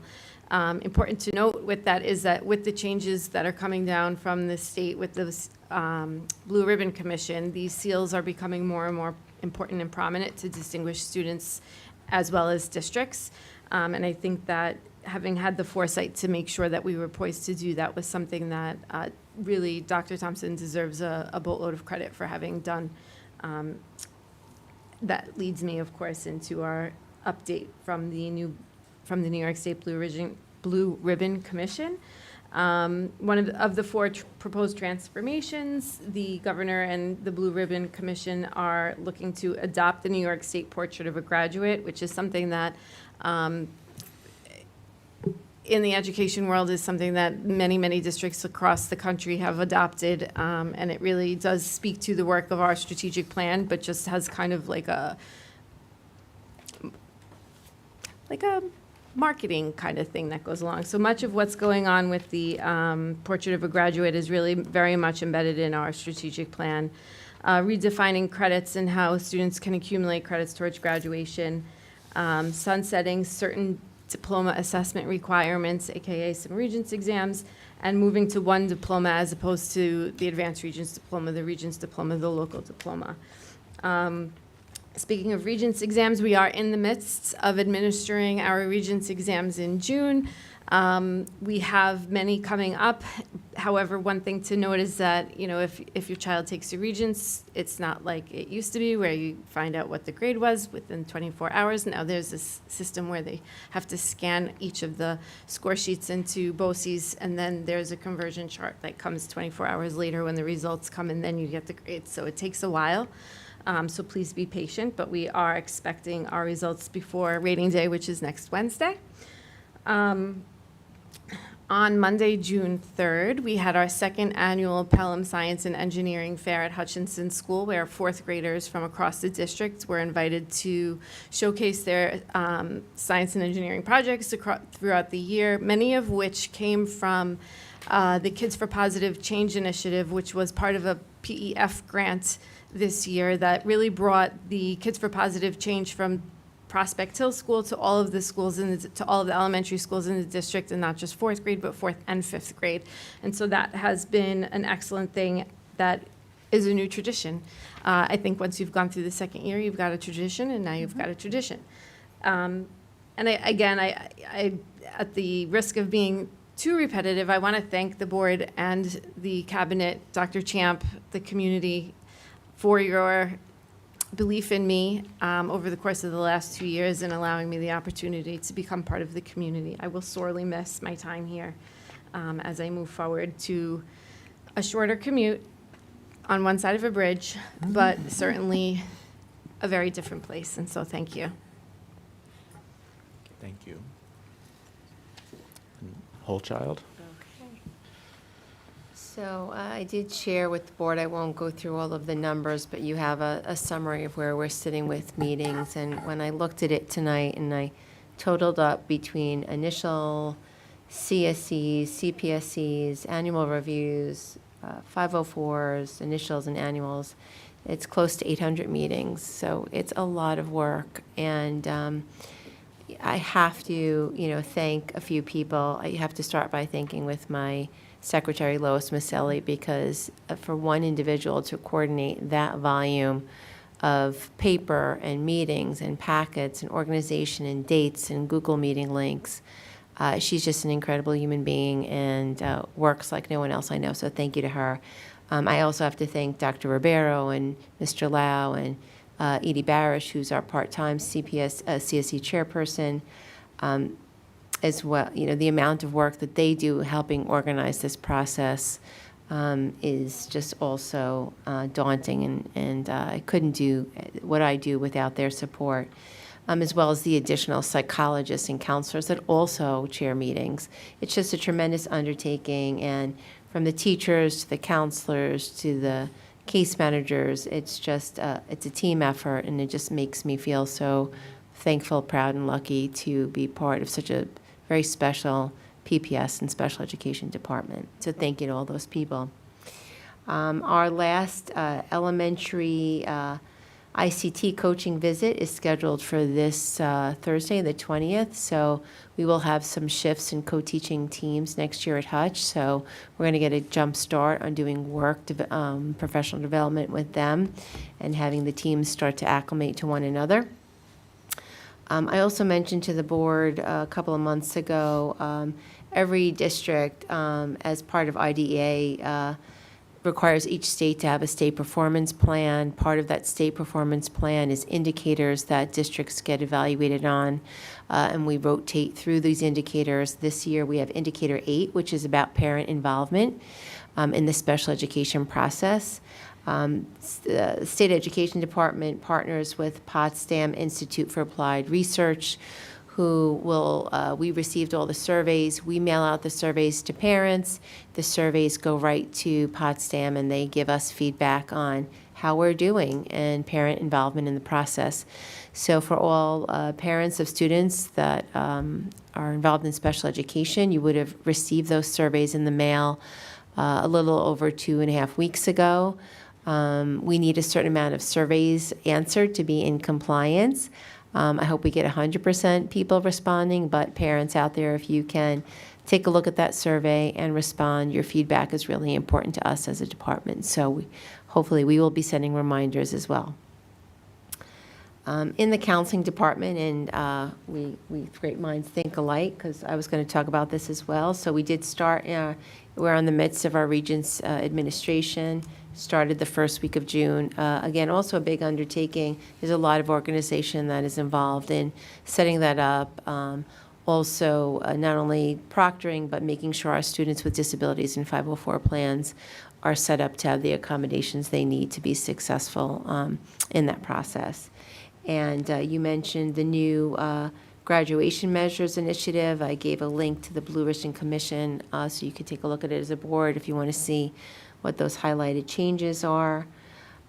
Important to note with that is that with the changes that are coming down from the state with the Blue Ribbon Commission, these seals are becoming more and more important and prominent to distinguish students as well as districts. And I think that having had the foresight to make sure that we were poised to do that was something that really Dr. Thompson deserves a boatload of credit for having done. That leads me, of course, into our update from the New York State Blue Ribbon Commission. One of the four proposed transformations, the governor and the Blue Ribbon Commission are looking to adopt the New York State Portrait of a Graduate, which is something that in the education world is something that many, many districts across the country have adopted, and it really does speak to the work of our strategic plan, but just has kind of like a marketing kind of thing that goes along. So much of what's going on with the Portrait of a Graduate is really very much embedded in our strategic plan. Redefining credits and how students can accumulate credits towards graduation, sunsetting certain diploma assessment requirements, AKA some Regents exams, and moving to one diploma as opposed to the Advanced Regents diploma, the Regents diploma, the local diploma. Speaking of Regents exams, we are in the midst of administering our Regents exams in June. We have many coming up. However, one thing to note is that, if your child takes a Regents, it's not like it used to be where you find out what the grade was within 24 hours. Now there's this system where they have to scan each of the score sheets into BOCES, and then there's a conversion chart that comes 24 hours later when the results come, and then you get the grades. So it takes a while. So please be patient, but we are expecting our results before rating day, which is next Wednesday. On Monday, June 3rd, we had our second annual Pelham Science and Engineering Fair at Hutchinson School, where fourth graders from across the district were invited to showcase their science and engineering projects throughout the year, many of which came from the Kids for Positive Change initiative, which was part of a PEF grant this year that really brought the Kids for Positive Change from Prospect Hill School to all of the schools to all of the elementary schools in the district, and not just fourth grade, but fourth and fifth grade. And so that has been an excellent thing. That is a new tradition. I think once you've gone through the second year, you've got a tradition, and now you've got a tradition. And I, at the risk of being too repetitive, I want to thank the board and the cabinet, Dr. Champ, the community, for your belief in me over the course of the last 2 years and allowing me the opportunity to become part of the community. I will sorely miss my time here as I move forward to a shorter commute on one side of a bridge, but certainly a very different place. And so thank you. Thank you. Whole child? So I did share with the board, I won't go through all of the numbers, but you have a summary of where we're sitting with meetings. And when I looked at it tonight and I totaled up between initial CSCs, CPSCs, annual reviews, 504s, initials and annuals, it's close to 800 meetings. So it's a lot of work. And I have to, thank a few people. I have to start by thanking with my Secretary Lois Maselli, because for one individual to coordinate that volume of paper and meetings and packets and organization and dates and Google Meeting links, she's just an incredible human being and works like no one else I know. So thank you to her. I also have to thank Dr. Ribeiro and Mr. Lau and Edie Barish, who's our part-time CSE chairperson. As well, the amount of work that they do helping organize this process is just also daunting, and I couldn't do what I do without their support, as well as the additional psychologists and counselors that also chair meetings. It's just a tremendous undertaking, and from the teachers to the counselors to the case managers, it's just it's a team effort, and it just makes me feel so thankful, proud, and lucky to be part of such a very special PPS and special education department. So thank you to all those people. Our last elementary ICT coaching visit is scheduled for this Thursday, the 20th. So we will have some shifts in co-teaching teams next year at Hutch. So we're going to get a jump start on doing professional development with them and having the teams start to acclimate to one another. I also mentioned to the board a couple of months ago, every district, as part of IDEA, requires each state to have a state performance plan. Part of that state performance plan is indicators that districts get evaluated on, and we rotate through these indicators. This year we have indicator 8, which is about parent involvement in the special education process. The State Education Department partners with Potsdam Institute for Applied Research, who will, we received all the surveys. We mail out the surveys to parents. The surveys go right to Potsdam, and they give us feedback on how we're doing and parent involvement in the process. So for all parents of students that are involved in special education, you would have received those surveys in the mail a little over 2.5 weeks ago. We need a certain amount of surveys answered to be in compliance. I hope we get 100% people responding, but parents out there, if you can take a look at that survey and respond, your feedback is really important to us as a department. So hopefully we will be sending reminders as well. in the counseling department, and we great minds think alike, because I was going to talk about this as well. So we did start, we're in the midst of our Regents administration, started the first week of June. Again, also a big undertaking. There's a lot of organization that is involved in setting that up. Also, not only proctoring, but making sure our students with disabilities and 504 plans are set up to have the accommodations they need to be successful in that process. And you mentioned the new graduation measures initiative. I gave a link to the Blue Ribbon Commission, so you could take a look at it as a board if you want to see what those highlighted changes are.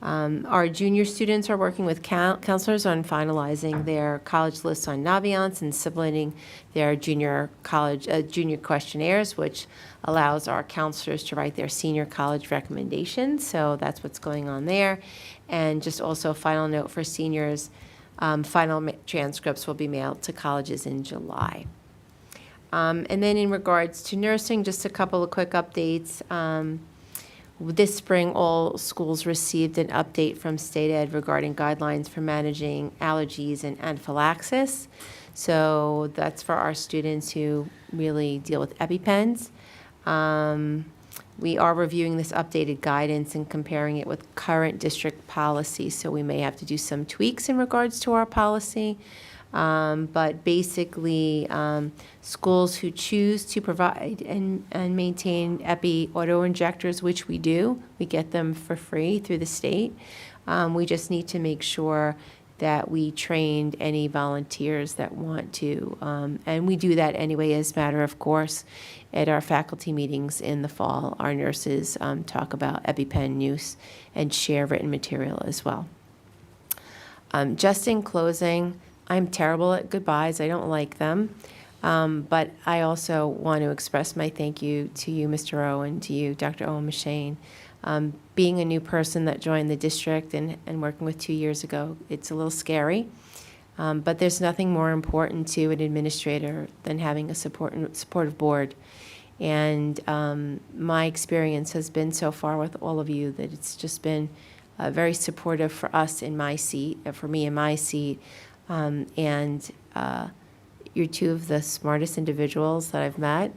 Our junior students are working with counselors on finalizing their college lists on Naviance and submitting their junior questionnaires, which allows our counselors to write their senior college recommendations. So that's what's going on there. And just also a final note for seniors, final transcripts will be mailed to colleges in July. And then in regards to nursing, just a couple of quick updates. This spring, all schools received an update from State Ed regarding guidelines for managing allergies and anaphylaxis. So that's for our students who really deal with EpiPens. We are reviewing this updated guidance and comparing it with current district policy, so we may have to do some tweaks in regards to our policy. But basically, schools who choose to provide and maintain epi auto-injectors, which we do, we get them for free through the state. We just need to make sure that we trained any volunteers that want to. And we do that anyway as a matter of course. At our faculty meetings in the fall, our nurses talk about EpiPen use and share written material as well. Just in closing, I'm terrible at goodbyes. I don't like them. But I also want to express my thank you to you, Mr. Owen, to you, Dr. Owen Mashane. Being a new person that joined the district and working with 2 years ago, it's a little scary. But there's nothing more important to an administrator than having a supportive board. And my experience has been so far with all of you that it's just been very supportive for us in my seat, for me in my seat. And you're two of the smartest individuals that I've met.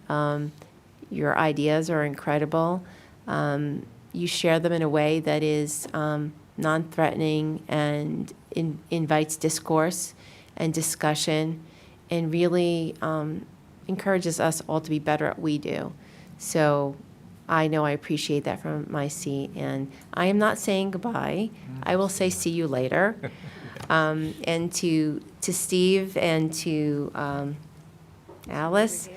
Your ideas are incredible. You share them in a way that is non-threatening and invites discourse and discussion and really encourages us all to be better at what we do. So I know I appreciate that from my seat. And I am not saying goodbye. I will say see you later. And to Steve and to Alice,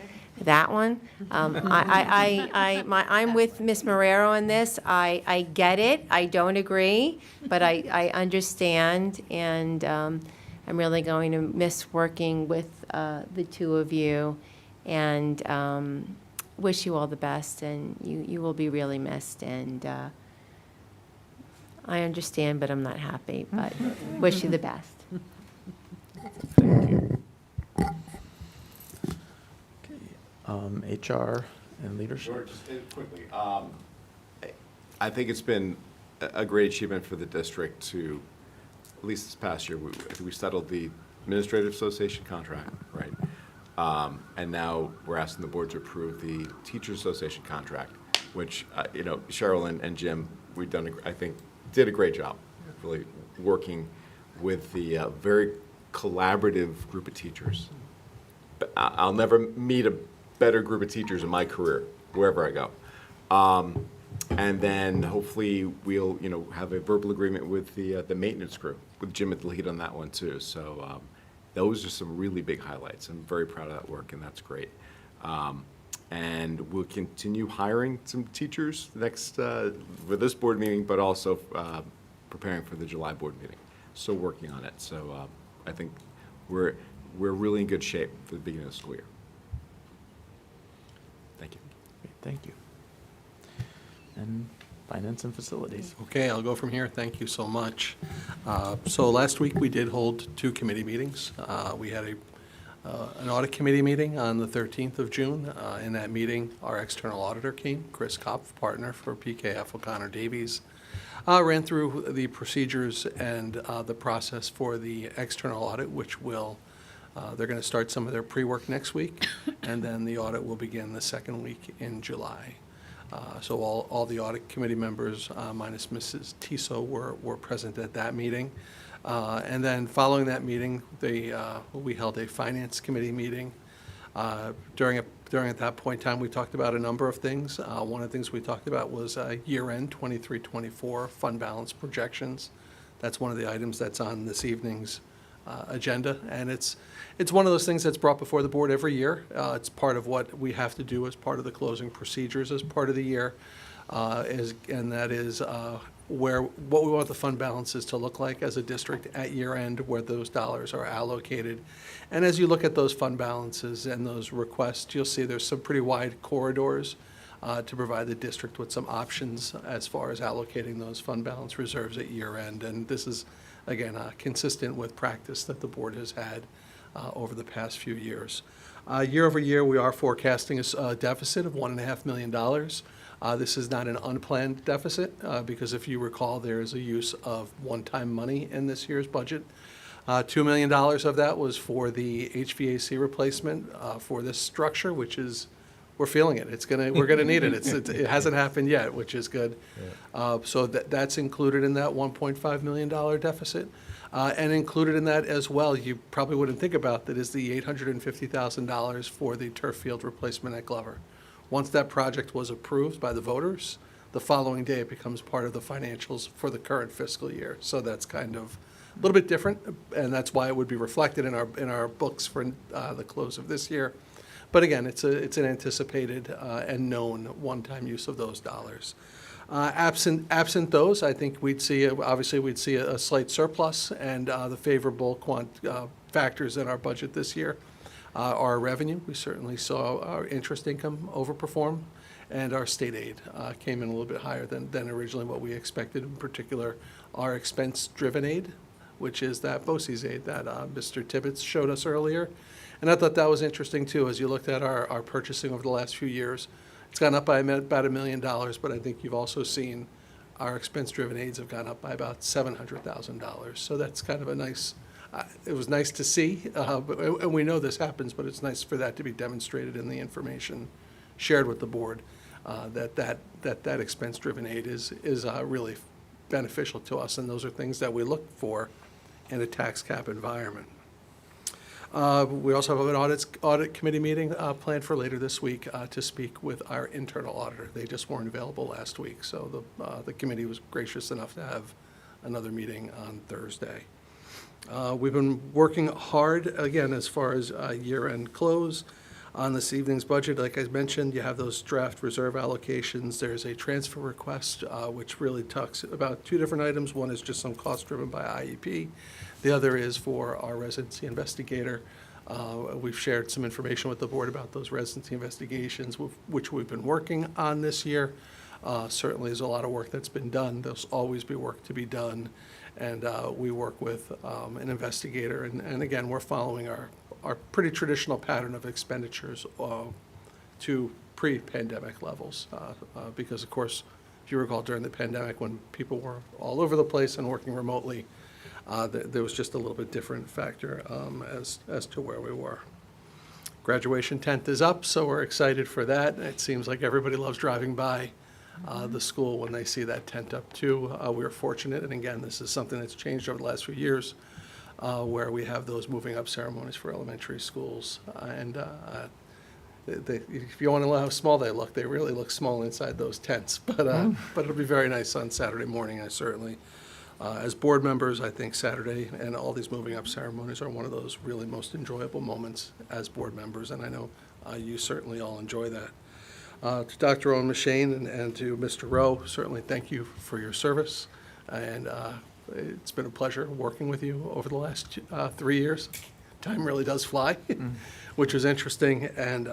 that one. I'm with Ms. Marrero on this. I get it. I don't agree, but I understand, and I'm really going to miss working with the two of you, and wish you all the best. And you will be really missed. And I understand, but I'm not happy. But wish you the best. Thank you. HR and leadership. Sure, just quickly. I think it's been a great achievement for the district to, at least this past year, we settled the Administrative Association contract, right? And now we're asking the board to approve the Teachers Association contract, which, Cheryl and Jim, I think, did a great job, really working with the very collaborative group of teachers. But I'll never meet a better group of teachers in my career, wherever I go. And then hopefully we'll, have a verbal agreement with the maintenance crew, with Jim at the lead on that one too. So those are some really big highlights. I'm very proud of that work, and that's great. And we'll continue hiring some teachers next for this board meeting, but also preparing for the July board meeting. So working on it. So I think we're really in good shape for the beginning of the school year. Thank you. Thank you. And finance and facilities. Okay, I'll go from here. Thank you so much. So last week we did hold 2 committee meetings. We had an audit committee meeting on the 13th of June. In that meeting, our external auditor came, Chris Kopf, partner for PKF O'Connor Davies, ran through the procedures and the process for the external audit, which will, they're going to start some of their pre-work next week, and then the audit will begin the second week in July. So all the audit committee members, minus Mrs. Tiso, were present at that meeting. And then following that meeting, we held a finance committee meeting. During at that point in time, we talked about a number of things. One of the things we talked about was year-end 23-24 fund balance projections. That's one of the items that's on this evening's agenda, and it's one of those things that's brought before the board every year. It's part of what we have to do as part of the closing procedures as part of the year, and that is what we want the fund balances to look like as a district at year end, where those dollars are allocated. And as you look at those fund balances and those requests, you'll see there's some pretty wide corridors to provide the district with some options as far as allocating those fund balance reserves at year end. And this is, again, consistent with practice that the board has had over the past few years. Year over year, we are forecasting a deficit of $1.5 million. This is not an unplanned deficit because if you recall, there is a use of one-time money in this year's budget. $2 million of that was for the HVAC replacement for this structure, which is, we're feeling it. We're gonna need it. It hasn't happened yet, which is good. Yeah. So that's included in that $1.5 million deficit. And included in that as well, you probably wouldn't think about that, is the $850,000 for the turf field replacement at Glover. Once that project was approved by the voters, the following day it becomes part of the financials for the current fiscal year. So that's kind of a little bit different, and that's why it would be reflected in our books for the close of this year. But again, it's an anticipated and known one-time use of those dollars. Absent those, I think we'd see a slight surplus, and the favorable factors in our budget this year. Our revenue, we certainly saw our interest income overperform, and our state aid came in a little bit higher than originally what we expected, in particular our expense-driven aid, which is that BOCES aid that Mr. Tibbetts showed us earlier. And I thought that was interesting too, as you looked at our purchasing over the last few years. It's gone up by about $1 million, but I think you've also seen our expense-driven aids have gone up by about $700,000. So that's kind of a nice, it was nice to see, and we know this happens, but it's nice for that to be demonstrated in the information shared with the board, that expense-driven aid is really beneficial to us, and those are things that we look for in a tax cap environment. We also have an audit committee meeting planned for later this week to speak with our internal auditor. They just weren't available last week, so the committee was gracious enough to have another meeting on Thursday. We've been working hard, again, as far as year-end close on this evening's budget. Like I mentioned, you have those draft reserve allocations. There's a transfer request, which really talks about two different items. One is just some cost driven by IEP. The other is for our residency investigator. We've shared some information with the board about those residency investigations, which we've been working on this year. Certainly there's a lot of work that's been done. There'll always be work to be done. And we work with an investigator. And again, we're following our pretty traditional pattern of expenditures to pre-pandemic levels. Because, of course, if you recall, during the pandemic, when people were all over the place and working remotely, there was just a little bit different factor as to where we were. Graduation tent is up, so we're excited for that. It seems like everybody loves driving by the school when they see that tent up too. We are fortunate, and again, this is something that's changed over the last few years, where we have those moving up ceremonies for elementary schools. If you want to know how small they really look small inside those tents. But it'll be very nice on Saturday morning, I certainly. As board members, I think Saturday and all these moving up ceremonies are one of those really most enjoyable moments as board members, and I know you certainly all enjoy that. To Dr. Owen Mashane and to Mr. Rowe, certainly thank you for your service, and it's been a pleasure working with you over the last 3 years. Time really does fly, which was interesting, and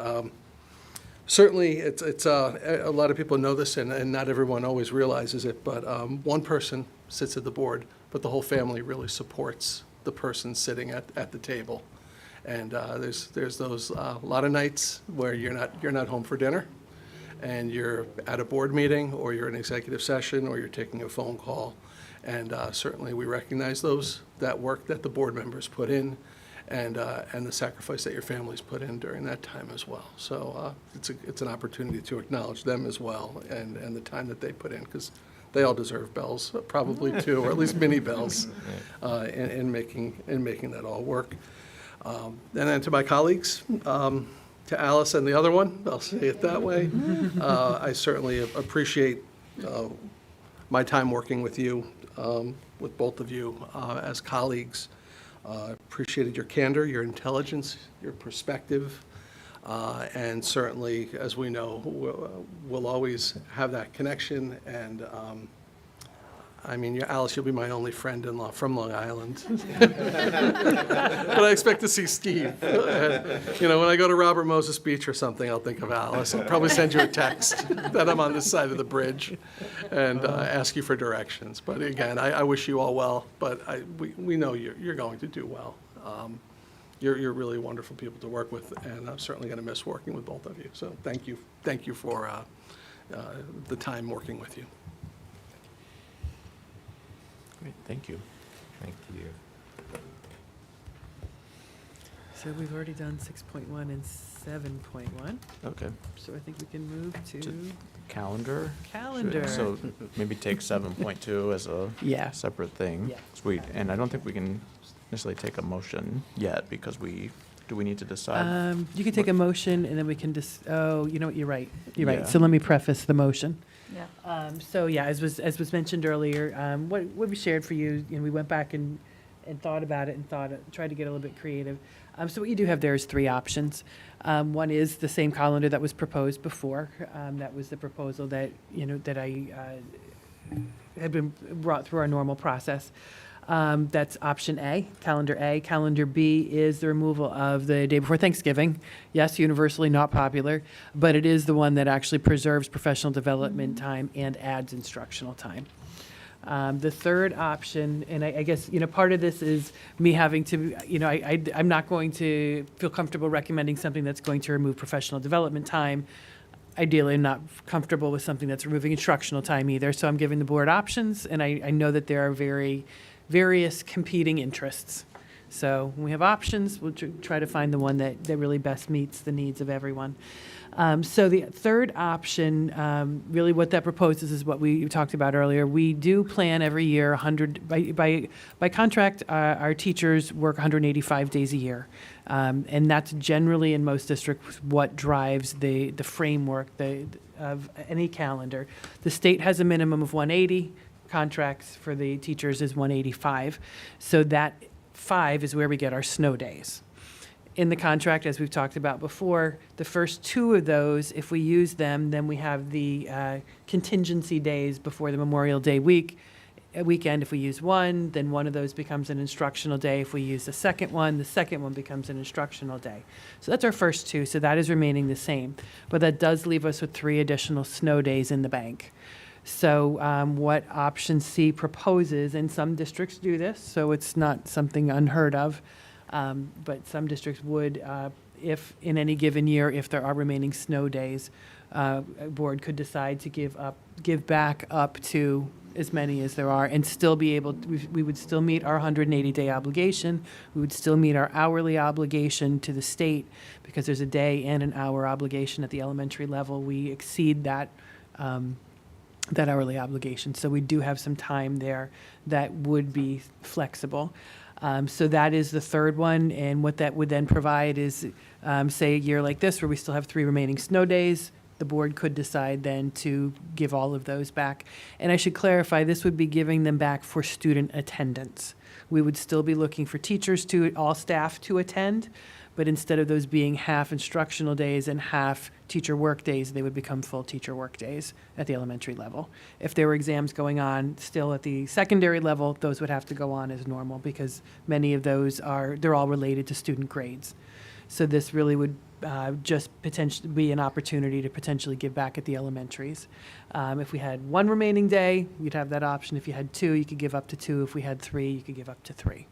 certainly it's a lot of people know this, and not everyone always realizes it, but one person sits at the board, but the whole family really supports the person sitting at the table. And there's those a lot of nights where you're not home for dinner, and you're at a board meeting, or you're in executive session, or you're taking a phone call. And certainly we recognize that work that the board members put in, and the sacrifice that your families put in during that time as well. So it's an opportunity to acknowledge them as well, and the time that they put in, because they all deserve bells, probably too, or at least mini bells, in making that all work. And then to my colleagues, to Alice and the other one, I'll say it that way, I certainly appreciate my time working with you, with both of you as colleagues. Appreciated your candor, your intelligence, your perspective, and certainly, as we know, we'll always have that connection. And I mean, Alice, you'll be my only friend-in-law from Long Island. But I expect to see Steve. When I go to Robert Moses Beach or something, I'll think of Alice. I'll probably send you a text that I'm on this side of the bridge and ask you for directions. But again, I wish you all well, but we know you're going to do well. You're really wonderful people to work with, and I'm certainly going to miss working with both of you. So thank you for the time working with you. Great, thank you. Thank you. So we've already done 6.1 and 7.1. Okay. So I think we can move to Calendar. calendar. So maybe take 7.2 as a Yeah. separate thing. Yeah. And I don't think we can necessarily take a motion yet, because do we need to decide? You can take a motion, and then we can oh, you know what, you're right. You're right. Yeah. So let me preface the motion. Yeah. So yeah, as was mentioned earlier, what we shared for you, we went back and thought about it and tried to get a little bit creative. So what you do have there is three options. One is the same calendar that was proposed before. That was the proposal that I had been brought through our normal process. That's option A, calendar A. Calendar B is the removal of the day before Thanksgiving. Yes, universally not popular, but it is the one that actually preserves professional development time and adds instructional time. The third option, and I guess, part of this is me having to, I'm not going to feel comfortable recommending something that's going to remove professional development time. Ideally, I'm not comfortable with something that's removing instructional time either. So I'm giving the board options, and I know that there are various competing interests. So when we have options, we'll try to find the one that really best meets the needs of everyone. So the third option, really what that proposes is what we talked about earlier. We do plan every year 100, by contract, our teachers work 185 days a year. And that's generally in most districts what drives the framework of any calendar. The state has a minimum of 180. Contracts for the teachers is 185. So that 5 is where we get our snow days. In the contract, as we've talked about before, the first 2 of those, if we use them, then we have the contingency days before the Memorial Day weekend. If we use one, then one of those becomes an instructional day. If we use the second one becomes an instructional day. So that's our first 2, so that is remaining the same. But that does leave us with 3 additional snow days in the bank. So what option C proposes, and some districts do this, so it's not something unheard of, but some districts would, if in any given year, if there are remaining snow days, a board could decide to give back up to as many as there are, and still be able, we would still meet our 180-day obligation. We would still meet our hourly obligation to the state, because there's a day and an hour obligation at the elementary level. We exceed that hourly obligation. So we do have some time there that would be flexible. So that is the third one. And what that would then provide is, say, a year like this where we still have 3 remaining snow days, the board could decide then to give all of those back. And I should clarify, this would be giving them back for student attendance. We would still be looking for teachers all staff to attend, but instead of those being half instructional days and half teacher work days, they would become full teacher work days at the elementary level. If there were exams going on still at the secondary level, those would have to go on as normal, because many of those they're all related to student grades. So this really would just potentially be an opportunity to potentially give back at the elementaries. If we had 1 remaining day, you'd have that option. If you had 2, you could give up to 2. If we had 3, you could give up to 3.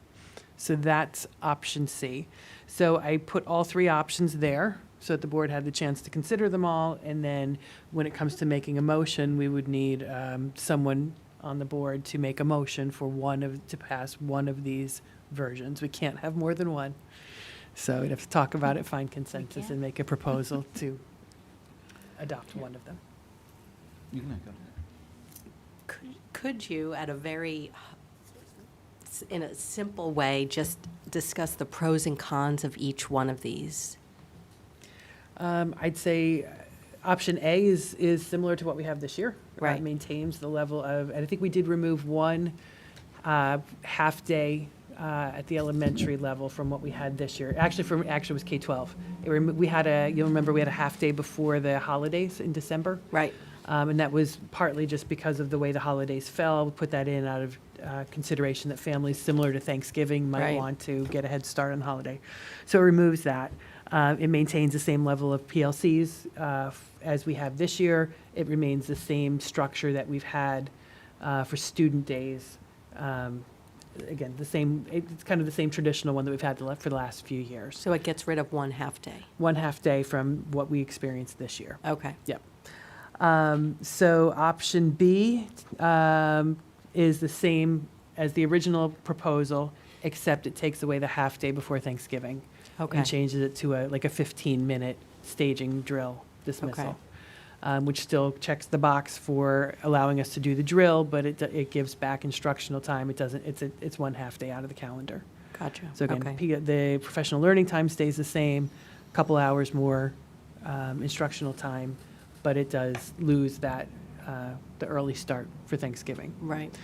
So that's option C. So I put all three options there so that the board had the chance to consider them all. And then when it comes to making a motion, we would need someone on the board to make a motion for to pass one of these versions. We can't have more than one. So we'd have to talk about it, find consensus, and make a proposal to adopt one of them. Could you, at a very, in a simple way, just discuss the pros and cons of each one of these? I'd say option A is similar to what we have this year. Right. It maintains the level of, and I think we did remove one half-day at the elementary level from what we had this year. Actually, it was K-12. We had you'll remember we had a half-day before the holidays in December. Right. And that was partly just because of the way the holidays fell. We put that in out of consideration that families similar to Thanksgiving might Right. want to get a head start on the holiday. So it removes that. It maintains the same level of PLCs as we have this year. It remains the same structure that we've had for student days. Again, it's kind of the same traditional one that we've had for the last few years. So it gets rid of one half-day? One half-day from what we experienced this year. Okay. Yep. So option B is the same as the original proposal, except it takes away the half-day before Thanksgiving. Okay. And changes it to a 15-minute staging drill dismissal. Which still checks the box for allowing us to do the drill, but it gives back instructional time. It doesn't, it's one half-day out of the calendar. Gotcha. So again, Okay. the professional learning time stays the same, a couple hours more instructional time, but it does lose that, the early start for Thanksgiving. Right.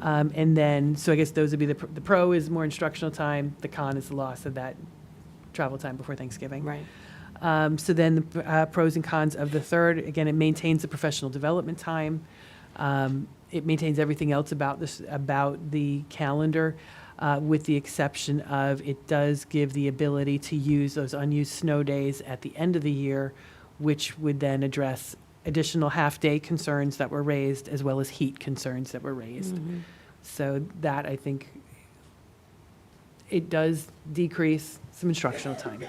And then, so I guess those would be the pro is more instructional time, the con is the loss of that travel time before Thanksgiving. Right. So then the pros and cons of the third, again, it maintains the professional development time. It maintains everything else about the calendar, with the exception of it does give the ability to use those unused snow days at the end of the year, which would then address additional half-day concerns that were raised as well as heat concerns that were raised. Mhm. So that, I think, it does decrease some instructional time.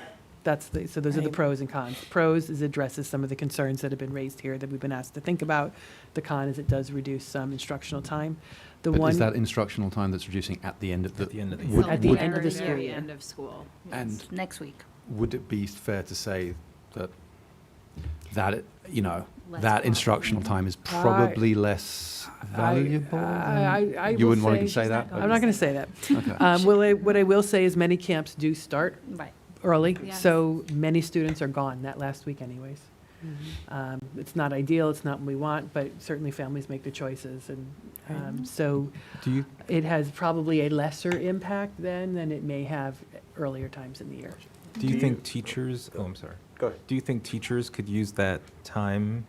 So those are the Right. pros and cons. Pros is addresses some of the concerns that have been raised here that we've been asked to think about. The con is it does reduce some instructional time. The But one is that instructional time that's reducing at the end of the? At the end of the would- At the would- end of the school Very year. end of school. And Next week. would it be fair to say that Less that quality. instructional time is probably less valuable? I You will wouldn't want to say- say that? I'm not going to say that. Okay. What I will say is many camps do start Right. early, Yes. so many students are gone that last week anyways. It's not ideal, it's not what we want, but certainly families make the choices. And so Do you it has probably a lesser impact then than it may have earlier times in the year. Do you think teachers, oh, I'm sorry. Go ahead. Do you think teachers could use that time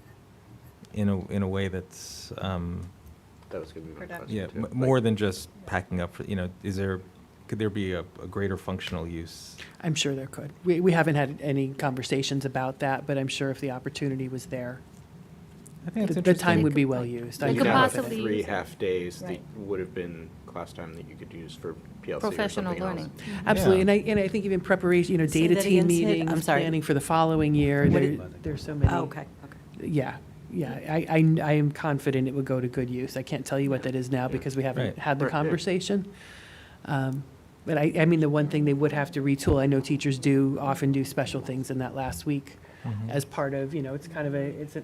in a way that's, That was going to be my question, yeah, too. more than just packing up, could there be a greater functional use? I'm sure there could. We haven't had any conversations about that, but I'm sure if the opportunity was there, I think it's the interesting. time would be well used. I It You could agree now with have possibly- 3 half-days that Right. would have been class time that you could use for PLC or Professional something else. learning. Absolutely, Yeah. and I think even preparation, Say data that team again, Sid. meetings, I'm sorry. planning for the following year, What there's so many. Oh, okay. Yeah, I am confident it would go to good use. I can't tell you what that is now because we haven't Right. had the Right, yeah. conversation. But I mean, the one thing they would have to retool, I know teachers often do special things in that last week as part of, it's kind of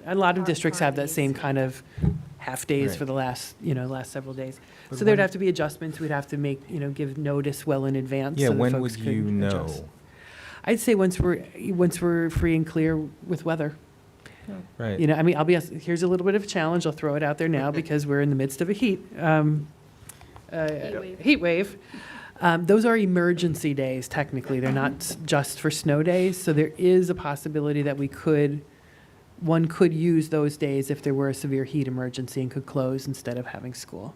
a lot of districts have that same kind of half days Right. for the last several days. But So there'd when- have to be adjustments. We'd have to give notice well in advance. Yeah, so that when folks would could you know? adjust. I'd say once we're free and clear with weather. Right. I mean, I'll be honest, here's a little bit of a challenge. I'll throw it out there now because we're in the midst of a heat wave. Those are emergency days, technically. They're not just for snow days. So there is a possibility that one could use those days if there were a severe heat emergency and could close instead of having school.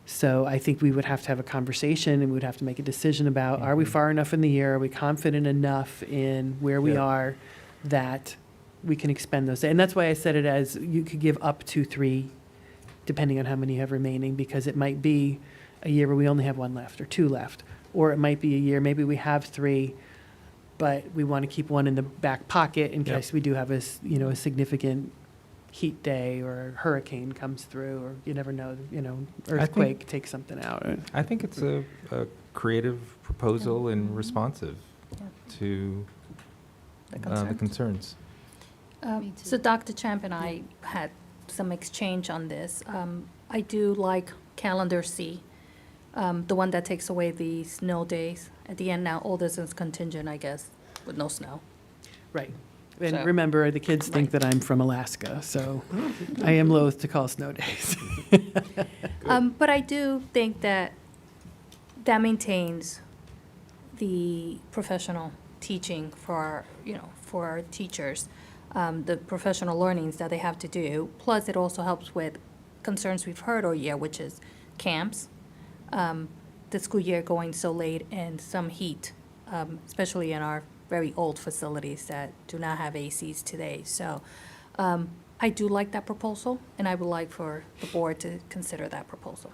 So I think we would have to have a conversation and we would have to make a decision about, are we far enough in the year? Are we confident enough in where we Yeah. are that we can expend those? And that's why I said it as you could give up to 3, depending on how many you have remaining, because it might be a year where we only have 1 left or 2 left. Or it might be a year, maybe we have 3, but we want to keep one in the back pocket in Yep. case we do have a significant heat day or a hurricane comes through, or you never know, earthquake takes something out. I think it's a creative proposal and responsive to the concerns. So Dr. Champ and I had some exchange on this. I do like calendar C, the one that takes away the snow days. At the end now, all this is contingent, I guess, with no snow. Right. And So- remember, the kids think that I'm from Alaska, so I am loath to call snow days. But I do think that maintains the professional teaching for our, for our teachers, the professional learnings that they have to do. Plus, it also helps with concerns we've heard all year, which is camps, the school year going so late, and some heat, especially in our very old facilities that do not have ACs today. So I do like that proposal, and I would like for the board to consider that proposal.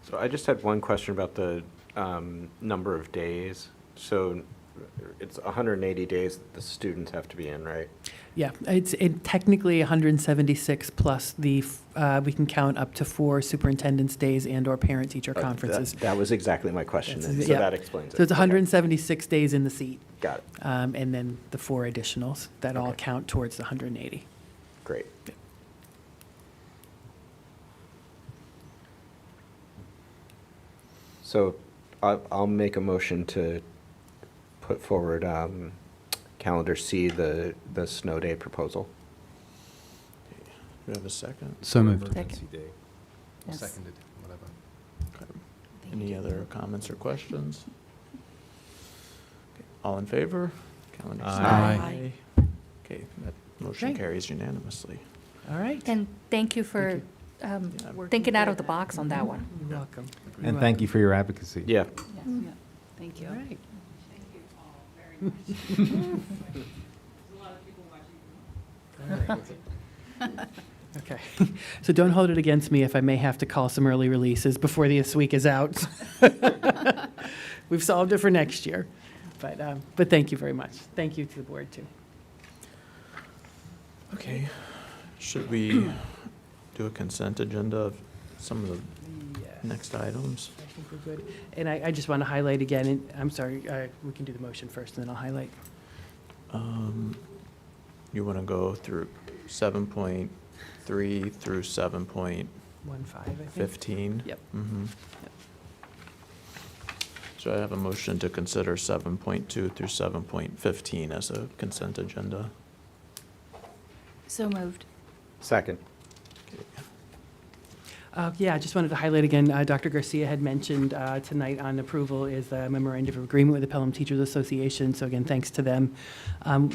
So I just had one question about the number of days. So it's 180 days that the students have to be in, right? Yeah, it's technically 176 plus we can count up to 4 superintendent's days and/or parent-teacher conferences. That was exactly my question, That's- so yeah. that explains it. So it's 176 days in the seat. Got it. And then the 4 additionals that all Okay. count towards the 180. Great. So I'll make a motion to put forward calendar C, the snow day proposal. Do we have a second? So moved. Emergency day. Yes. Seconded, whatever. Okay. Any other comments or questions? Okay, all in favor? Calendar C. Aye. Okay, that motion Great. carries unanimously. All right. And thank you for thinking out of the box on that one. You're welcome. And thank you for your advocacy. Yeah. Thank you. All right. Okay, so don't hold it against me if I may have to call some early releases before this week is out. We've solved it for next year, but thank you very much. Thank you to the board, too. Okay, should we do a consent agenda of some of the next items? I think we're good. And I just want to highlight again, and I'm sorry, we can do the motion first, and then I'll highlight. You want to go through 7.3 through 7.15? 1.5, I think. Yep. Mm-hmm. So I have a motion to consider 7.2 through 7.15 as a consent agenda. So moved. Second. Yeah, I just wanted to highlight again, Dr. Garcia had mentioned tonight on approval is the memorandum of agreement with the Pelham Teachers Association. So again, thanks to them.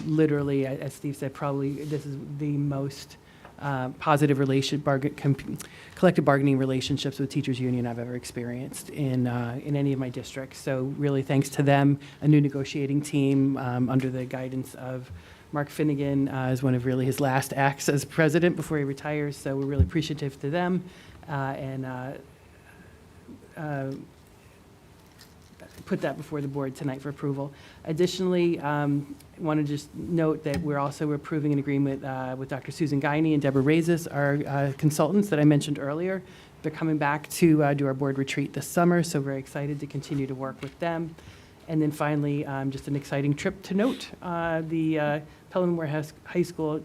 Literally, as Steve said, probably this is the most positive collective bargaining relationships with teachers union I've ever experienced in any of my districts. So really thanks to them, a new negotiating team under the guidance of Mark Finnegan is one of really his last acts as president before he retires. So we're really appreciative to them. Put that before the board tonight for approval. Additionally, want to just note that we're also approving an agreement with Dr. Susan Guiney and Deborah Razis, our consultants that I mentioned earlier. They're coming back to do our board retreat this summer, so very excited to continue to work with them. And then finally, just an exciting trip to note. The Pelham Morehouse High School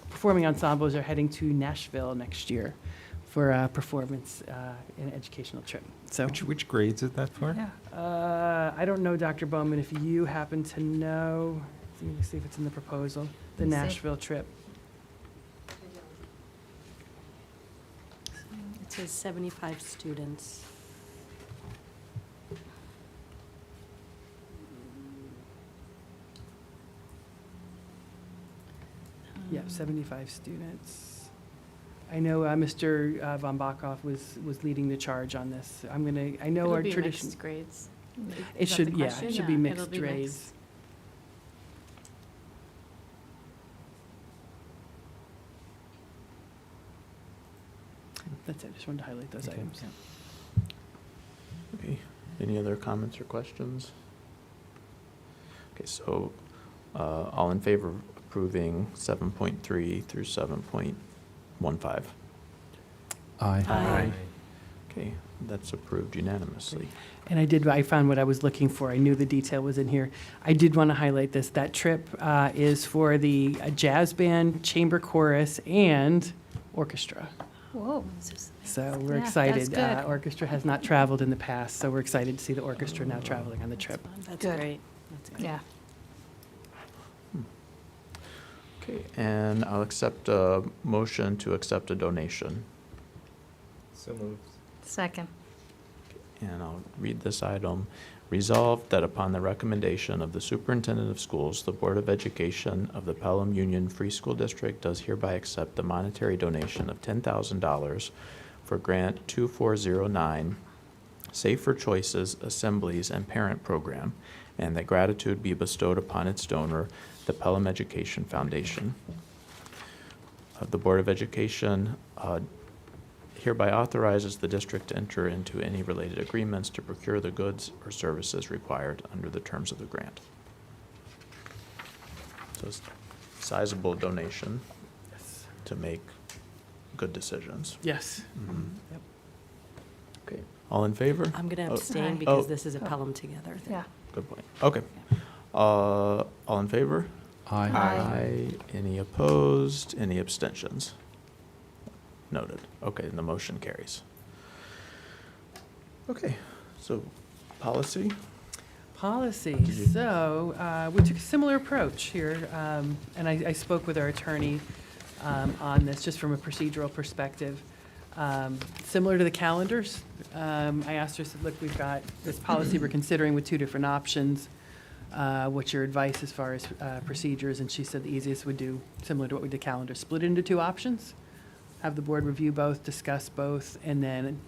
performing ensembles are heading to Nashville next year for a performance and educational trip. So, Which grades is that for? I don't know, Dr. Bowman, if you happen to know, let me see if it's in the proposal, the Let me see. Nashville trip. It says 75 students. Yeah, 75 students. I know Mr. Von Bachoff was leading the charge on this. I know It'll our be tradition. mixed grades. It Is that the should, yeah, question? it should be It'll mixed be grades. mixed. That's it, just wanted to highlight those Okay. items. Okay, Any other comments or questions? Okay, so all in favor of approving 7.3 through 7.15? Aye. Aye. Okay, that's approved unanimously. And I found what I was looking for. I knew the detail was in here. I did want to highlight this. That trip is for the jazz band, chamber chorus, and orchestra. Whoa. So we're Yeah, excited. that's good. Orchestra has not traveled in the past, so we're excited to see the orchestra now traveling on the trip. That's Good. great. That's great. Yeah. Okay, and I'll accept a motion to accept a donation. So moved. Second. And I'll read this item. Resolved that upon the recommendation of the Superintendent of Schools, the Board of Education of the Pelham Union Free School District does hereby accept the monetary donation of $10,000 for Grant 2409, Safer Choices, Assemblies, and Parent Program, and that gratitude be bestowed upon its donor, the Pelham Education Foundation. The Board of Education hereby authorizes the district to enter into any related agreements to procure the goods or services required under the terms of the grant. So it's a sizable donation to make good decisions. Yes. Mhm. Yep. Okay, all in favor? I'm going to Oh. abstain Oh. because this is a Pelham Together thing. Yeah. Good point. Okay. All in favor? Aye. Aye. Any opposed? Any abstentions? Noted. Okay, and the motion carries. Okay, so policy? Policy. So we took a similar approach here, and I spoke with our attorney on this just from a procedural perspective. Similar to the calendars, I asked her, I said, look, we've got this policy we're considering with two different options. What's your advice as far as procedures? And she said the easiest would do, similar to what we did calendar, split it into two options, have the board review both, discuss both, and then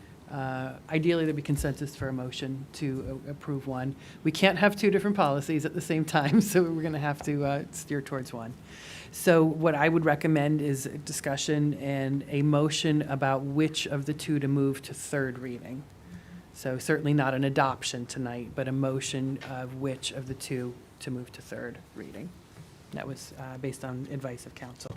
ideally there'd be consensus for a motion to approve one. We can't have two different policies at the same time, so we're going to have to steer towards one. So what I would recommend is a discussion and a motion about which of the two to move to third reading. So certainly not an adoption tonight, but a motion of which of the two to move to third reading. That was based on advice of counsel.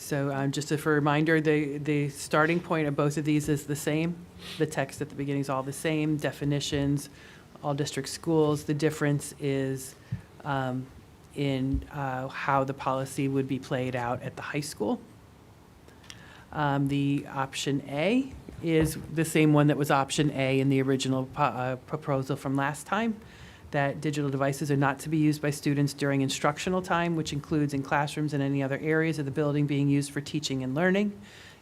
So just for a reminder, the starting point of both of these is the same. The text at the beginning is all the same, definitions, all district schools. The difference is in how the policy would be played out at the high school. The option A is the same one that was option A in the original proposal from last time, that digital devices are not to be used by students during instructional time, which includes in classrooms and any other areas of the building being used for teaching and learning.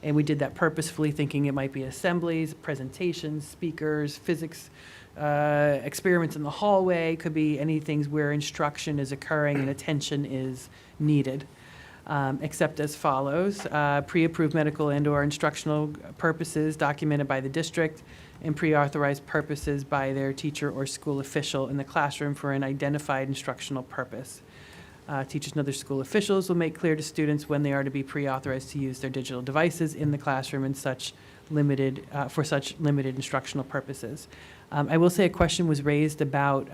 And we did that purposefully, thinking it might be assemblies, presentations, speakers, physics, experiments in the hallway, could be anything where instruction is occurring and attention is needed. Except as follows: pre-approved medical and/or instructional purposes documented by the district, and pre-authorized purposes by their teacher or school official in the classroom for an identified instructional purpose. Teachers and other school officials will make clear to students when they are to be pre-authorized to use their digital devices in the classroom and for such limited instructional purposes. I will say a question was raised about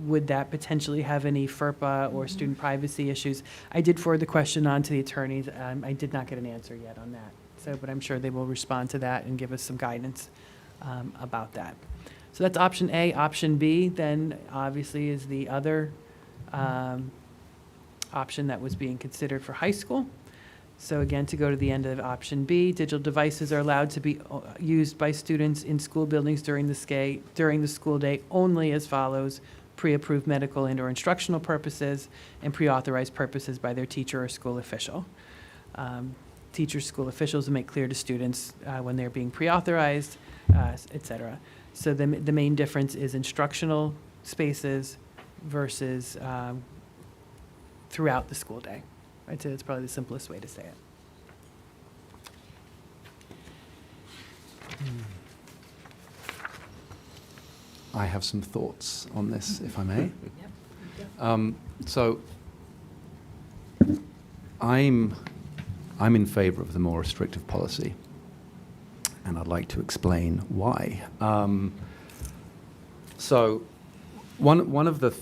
would that potentially have any FERPA or student privacy issues. I did forward the question on to the attorneys. I did not get an answer yet on that. So, but I'm sure they will respond to that and give us some guidance about that. So that's option A. Option B then obviously is the other option that was being considered for high school. So again, to go to the end of option B, digital devices are allowed to be used by students in school buildings during the school day only as follows: pre-approved medical and/or instructional purposes and pre-authorized purposes by their teacher or school official. Teachers, school officials will make clear to students when they're being pre-authorized, et cetera. So the main difference is instructional spaces versus throughout the school day. I'd say that's probably the simplest way to say it. I have some thoughts on this, if I may. So I'm in favor of the more restrictive policy, and I'd like to explain why. So one of the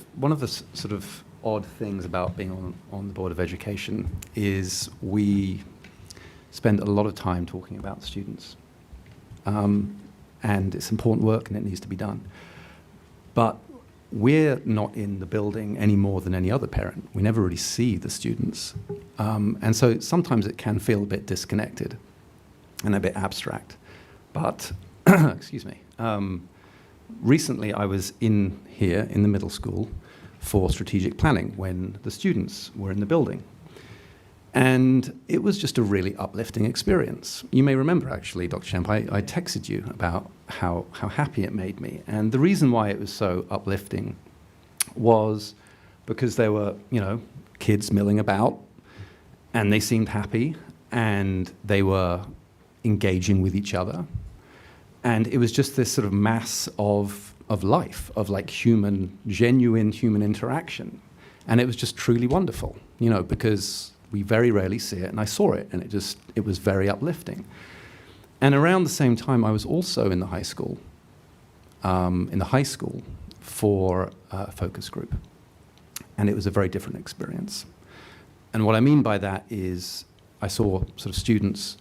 sort of odd things about being on the Board of Education is we spend a lot of time talking about students. And it's important work and it needs to be done. But we're not in the building any more than any other parent. We never really see the students. And so sometimes it can feel a bit disconnected and a bit abstract. But, excuse me, recently I was in here in the middle school for strategic planning when the students were in the building. And it was just a really uplifting experience. You may remember, actually, Dr. Champ, I texted you about how happy it made me. And the reason why it was so uplifting was because there were, kids milling about, and they seemed happy, and they were engaging with each other. And it was just this sort of mass of life, of like genuine human interaction. And it was just truly wonderful, because we very rarely see it, and I saw it, and it was very uplifting. And around the same time, I was also in the high school, for a focus group. And it was a very different experience. And what I mean by that is I saw sort of students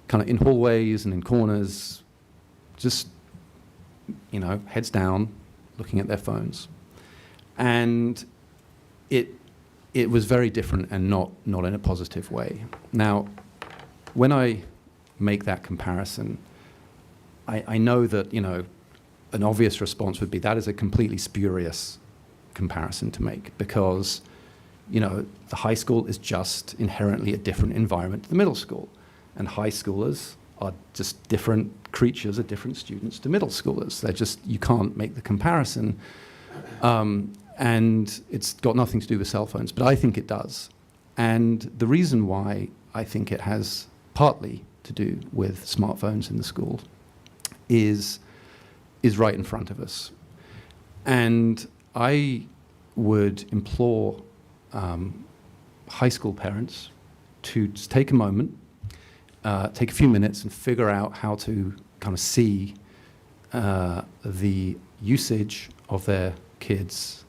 kind of in hallways and in corners, just, heads down, looking at their phones. And it was very different and not in a positive way. Now, when I make that comparison, I know that, an obvious response would be that is a completely spurious comparison to make because, the high school is just inherently a different environment to the middle school. And high schoolers are just different creatures, are different students to middle schoolers. You can't make the comparison. And it's got nothing to do with cell phones, but I think it does. And the reason why I think it has partly to do with smartphones in the school is right in front of us. And I would implore high school parents to just take a moment, take a few minutes and figure out how to kind of see the usage of their kids,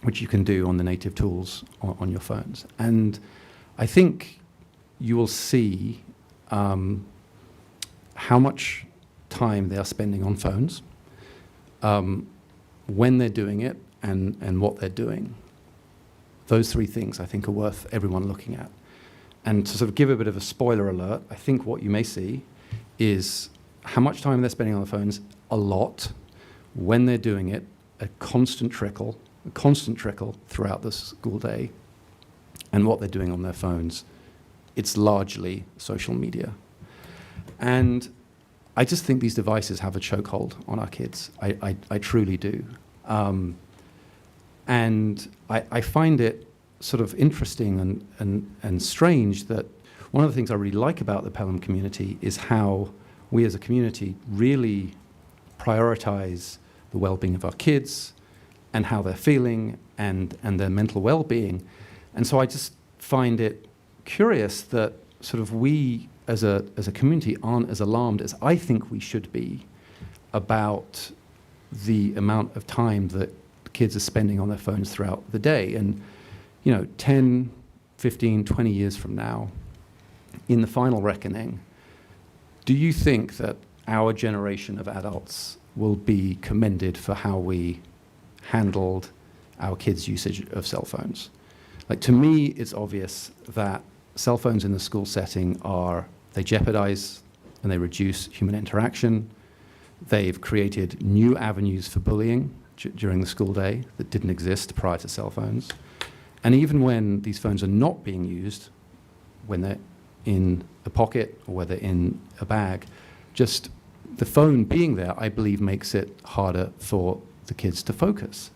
which you can do on the native tools on your phones. And I think you will see how much time they are spending on phones, when they're doing it, and what they're doing. Those three things I think are worth everyone looking at. And to sort of give a bit of a spoiler alert, I think what you may see is how much time they're spending on the phones, a lot, when they're doing it, a constant trickle throughout the school day, and what they're doing on their phones, it's largely social media. And I just think these devices have a chokehold on our kids. I truly do. And I find it sort of interesting and strange that one of the things I really like about the Pelham community is how we as a community really prioritize the well-being of our kids and how they're feeling and their mental well-being. And so I just find it curious that sort of we as a community aren't as alarmed as I think we should be about the amount of time that kids are spending on their phones throughout the day. And 10, 15, 20 years from now, in the final reckoning, do you think that our generation of adults will be commended for how we handled our kids' usage of cell phones? Like, to me, it's obvious that cell phones in the school setting they jeopardize and they reduce human interaction. They've created new avenues for bullying during the school day that didn't exist prior to cell phones. And even when these phones are not being used, when they're in a pocket or whether in a bag, just the phone being there, I believe, makes it harder for the kids to focus.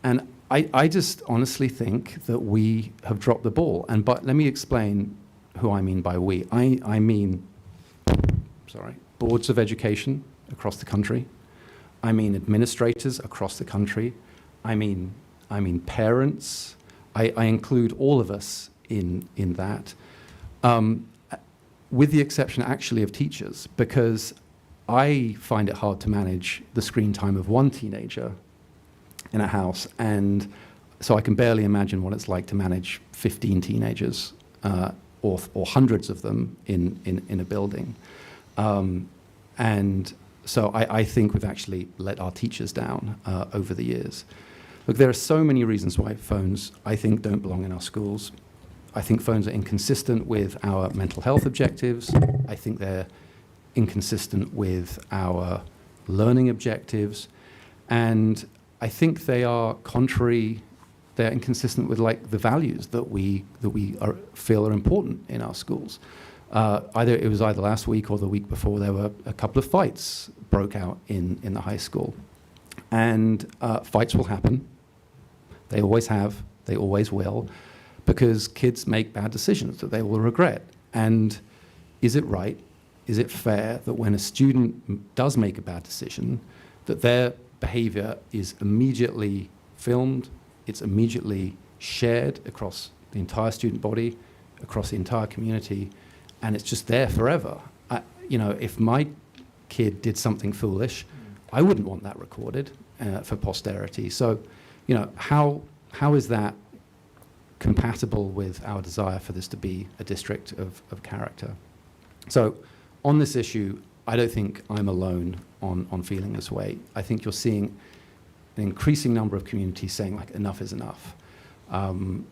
And I just honestly think that we have dropped the ball. But let me explain who I mean by we. I mean, boards of education across the country. I mean administrators across the country. I mean parents. I include all of us in that, with the exception actually of teachers, because I find it hard to manage the screen time of one teenager in a house, and so I can barely imagine what it's like to manage 15 teenagers or hundreds of them in a building. And so I think we've actually let our teachers down over the years. Look, there are so many reasons why phones, I think, don't belong in our schools. I think phones are inconsistent with our mental health objectives. I think they're inconsistent with our learning objectives. And I think they are they're inconsistent with like the values that we feel are important in our schools. It was either last week or the week before, there were a couple of fights broke out in the high school. And fights will happen. They always have, they always will, because kids make bad decisions that they will regret. And is it right, is it fair that when a student does make a bad decision, that their behavior is immediately filmed, it's immediately shared across the entire student body, across the entire community, and it's just there forever? If my kid did something foolish, I wouldn't want that recorded for posterity. So, how is that compatible with our desire for this to be a district of character? So on this issue, I don't think I'm alone on feeling this way. I think you're seeing an increasing number of communities saying, like, enough is enough. More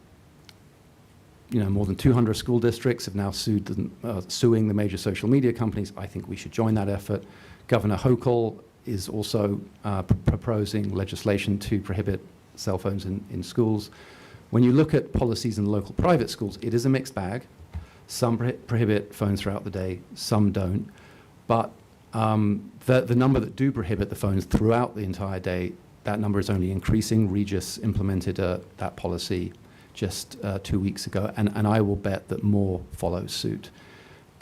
than 200 school districts have now suing the major social media companies. I think we should join that effort. Governor Hochul is also proposing legislation to prohibit cell phones in schools. When you look at policies in local private schools, it is a mixed bag. Some prohibit phones throughout the day, some don't. But the number that do prohibit the phones throughout the entire day, that number is only increasing. Regis implemented that policy just 2 weeks ago, and I will bet that more follow suit.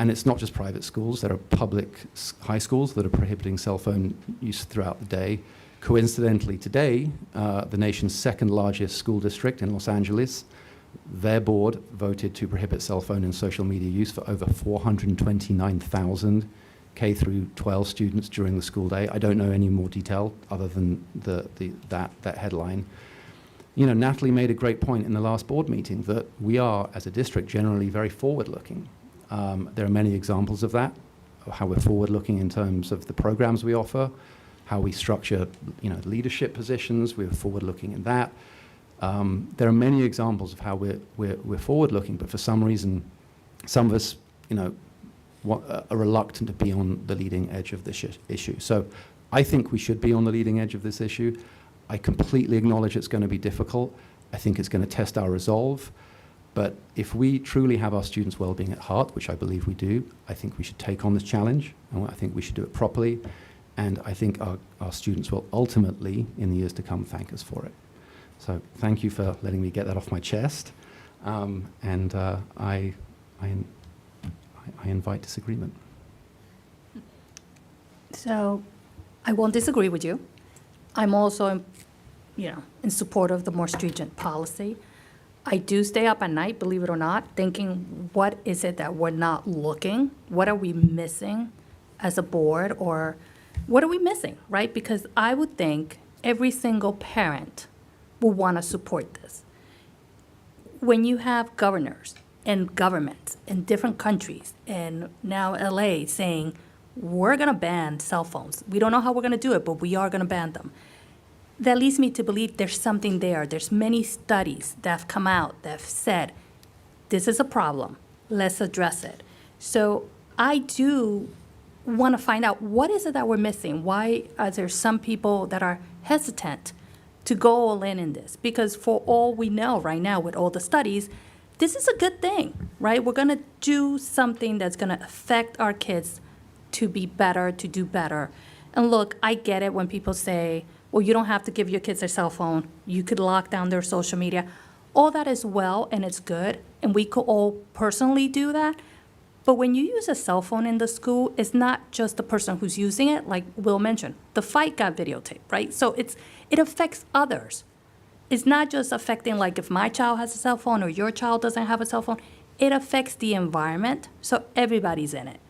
And it's not just private schools. There are public high schools that are prohibiting cell phone use throughout the day. Coincidentally, today, the nation's second largest school district in Los Angeles, their board voted to prohibit cell phone and social media use for over 429,000 K through 12 students during the school day. I don't know any more detail other than that headline. Natalie made a great point in the last board meeting that we are, as a district, generally very forward-looking. There are many examples of that, of how we're forward-looking in terms of the programs we offer, how we structure, leadership positions. We're forward-looking in that. There are many examples of how we're forward-looking, but for some reason, some of us, are reluctant to be on the leading edge of this issue. So I think we should be on the leading edge of this issue. I completely acknowledge it's going to be difficult. I think it's going to test our resolve. But if we truly have our students' well-being at heart, which I believe we do, I think we should take on this challenge, and I think we should do it properly. And I think our students will ultimately, in the years to come, thank us for it. So thank you for letting me get that off my chest. I invite disagreement. So I won't disagree with you. I'm also, in support of the more stringent policy. I do stay up at night, believe it or not, thinking, what is it that we're not looking? What are we missing as a board, or what are we missing, right? Because I would think every single parent will want to support this. When you have governors and governments in different countries, and now LA saying, we're going to ban cell phones. We don't know how we're going to do it, but we are going to ban them. That leads me to believe there's something there. There's many studies that have come out that have said, this is a problem. Let's address it. So I do want to find out, what is it that we're missing? Why are there some people that are hesitant to go all in this? Because for all we know right now with all the studies, this is a good thing, right? We're going to do something that's going to affect our kids to be better, to do better. And look, I get it when people say, well, you don't have to give your kids a cell phone. You could lock down their social media. All that is well, and it's good, and we could all personally do that. But when you use a cell phone in the school, it's not just the person who's using it, like Will mentioned. The fight got videotaped, right? So it affects others. It's not just affecting, like, if my child has a cell phone or your child doesn't have a cell phone. It affects the environment, so everybody's in it.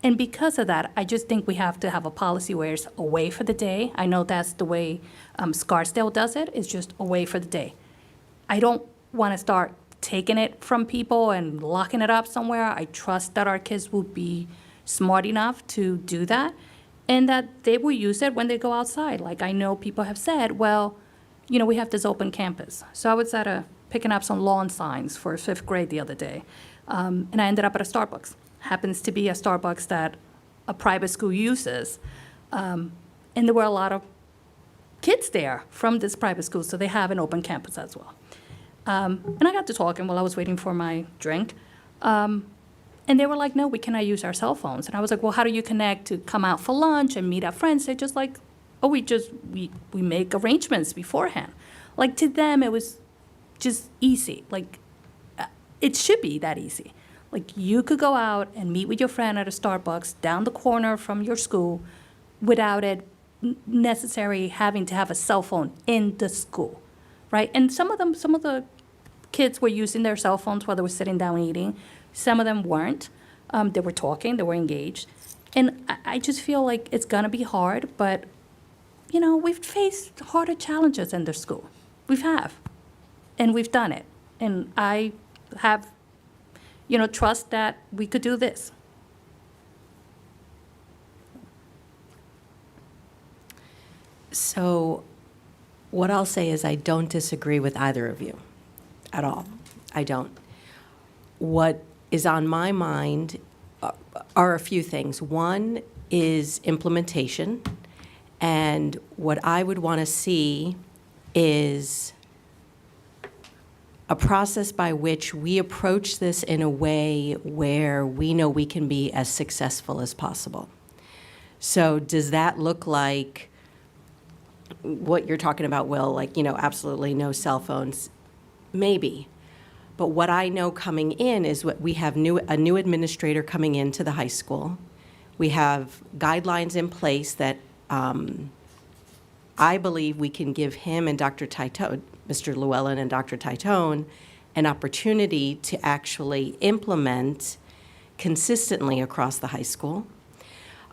And because of that, I just think we have to have a policy where it's away for the day. I know that's the way Scarsdale does it. It's just away for the day. I don't want to start taking it from people and locking it up somewhere. I trust that our kids will be smart enough to do that and that they will use it when they go outside. Like I know people have said, well, you know, we have this open campus. So I was picking up some lawn signs for 5th grade the other day, and I ended up at a Starbucks. Happens to be a Starbucks that a private school uses, and there were a lot of kids there from this private school, so they have an open campus as well. And I got to talking while I was waiting for my drink, and they were like, no, we cannot use our cell phones. And I was like, well, how do you connect to come out for lunch and meet our friends? They're just like, oh, we make arrangements beforehand. Like to them, it was just easy. Like it should be that easy. Like you could go out and meet with your friend at a Starbucks down the corner from your school without it necessarily having to have a cell phone in the school, right? And some of the kids were using their cell phones while they were sitting down eating. Some of them weren't. They were talking, they were engaged. And I just feel like it's gonna be hard, but you know, we've faced harder challenges in the school. And we've done it. And I have, you know, trust that we could do this. So what I'll say is I don't disagree with either of you at all. I don't. What is on my mind are a few things. One is implementation. And what I would want to see is a process by which we approach this in a way where we know we can be as successful as possible. So does that look like what you're talking about, Will, like, you know, absolutely no cell phones? Maybe. But what I know coming in is what we have a new administrator coming into the high school. We have guidelines in place that I believe we can give him and Dr. Titone, Mr. Llewellyn and Dr. Titone, an opportunity to actually implement consistently across the high school.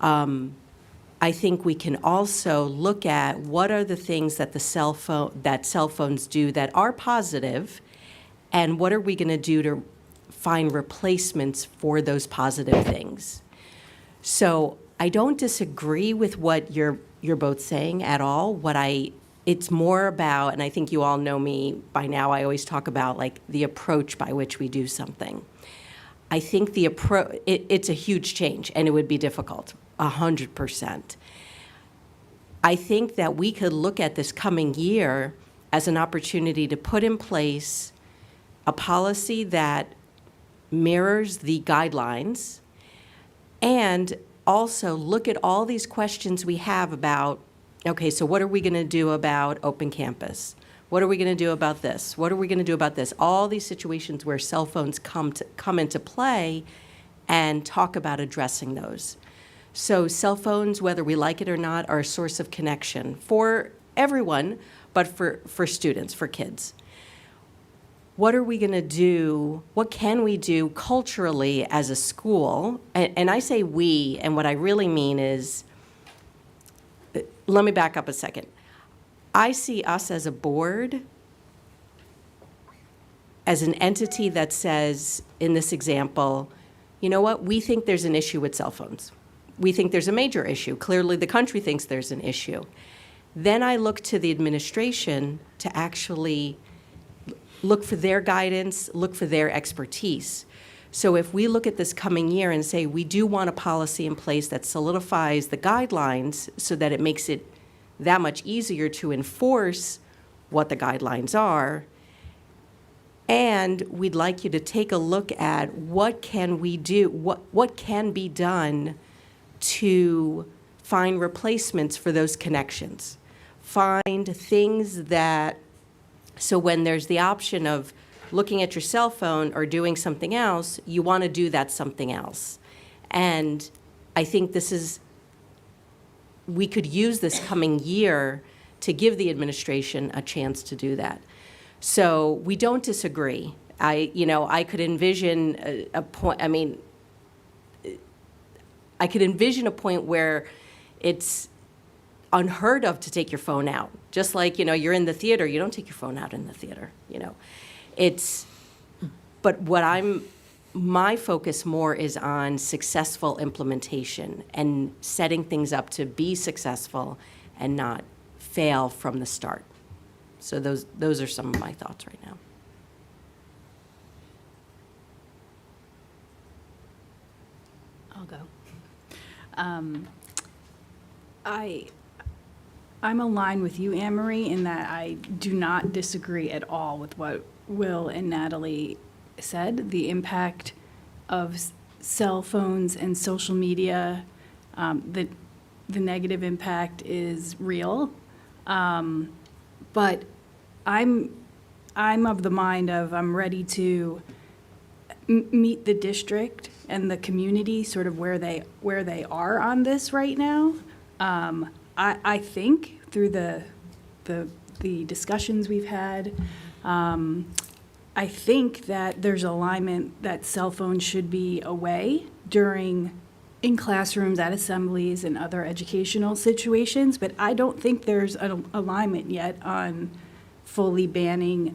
I think we can also look at what are the things that cell phones do that are positive, and what are we going to do to find replacements for those positive things. So I don't disagree with what you're both saying at all. It's more about, and I think you all know me by now, I always talk about like the approach by which we do something. I think it's a huge change, and it would be difficult, 100%. I think that we could look at this coming year as an opportunity to put in place a policy that mirrors the guidelines, and also look at all these questions we have about, okay, so what are we going to do about open campus? What are we going to do about this? What are we going to do about this? All these situations where cell phones come into play, and talk about addressing those. So cell phones, whether we like it or not, are a source of connection for everyone, but for students, for kids. What are we going to do? What can we do culturally as a school? And I say we, and what I really mean is, let me back up a second. I see us as a board, as an entity that says, in this example, you know what, we think there's an issue with cell phones. We think there's a major issue. Clearly, the country thinks there's an issue. Then I look to the administration to actually look for their guidance, look for their expertise. So if we look at this coming year and say we do want a policy in place that solidifies the guidelines so that it makes it that much easier to enforce what the guidelines are, and we'd like you to take a look at what can we do, what can be done to find replacements for those connections. Find things that, so when there's the option of looking at your cell phone or doing something else, you want to do that something else. And I think we could use this coming year to give the administration a chance to do that. So we don't disagree. I could envision a point, I could envision a point where it's unheard of to take your phone out. Just like, you're in the theater, you don't take your phone out in the theater, But my focus more is on successful implementation and setting things up to be successful and not fail from the start. So those are some of my thoughts right now. I'll go. I'm aligned with you, Anne-Marie, in that I do not disagree at all with what Will and Natalie said. The impact of cell phones and social media, the negative impact is real. But I'm of the mind of I'm ready to meet the district and the community sort of where they are on this right now. I think through the discussions we've had, I think that there's alignment that cell phones should be away in classrooms, at assemblies, and other educational situations, but I don't think there's an alignment yet on fully banning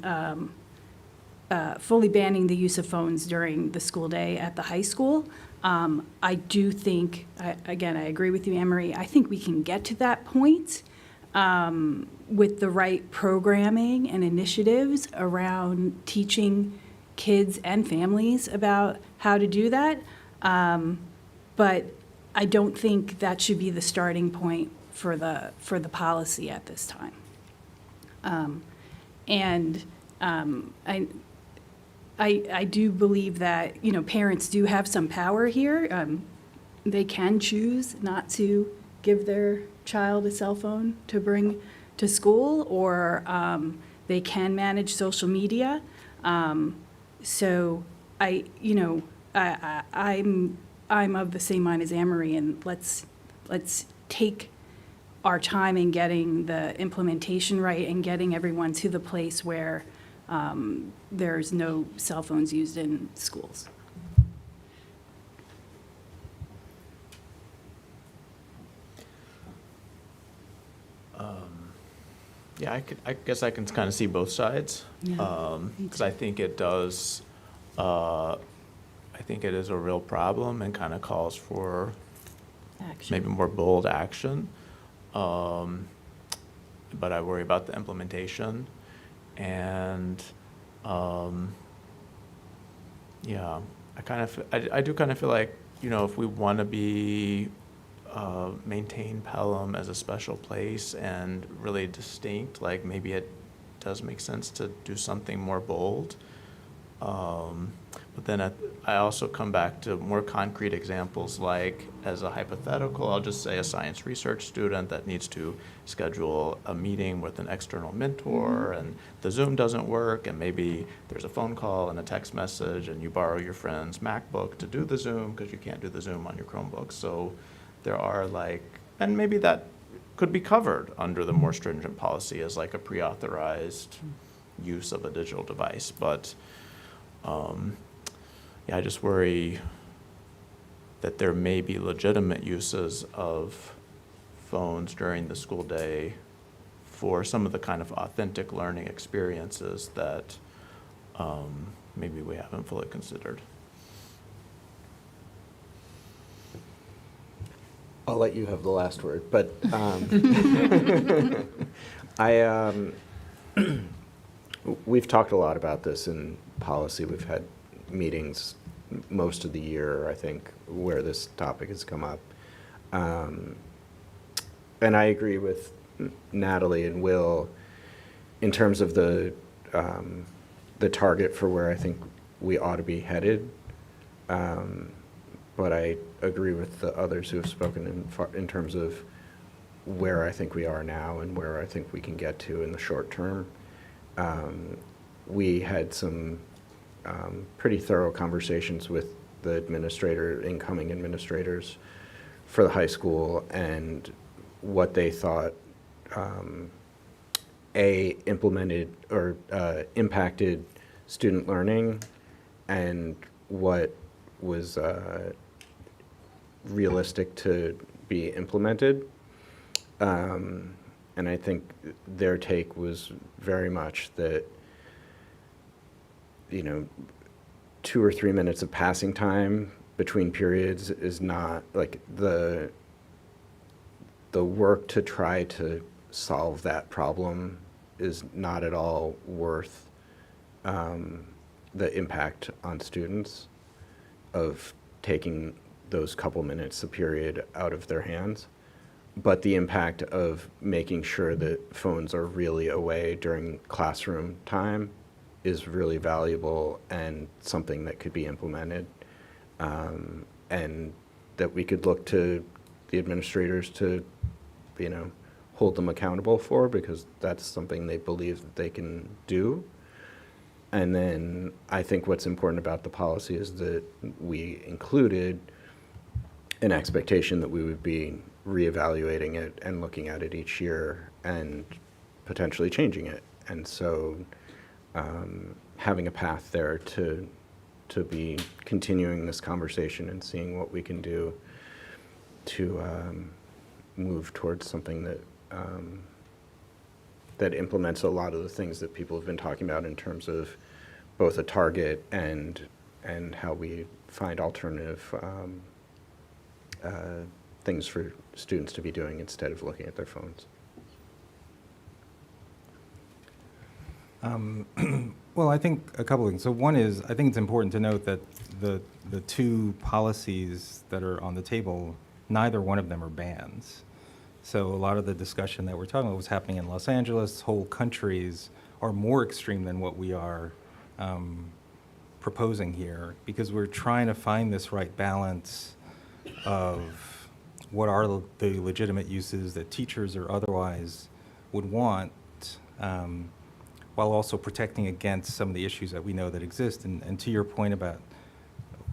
the use of phones during the school day at the high school. I do think, again, I agree with you, Anne-Marie, I think we can get to that point with the right programming and initiatives around teaching kids and families about how to do that. But I don't think that should be the starting point for the policy at this time. I do believe that, parents do have some power here. They can choose not to give their child a cell phone to bring to school, or they can manage social media. So I'm of the same mind as Anne-Marie, and let's take our time in getting the implementation right and getting everyone to the place where there's no cell phones used in schools. Yeah, I guess I can kind of see both sides. Yeah, Because I think it does, I think it is a real problem and kind of calls for maybe more bold action. But I worry about the implementation. And yeah, I do kind of feel like, if we want to maintain Pelham as a special place and really distinct, like maybe it does make sense to do something more bold. But then I also come back to more concrete examples, like as a hypothetical, I'll just say a science research student that needs to schedule a meeting with an external mentor, and the Zoom doesn't work, and maybe there's a phone call and a text message, and you borrow your friend's MacBook to do the Zoom because you can't do the Zoom on your Chromebook. So there are and maybe that could be covered under the more stringent policy as like a pre-authorized use of a digital device. But yeah, I just worry that there may be legitimate uses of phones during the school day for some of the kind of authentic learning experiences that maybe we haven't fully considered. I'll let you have the last word, but we've talked a lot about this in policy. We've had meetings most of the year, I think, where this topic has come up. And I agree with Natalie and Will in terms of the target for where I think we ought to be headed. But I agree with the others who have spoken in terms of where I think we are now and where I think we can get to in the short term. We had some pretty thorough conversations with the incoming administrators for the high school, and what they thought implemented or impacted student learning, and what was realistic to be implemented. And I think their take was very much that, 2 or 3 minutes of passing time between periods is not, like, the work to try to solve that problem is not at all worth the impact on students of taking those couple minutes a period out of their hands. But the impact of making sure that phones are really away during classroom time is really valuable and something that could be implemented. And that we could look to the administrators to, hold them accountable for, because that's something they believe that they can do. And then I think what's important about the policy is that we included an expectation that we would be reevaluating it and looking at it each year and potentially changing it. And so having a path there to be continuing this conversation and seeing what we can do to move towards something that that implements a lot of the things that people have been talking about in terms of both a target and how we find alternative things for students to be doing instead of looking at their phones. Well, I think a couple of things. So one is, I think it's important to note that the two policies that are on the table, neither one of them are bans. So a lot of the discussion that we're talking about was happening in Los Angeles. Whole countries are more extreme than what we are proposing here, because we're trying to find this right balance of what are the legitimate uses that teachers or otherwise would want, while also protecting against some of the issues that we know that exist. And to your point about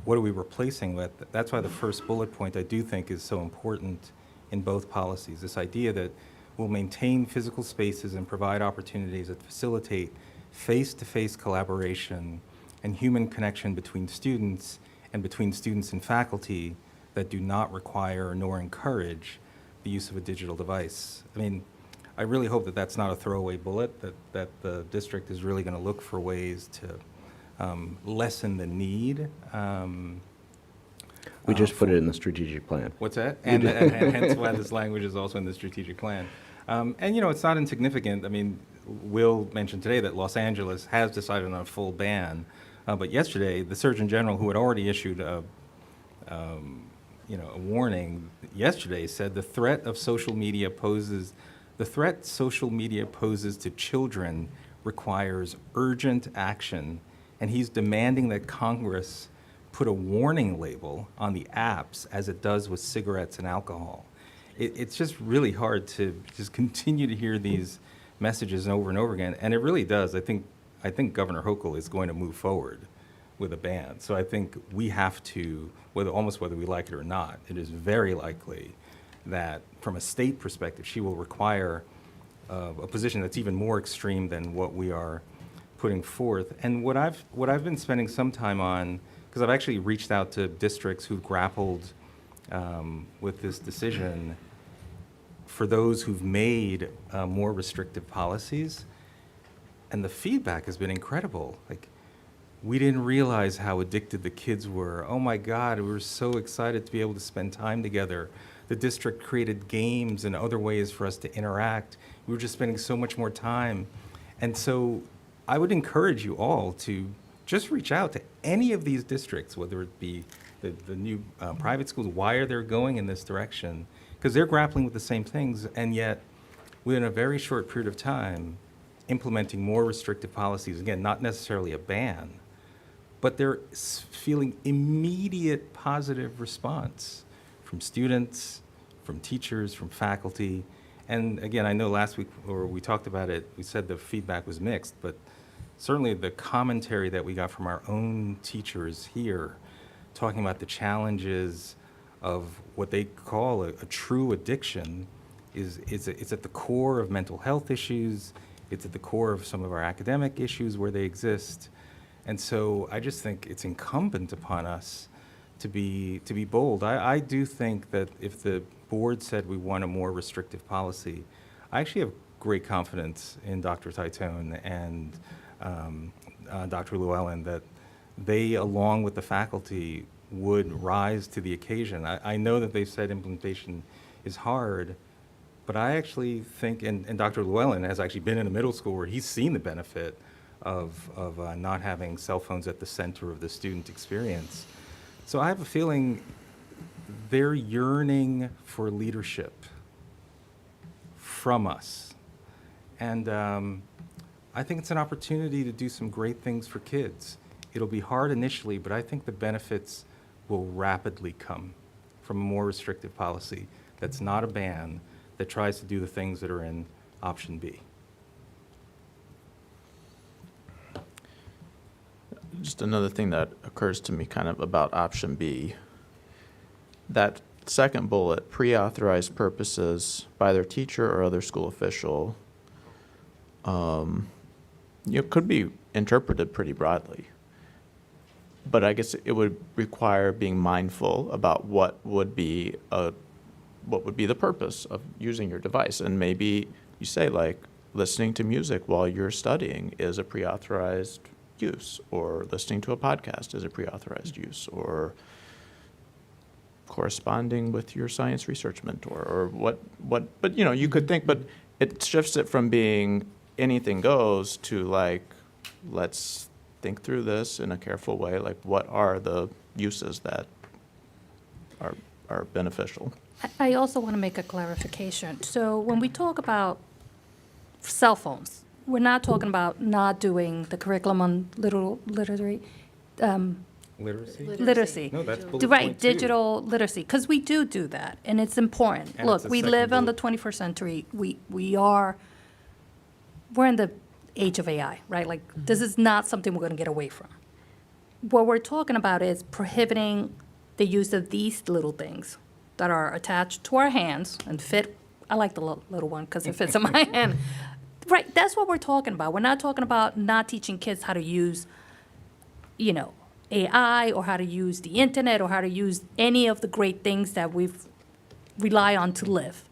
what are we replacing with, that's why the first bullet point I do think is so important in both policies. This idea that we'll maintain physical spaces and provide opportunities that facilitate face-to-face collaboration and human connection between students and between students and faculty that do not require nor encourage the use of a digital device. I mean, I really hope that that's not a throwaway bullet, that the district is really going to look for ways to lessen the need. We just put it in the strategic plan. What's that? And hence why this language is also in the strategic plan. And it's not insignificant. I mean, Will mentioned today that Los Angeles has decided on a full ban, but yesterday the Surgeon General, who had already issued a warning yesterday, said the threat social media poses to children requires urgent action, and he's demanding that Congress put a warning label on the apps as it does with cigarettes and alcohol. It's just really hard to just continue to hear these messages over and over again, and it really does. I think Governor Hochul is going to move forward with a ban. So I think we have to, whether we like it or not, it is very likely that from a state perspective, she will require a position that's even more extreme than what we are putting forth. And what I've been spending some time on, because I've actually reached out to districts who've grappled with this decision, for those who've made more restrictive policies, and the feedback has been incredible. Like, we didn't realize how addicted the kids were. Oh my God, we were so excited to be able to spend time together. The district created games and other ways for us to interact. We were just spending so much more time. And so I would encourage you all to just reach out to any of these districts, whether it be the new private schools, why are they going in this direction? Because they're grappling with the same things, and yet within a very short period of time, implementing more restrictive policies, again, not necessarily a ban, but they're feeling immediate positive response from students, from teachers, from faculty. And again, I know last week, or we talked about it, we said the feedback was mixed, but certainly the commentary that we got from our own teachers here, talking about the challenges of what they call a true addiction, it's at the core of mental health issues, it's at the core of some of our academic issues where they exist. And so I just think it's incumbent upon us to be bold. I do think that if the board said we want a more restrictive policy, I actually have great confidence in Dr. Titone and Dr. Llewellyn that they, along with the faculty, would rise to the occasion. I know that they've said implementation is hard, but I actually think, and Dr. Llewellyn has actually been in a middle school where he's seen the benefit of not having cell phones at the center of the student experience. So I have a feeling they're yearning for leadership from us. And I think it's an opportunity to do some great things for kids. It'll be hard initially, but I think the benefits will rapidly come from a more restrictive policy that's not a ban, that tries to do the things that are in option B. Just another thing that occurs to me kind of about option B, that second bullet, pre-authorized purposes by their teacher or other school official, could be interpreted pretty broadly. But I guess it would require being mindful about what would be the purpose of using your device. And maybe you say, like, listening to music while you're studying is a pre-authorized use, or listening to a podcast is a pre-authorized use, or corresponding with your science research mentor, or what, but you could think, but it shifts it from being anything goes to, like, let's think through this in a careful way, like what are the uses that are beneficial. I also want to make a clarification. So when we talk about cell phones, we're not talking about not doing the curriculum on literacy. Literacy? No, that's bullet Right, point 2. digital literacy, because we do that, and it's important. And Look, it's the we second live in the bullet. 21st century. We're in the age of AI, right? Like, this is not something we're going to get away from. What we're talking about is prohibiting the use of these little things that are attached to our hands and fit. I like the little one because it fits in my hand. Right, that's what we're talking about. We're not talking about not teaching kids how to use, AI or how to use the internet or how to use any of the great things that we've rely on to live.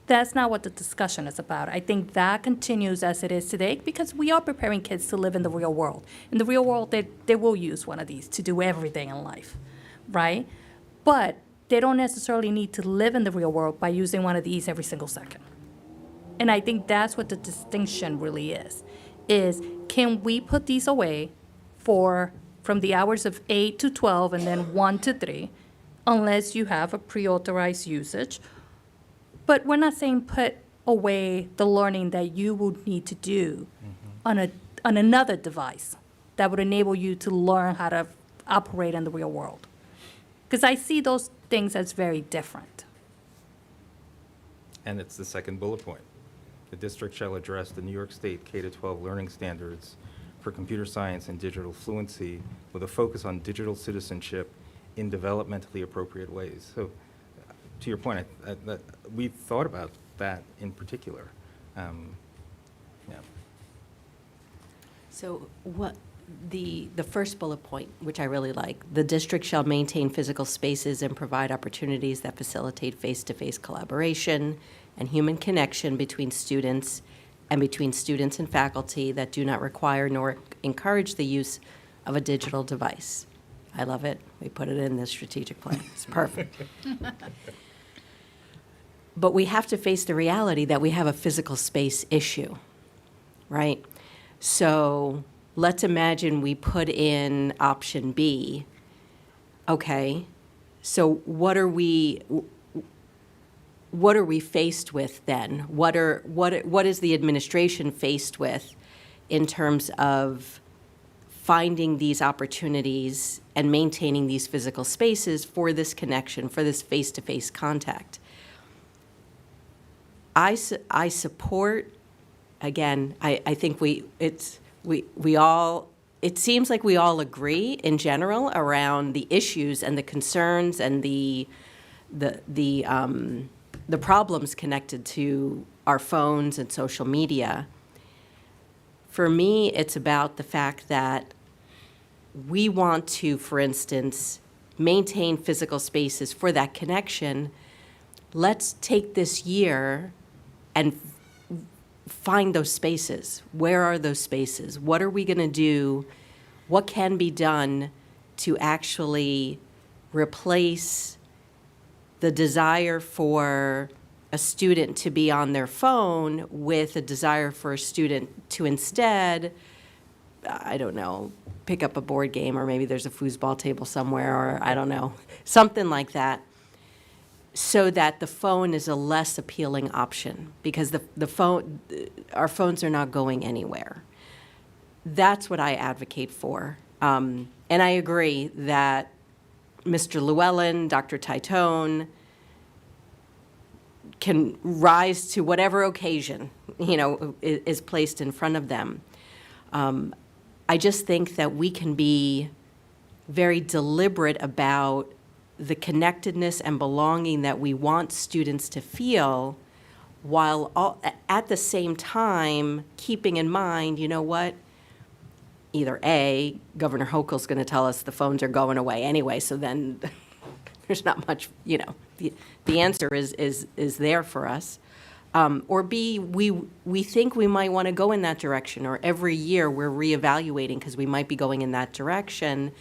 That's not what the discussion is about. I think that continues as it is today because we are preparing kids to live in the real world. In the real world, they will use one of these to do everything in life, right? But they don't necessarily need to live in the real world by using one of these every single second. And I think that's what the distinction really is can we put these away from the hours of 8 to 12 and then 1 to 3, unless you have a pre-authorized usage. But we're not saying put away the learning that you would need to do on another device that would enable you to learn how to operate in the real world. Because I see those things as very different. And it's the second bullet point. The district shall address the New York State K-12 learning standards for computer science and digital fluency with a focus on digital citizenship in developmentally appropriate ways. So, to your point, we've thought about that in particular. Yeah. So what the first bullet point, which I really like, the district shall maintain physical spaces and provide opportunities that facilitate face-to-face collaboration and human connection between students and faculty that do not require nor encourage the use of a digital device. I love it. We put it in the strategic plan. It's perfect. But we have to face the reality that we have a physical space issue, right? So let's imagine we put in option B. Okay, so what are we faced with then? What is the administration faced with in terms of finding these opportunities and maintaining these physical spaces for this connection, for this face-to-face contact? I support, again, I think it seems like we all agree in general around the issues and the concerns and the problems connected to our phones and social media. For me, it's about the fact that we want to, for instance, maintain physical spaces for that connection, let's take this year and find those spaces. Where are those spaces? What are we going to do? What can be done to actually replace the desire for a student to be on their phone with a desire for a student to instead, I don't know, pick up a board game, or maybe there's a foosball table somewhere, or I don't know, something like that, so that the phone is a less appealing option, because our phones are not going anywhere. That's what I advocate for. And I agree that Mr. Llewellyn, Dr. Titone can rise to whatever occasion, is placed in front of them. I just think that we can be very deliberate about the connectedness and belonging that we want students to feel, while at the same time keeping in mind, you know what? Either A, Governor Hochul's going to tell us the phones are going away anyway, so then there's not much, the answer is there for us. Or B, we think we might want to go in that direction, or every year we're reevaluating because we might be going in that direction.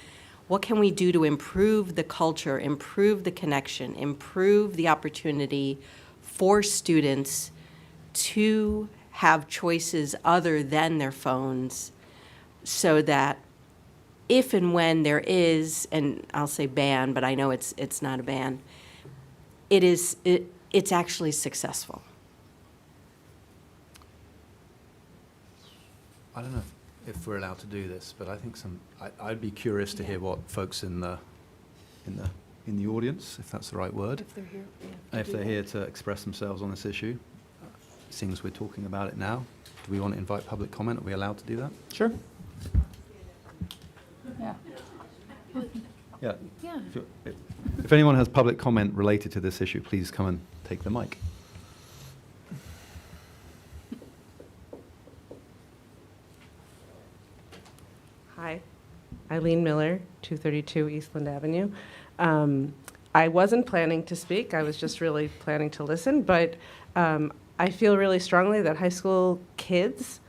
What can we do to improve the culture, improve the connection, improve the opportunity for students to have choices other than their phones, so that if and when there is, and I'll say ban, but I know it's not a ban, it's actually successful. I don't know if we're allowed to do this, but I think I'd be curious to hear what folks in the audience, if that's the right word, If they're here, if they're here to express themselves on this issue. Seeing as we're talking about it now, do we want to invite public comment? Are we allowed to do that? Sure. Yeah. Yeah. Yeah. If anyone has public comment related to this issue, please come and take the mic. Hi, Eileen Miller, 232 Eastland Avenue. I wasn't planning to speak. I was just really planning to listen, but I feel really strongly that high school kids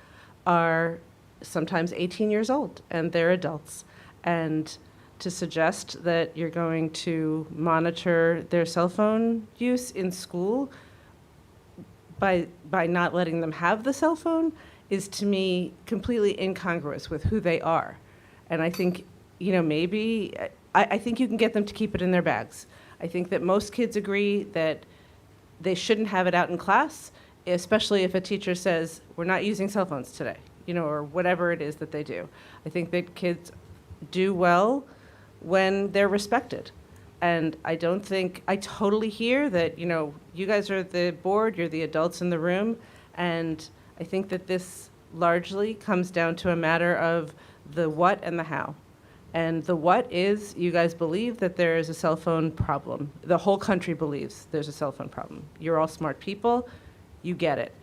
are sometimes 18 years old, and they're adults. And to suggest that you're going to monitor their cell phone use in school by not letting them have the cell phone is, to me, completely incongruous with who they are. And I think, maybe, I think you can get them to keep it in their bags. I think that most kids agree that they shouldn't have it out in class, especially if a teacher says, we're not using cell phones today, or whatever it is that they do. I think that kids do well when they're respected. And I totally hear that, you guys are the board, you're the adults in the room, and I think that this largely comes down to a matter of the what and the how. And the what is, you guys believe that there is a cell phone problem. The whole country believes there's a cell phone problem. You're all smart people, you get it.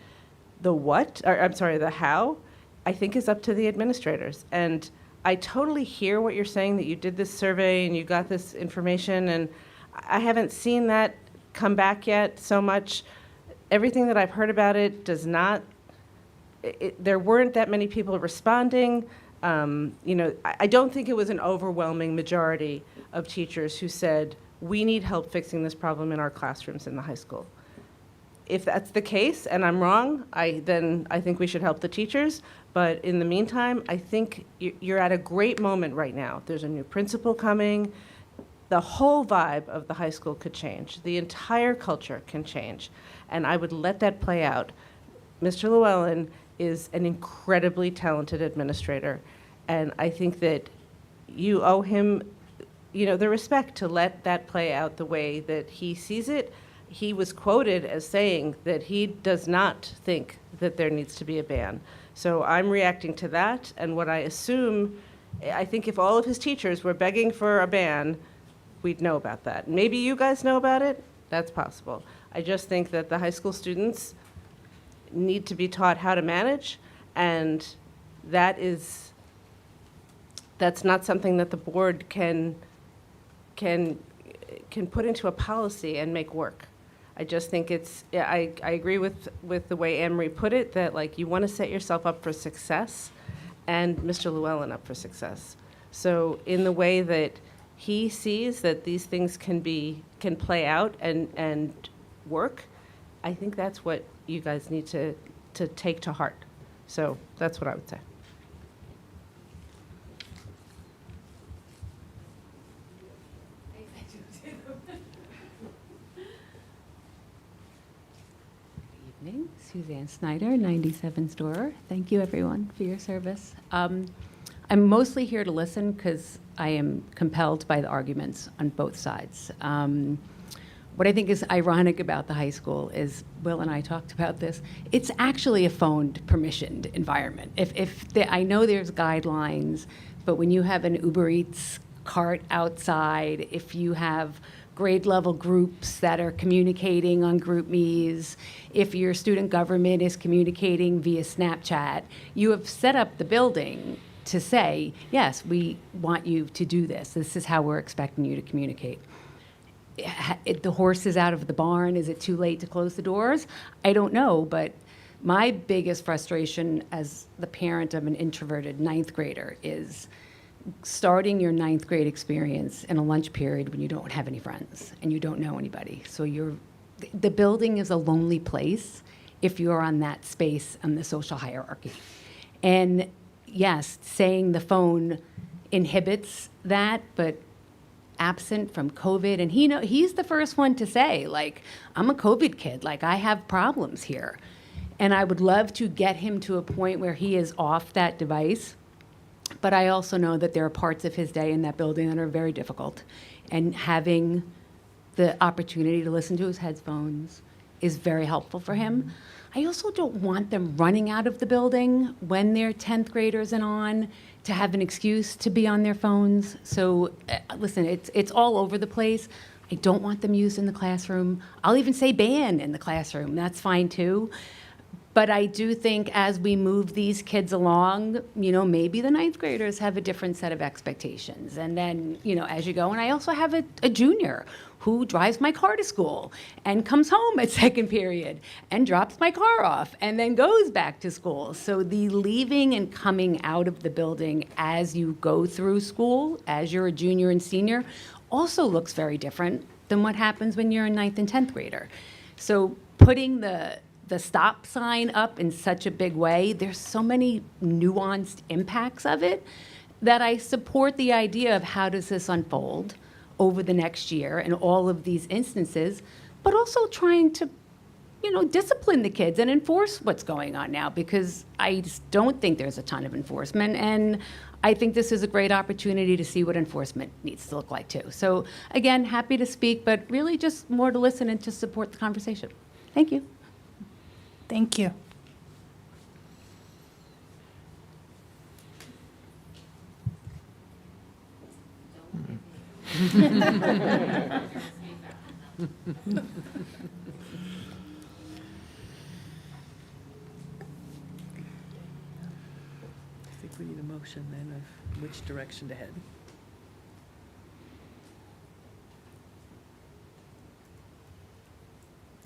The how, I think is up to the administrators. And I totally hear what you're saying, that you did this survey and you got this information, and I haven't seen that come back yet so much. Everything that I've heard about it does not, there weren't that many people responding. I don't think it was an overwhelming majority of teachers who said, we need help fixing this problem in our classrooms in the high school. If that's the case, and I'm wrong, then I think we should help the teachers. But in the meantime, I think you're at a great moment right now. There's a new principal coming. The whole vibe of the high school could change. The entire culture can change. And I would let that play out. Mr. Llewellyn is an incredibly talented administrator. And I think that you owe him, the respect to let that play out the way that he sees it. He was quoted as saying that he does not think that there needs to be a ban. So I'm reacting to that, and what I think if all of his teachers were begging for a ban, we'd know about that. Maybe you guys know about it, that's possible. I just think that the high school students need to be taught how to manage, and that's not something that the board can can put into a policy and make work. I just think it's, yeah, I agree with the way Anne-Marie put it, that like you want to set yourself up for success and Mr. Llewellyn up for success. So in the way that he sees that these things can play out and work, I think that's what you guys need to take to heart. So that's what I would say. Evening, Suzanne Snyder, 97 Store. Thank you, everyone, for your service. I'm mostly here to listen because I am compelled by the arguments on both sides. What I think is ironic about the high school is, Will and I talked about this, it's actually a phoned, permissioned environment. I know there's guidelines, but when you have an Uber Eats cart outside, if you have grade level groups that are communicating on GroupMe's, if your student government is communicating via Snapchat, you have set up the building to say, yes, we want you to do this. This is how we're expecting you to communicate. The horse is out of the barn. Is it too late to close the doors? I don't know, but my biggest frustration as the parent of an introverted ninth grader is starting your ninth grade experience in a lunch period when you don't have any friends and you don't know anybody. So the building is a lonely place if you're on that space on the social hierarchy. And yes, saying the phone inhibits that, but absent from COVID, and he's the first one to say, like, I'm a COVID kid, like I have problems here. And I would love to get him to a point where he is off that device. But I also know that there are parts of his day in that building that are very difficult. And having the opportunity to listen to his headphones is very helpful for him. I also don't want them running out of the building when they're 10th graders and on to have an excuse to be on their phones. So listen, it's all over the place. I don't want them used in the classroom. I'll even say ban in the classroom. That's fine too. But I do think as we move these kids along, maybe the ninth graders have a different set of expectations. And then, as you go, and I also have a junior who drives my car to school and comes home at second period and drops my car off and then goes back to school. So the leaving and coming out of the building as you go through school, as you're a junior and senior, also looks very different than what happens when you're a ninth and 10th grader. So putting the stop sign up in such a big way, there's so many nuanced impacts of it that I support the idea of how does this unfold over the next year in all of these instances, but also trying to, discipline the kids and enforce what's going on now, because I just don't think there's a ton of enforcement. And I think this is a great opportunity to see what enforcement needs to look like too. So again, happy to speak, but really just more to listen and to support the conversation. Thank you. Thank you. I think we need a motion then of which direction to head.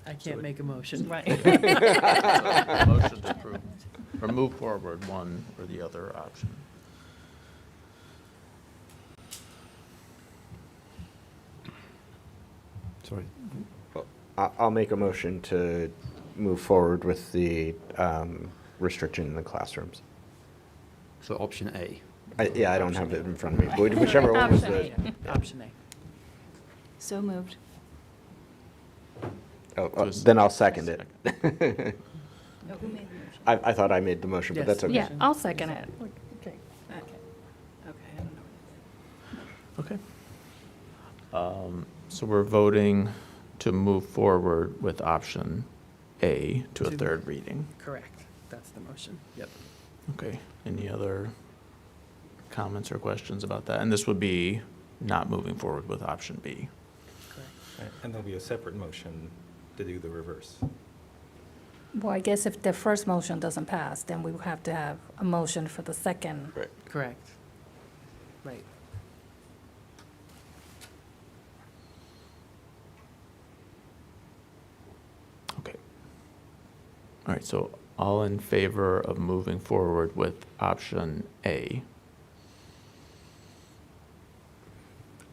I can't make a motion. Right. Motion to approve or move forward one or the other option. Sorry. I'll make a motion to move forward with the restriction in the classrooms. So option A. Yeah, I don't have it in front of me. Whichever one was the. Option A. So moved. Then I'll second it. Who made the motion? I thought I made the motion, but that's okay. Yeah, I'll second it. Okay. Okay. So we're voting to move forward with option A to a third reading. Correct. That's the motion. Yep. Okay. Any other comments or questions about that? And this would be not moving forward with option B. Correct. And there'll be a separate motion to do the reverse. Well, I guess if the first motion doesn't pass, then we will have to have a motion for the second. Correct. Right. All right, so all in favor of moving forward with option A?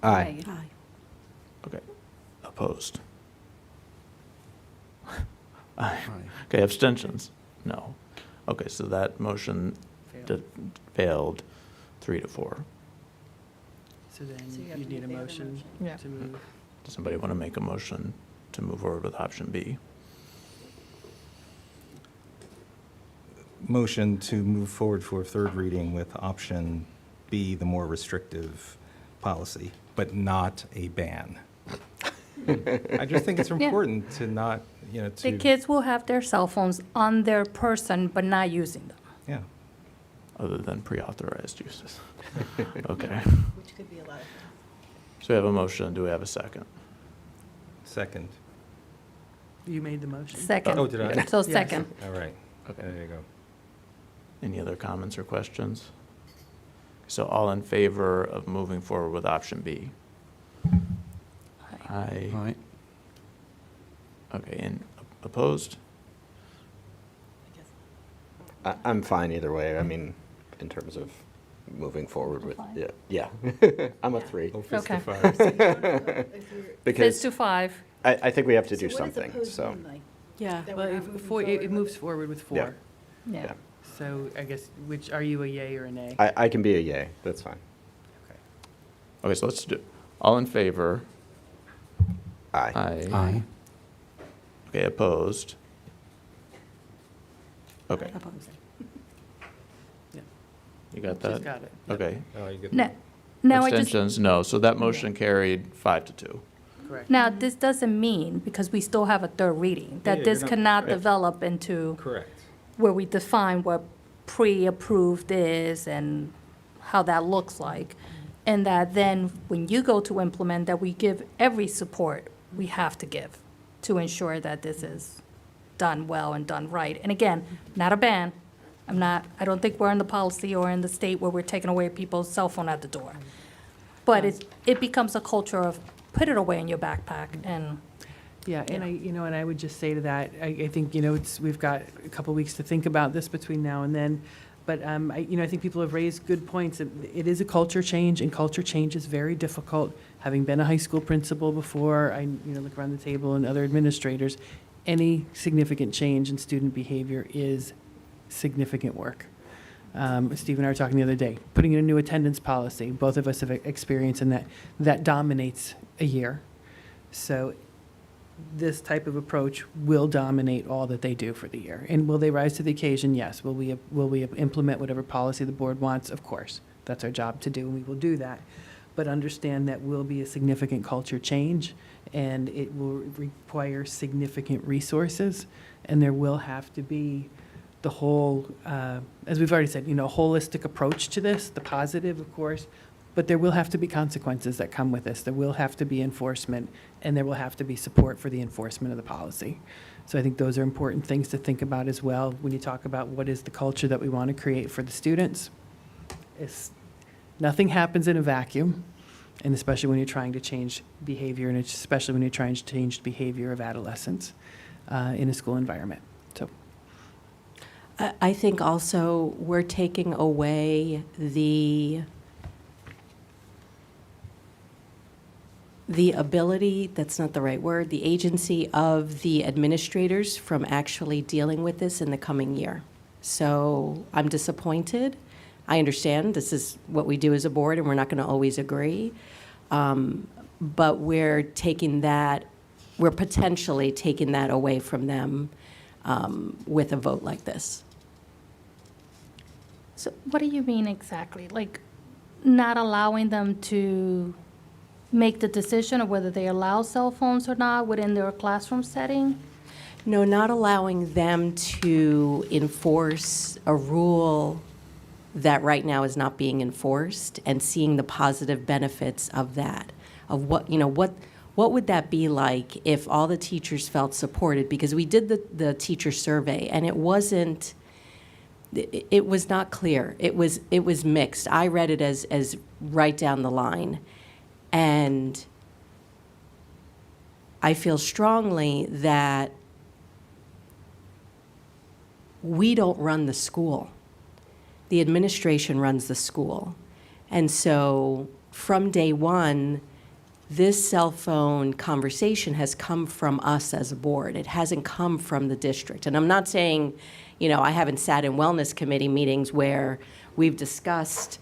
Aye. Okay. Opposed? Aye. Okay, abstentions? No. Okay, so that motion failed 3-4. So then you need a motion to move. Does somebody want to make a motion to move forward with option B? Motion to move forward for third reading with option B, the more restrictive policy, but not a ban. I just think it's Yeah. important to not, to. The kids will have their cell phones on their person, but not using them. Yeah. Other than pre-authorized uses. Okay. Which could be a lot of. So we have a motion. Do we have a second? Second. You made the motion. Second. Oh, did I? So Yes. second. All right. Okay. There you go. Any other comments or questions? So all in favor of moving forward with option B? Aye. Aye. Okay, and opposed? I'm fine either way. I mean, in terms of moving forward with, yeah. I'm a 3. Oh, fist to Okay. 5. Fist Because to 5. I think we have to do something, so. Yeah. Well, it moves forward with 4. Yeah. Yeah. So I guess, are you a yay or a nay? I can be a yay, that's fine. Okay, so let's do, all in favor? Aye. Aye. Aye. Okay, opposed? Okay, Yeah. you got that? She's got it. Okay. Oh, you get No, now I just, Abstentions, no. So that motion carried 5-2. Correct. now this doesn't mean, because we still have a third reading, that Yeah, this you're not- cannot right. develop into Correct. where we define what pre-approved is and how that looks like. And that then, when you go to implement, that we give every support we have to give to ensure that this is done well and done right. And again, not a ban. I don't think we're in the policy or in the state where we're taking away people's cell phone at the door. But it becomes a culture of put it away in your backpack and. Yeah, and I would just say to that, I think, we've got a couple weeks to think about this between now and then. But, I think people have raised good points. It is a culture change, and culture change is very difficult. Having been a high school principal before, I, look around the table and other administrators, any significant change in student behavior is significant work. Steve and I were talking the other day, putting in a new attendance policy. Both of us have experience in that dominates a year. So this type of approach will dominate all that they do for the year. And will they rise to the occasion? Yes. Will we implement whatever policy the board wants? Of course. That's our job to do, and we will do that. But understand that will be a significant culture change, and it will require significant resources, and there will have to be the whole, as we've already said, holistic approach to this, the positive, of course, but there will have to be consequences that come with this. There will have to be enforcement, and there will have to be support for the enforcement of the policy. So I think those are important things to think about as well when you talk about what is the culture that we want to create for the students. Nothing happens in a vacuum, and especially when you're trying to change behavior, and especially when you're trying to change behavior of adolescents in a school environment. So. I think also we're taking away the ability, that's not the right word, the agency of the administrators from actually dealing with this in the coming year. So I'm disappointed. I understand this is what we do as a board, and we're not going to always agree. But we're potentially taking that away from them with a vote like this. So what do you mean exactly? Like, not allowing them to make the decision of whether they allow cell phones or not within their classroom setting? No, not allowing them to enforce a rule that right now is not being enforced, and seeing the positive benefits of that, of what would that be like if all the teachers felt supported? Because we did the teacher survey, and it was not clear. It was mixed. I read it as right down the line. And I feel strongly that we don't run the school. The administration runs the school. And so from day one, this cell phone conversation has come from us as a board. It hasn't come from the district. And I'm not saying, I haven't sat in wellness committee meetings where we've discussed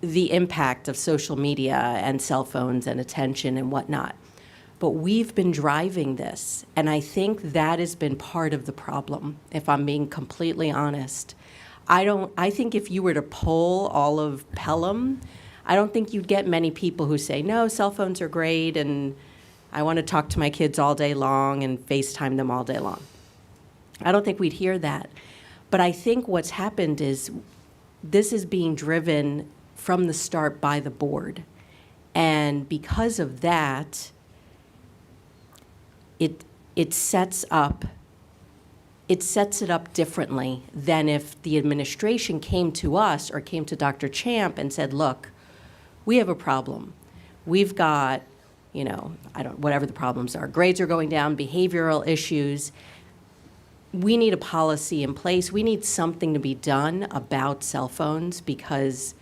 the impact of social media and cell phones and attention and whatnot. But we've been driving this, and I think that has been part of the problem, if I'm being completely honest. I think if you were to poll all of Pelham, I don't think you'd get many people who say, no, cell phones are great, and I want to talk to my kids all day long and FaceTime them all day long. I don't think we'd hear that. But I think what's happened is this is being driven from the start by the board. And because of that, it sets it up differently than if the administration came to us or came to Dr. Champ and said, look, we have a problem. We've got, whatever the problems are. Grades are going down, behavioral issues. We need a policy in place. We need something to be done about cell phones because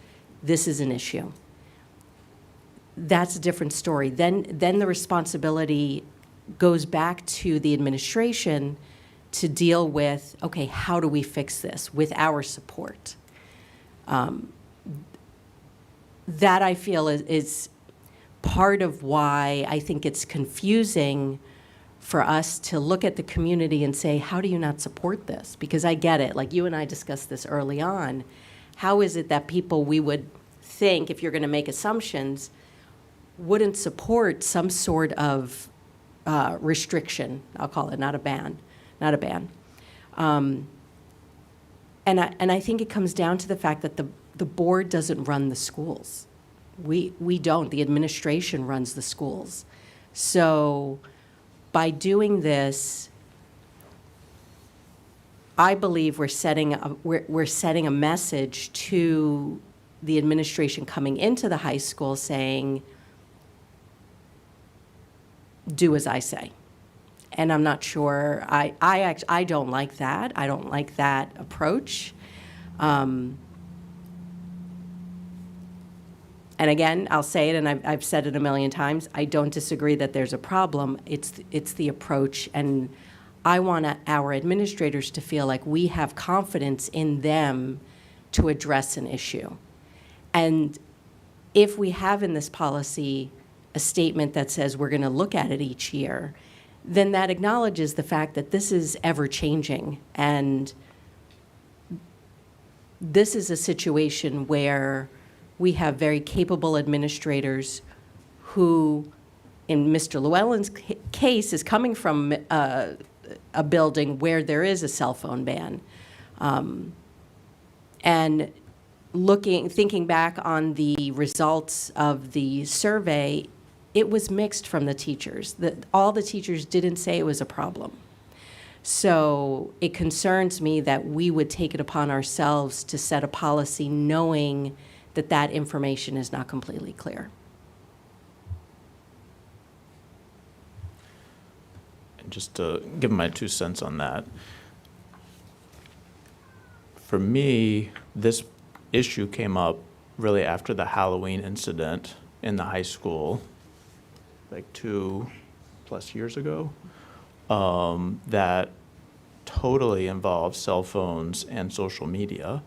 this is an issue. That's a different story. Then the responsibility goes back to the administration to deal with, okay, how do we fix this with our support? That I feel is part of why I think it's confusing for us to look at the community and say, how do you not support this? Because I get it, like you and I discussed this early on. How is it that people we would think, if you're going to make assumptions, wouldn't support some sort of restriction, I'll call it, not a ban. And I think it comes down to the fact that the board doesn't run the schools. We don't. The administration runs the schools. So by doing this, I believe we're setting a message to the administration coming into the high school saying, do as I say. And I'm not sure, I don't like that. I don't like that approach. And again, I'll say it, and I've said it a million times, I don't disagree that there's a problem. It's the approach, and I want our administrators to feel like we have confidence in them to address an issue. And if we have in this policy a statement that says we're going to look at it each year, then that acknowledges the fact that this is ever-changing, and this is a situation where we have very capable administrators who, in Mr. Llewellyn's case, is coming from a building where there is a cell phone ban. And thinking back on the results of the survey, it was mixed from the teachers. All the teachers didn't say it was a problem. So it concerns me that we would take it upon ourselves to set a policy knowing that information is not completely clear. And just to give my 2 cents on that, for me, this issue came up really after the Halloween incident in the high school, like 2+ years ago, that totally involved cell phones and social media.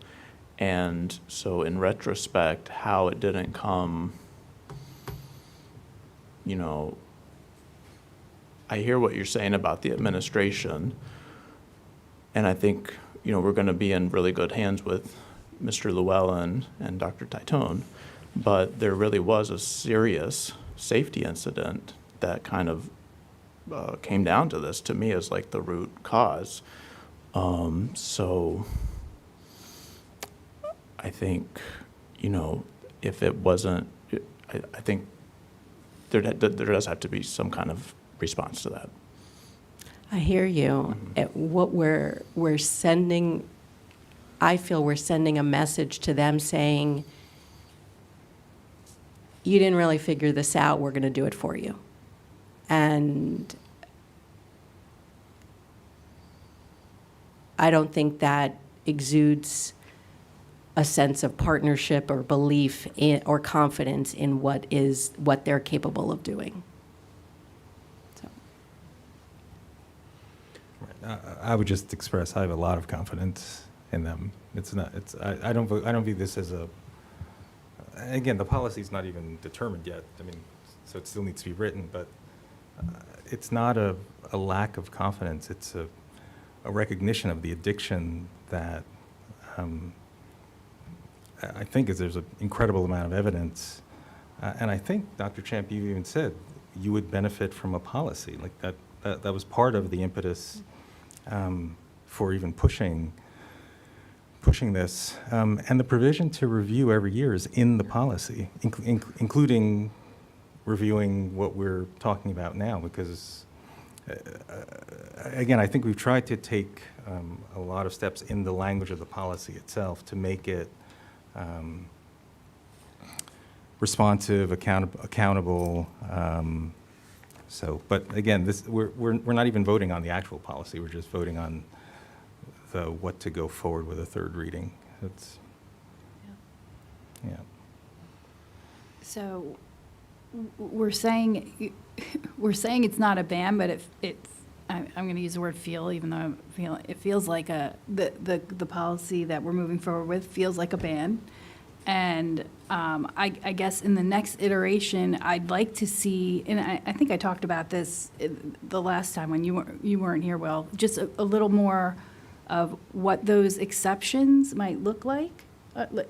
And so in retrospect, how it didn't come, I hear what you're saying about the administration, and I think, we're going to be in really good hands with Mr. Llewellyn and Dr. Titone, but there really was a serious safety incident that kind of came down to this, to me, as like the root cause. So I think, if it wasn't, I think there does have to be some kind of response to that. I hear you. What we're sending, I feel we're sending a message to them saying, you didn't really figure this out, we're going to do it for you. And I don't think that exudes a sense of partnership or belief in, or confidence in what they're capable of doing. So. I would just express I have a lot of confidence in them. I don't view this as a, again, the policy's not even determined yet. I mean, so it still needs to be written, but it's not a lack of confidence. It's a recognition of the addiction that I think there's an incredible amount of evidence. And I think, Dr. Champ, you even said you would benefit from a policy. Like that was part of the impetus for even pushing this. And the provision to review every year is in the policy, including reviewing what we're talking about now, because again, I think we've tried to take a lot of steps in the language of the policy itself to make it responsive, accountable. But again, we're not even voting on the actual policy. We're just voting on what to go forward with a third reading. Yeah. So we're saying it's not a ban, but I'm going to use the word feel, even though it feels like the policy that we're moving forward with feels like a ban. And I guess in the next iteration, I'd like to see, and I think I talked about this the last time when you weren't here, Will, just a little more of what those exceptions might look like.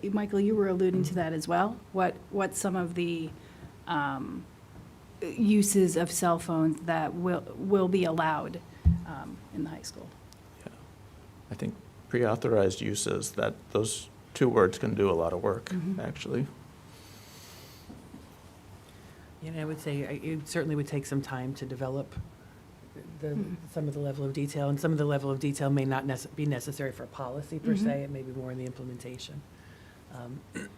Michael, you were alluding to that as well. What some of the uses of cell phones that will be allowed in the high school. Yeah, I think pre-authorized uses, that those two words can do a lot of work, actually. And I would say it certainly would take some time to develop some of the level of detail, and some of the level of detail may not be necessary for policy per se. It may be more in the implementation.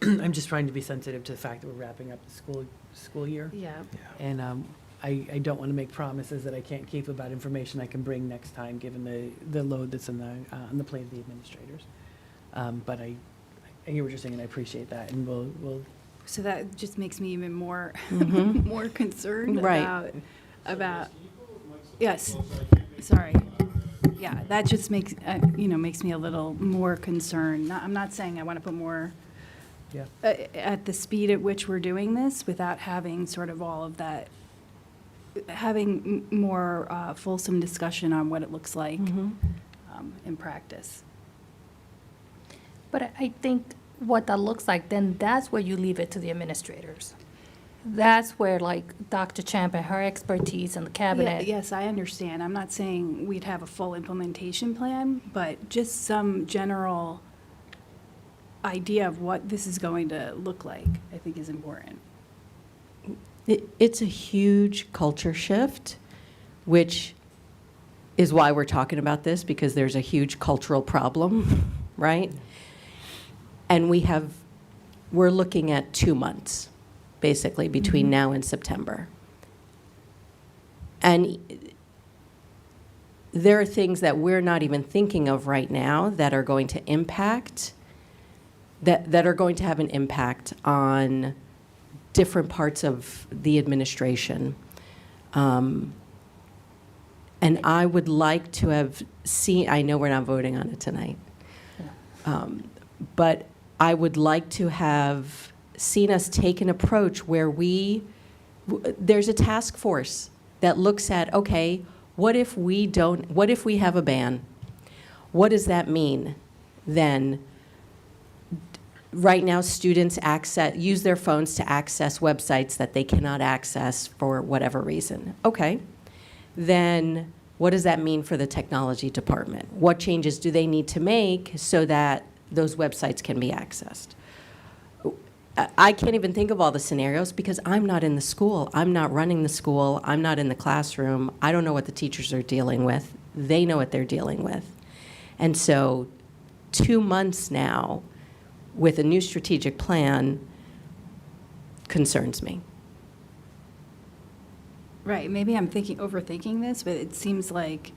I'm just trying to be sensitive to the fact that we're wrapping up the school year. Yeah. And I don't want to make promises that I can't keep about information I can bring next time, given the load that's on the plate of the administrators. But I hear what you're saying, and I appreciate that, and we'll. So that just makes me even more more concerned about. Yes. Sorry. Yeah, that just makes me a little more concerned. I'm not saying I want to put more. Yeah. At the speed at which we're doing this, without having sort of all of that, having more fulsome discussion on what it looks like in practice. But I think what that looks like, then that's where you leave it to the administrators. That's where, like, Dr. Champ and her expertise and the cabinet. Yes, I understand. I'm not saying we'd have a full implementation plan, but just some general idea of what this is going to look like, I think is important. It's a huge culture shift, which is why we're talking about this, because there's a huge cultural problem, right? And we're looking at 2 months, basically, between now and September. And there are things that we're not even thinking of right now that are going to impact, that are going to have an impact on different parts of the administration. And I would like to have seen, I know we're not voting on it tonight, but I would like to have seen us take an approach where there's a task force that looks at, okay, what if we have a ban? What does that mean then? Right now, students use their phones to access websites that they cannot access for whatever reason. Okay, then what does that mean for the technology department? What changes do they need to make so that those websites can be accessed? I can't even think of all the scenarios because I'm not in the school. I'm not running the school. I'm not in the classroom. I don't know what the teachers are dealing with. They know what they're dealing with. And so 2 months now with a new strategic plan concerns me. Right, maybe I'm overthinking this, but it seems like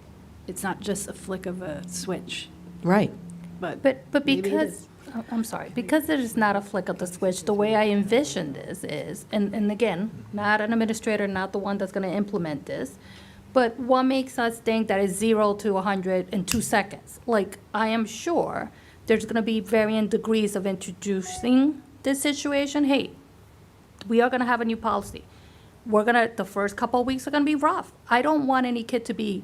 it's not just a flick of a switch. Right. But maybe it because, I'm sorry, because it is not a flick of the switch, the way I envision this is, and again, not an administrator, not the one that's gonna implement this, but what makes us think that it's 0 to 100 in 2 seconds? Like, I am sure there's gonna be varying degrees of introducing this situation. Hey, we are gonna have a new policy. The first couple of weeks are gonna be rough. I don't want any kid to be,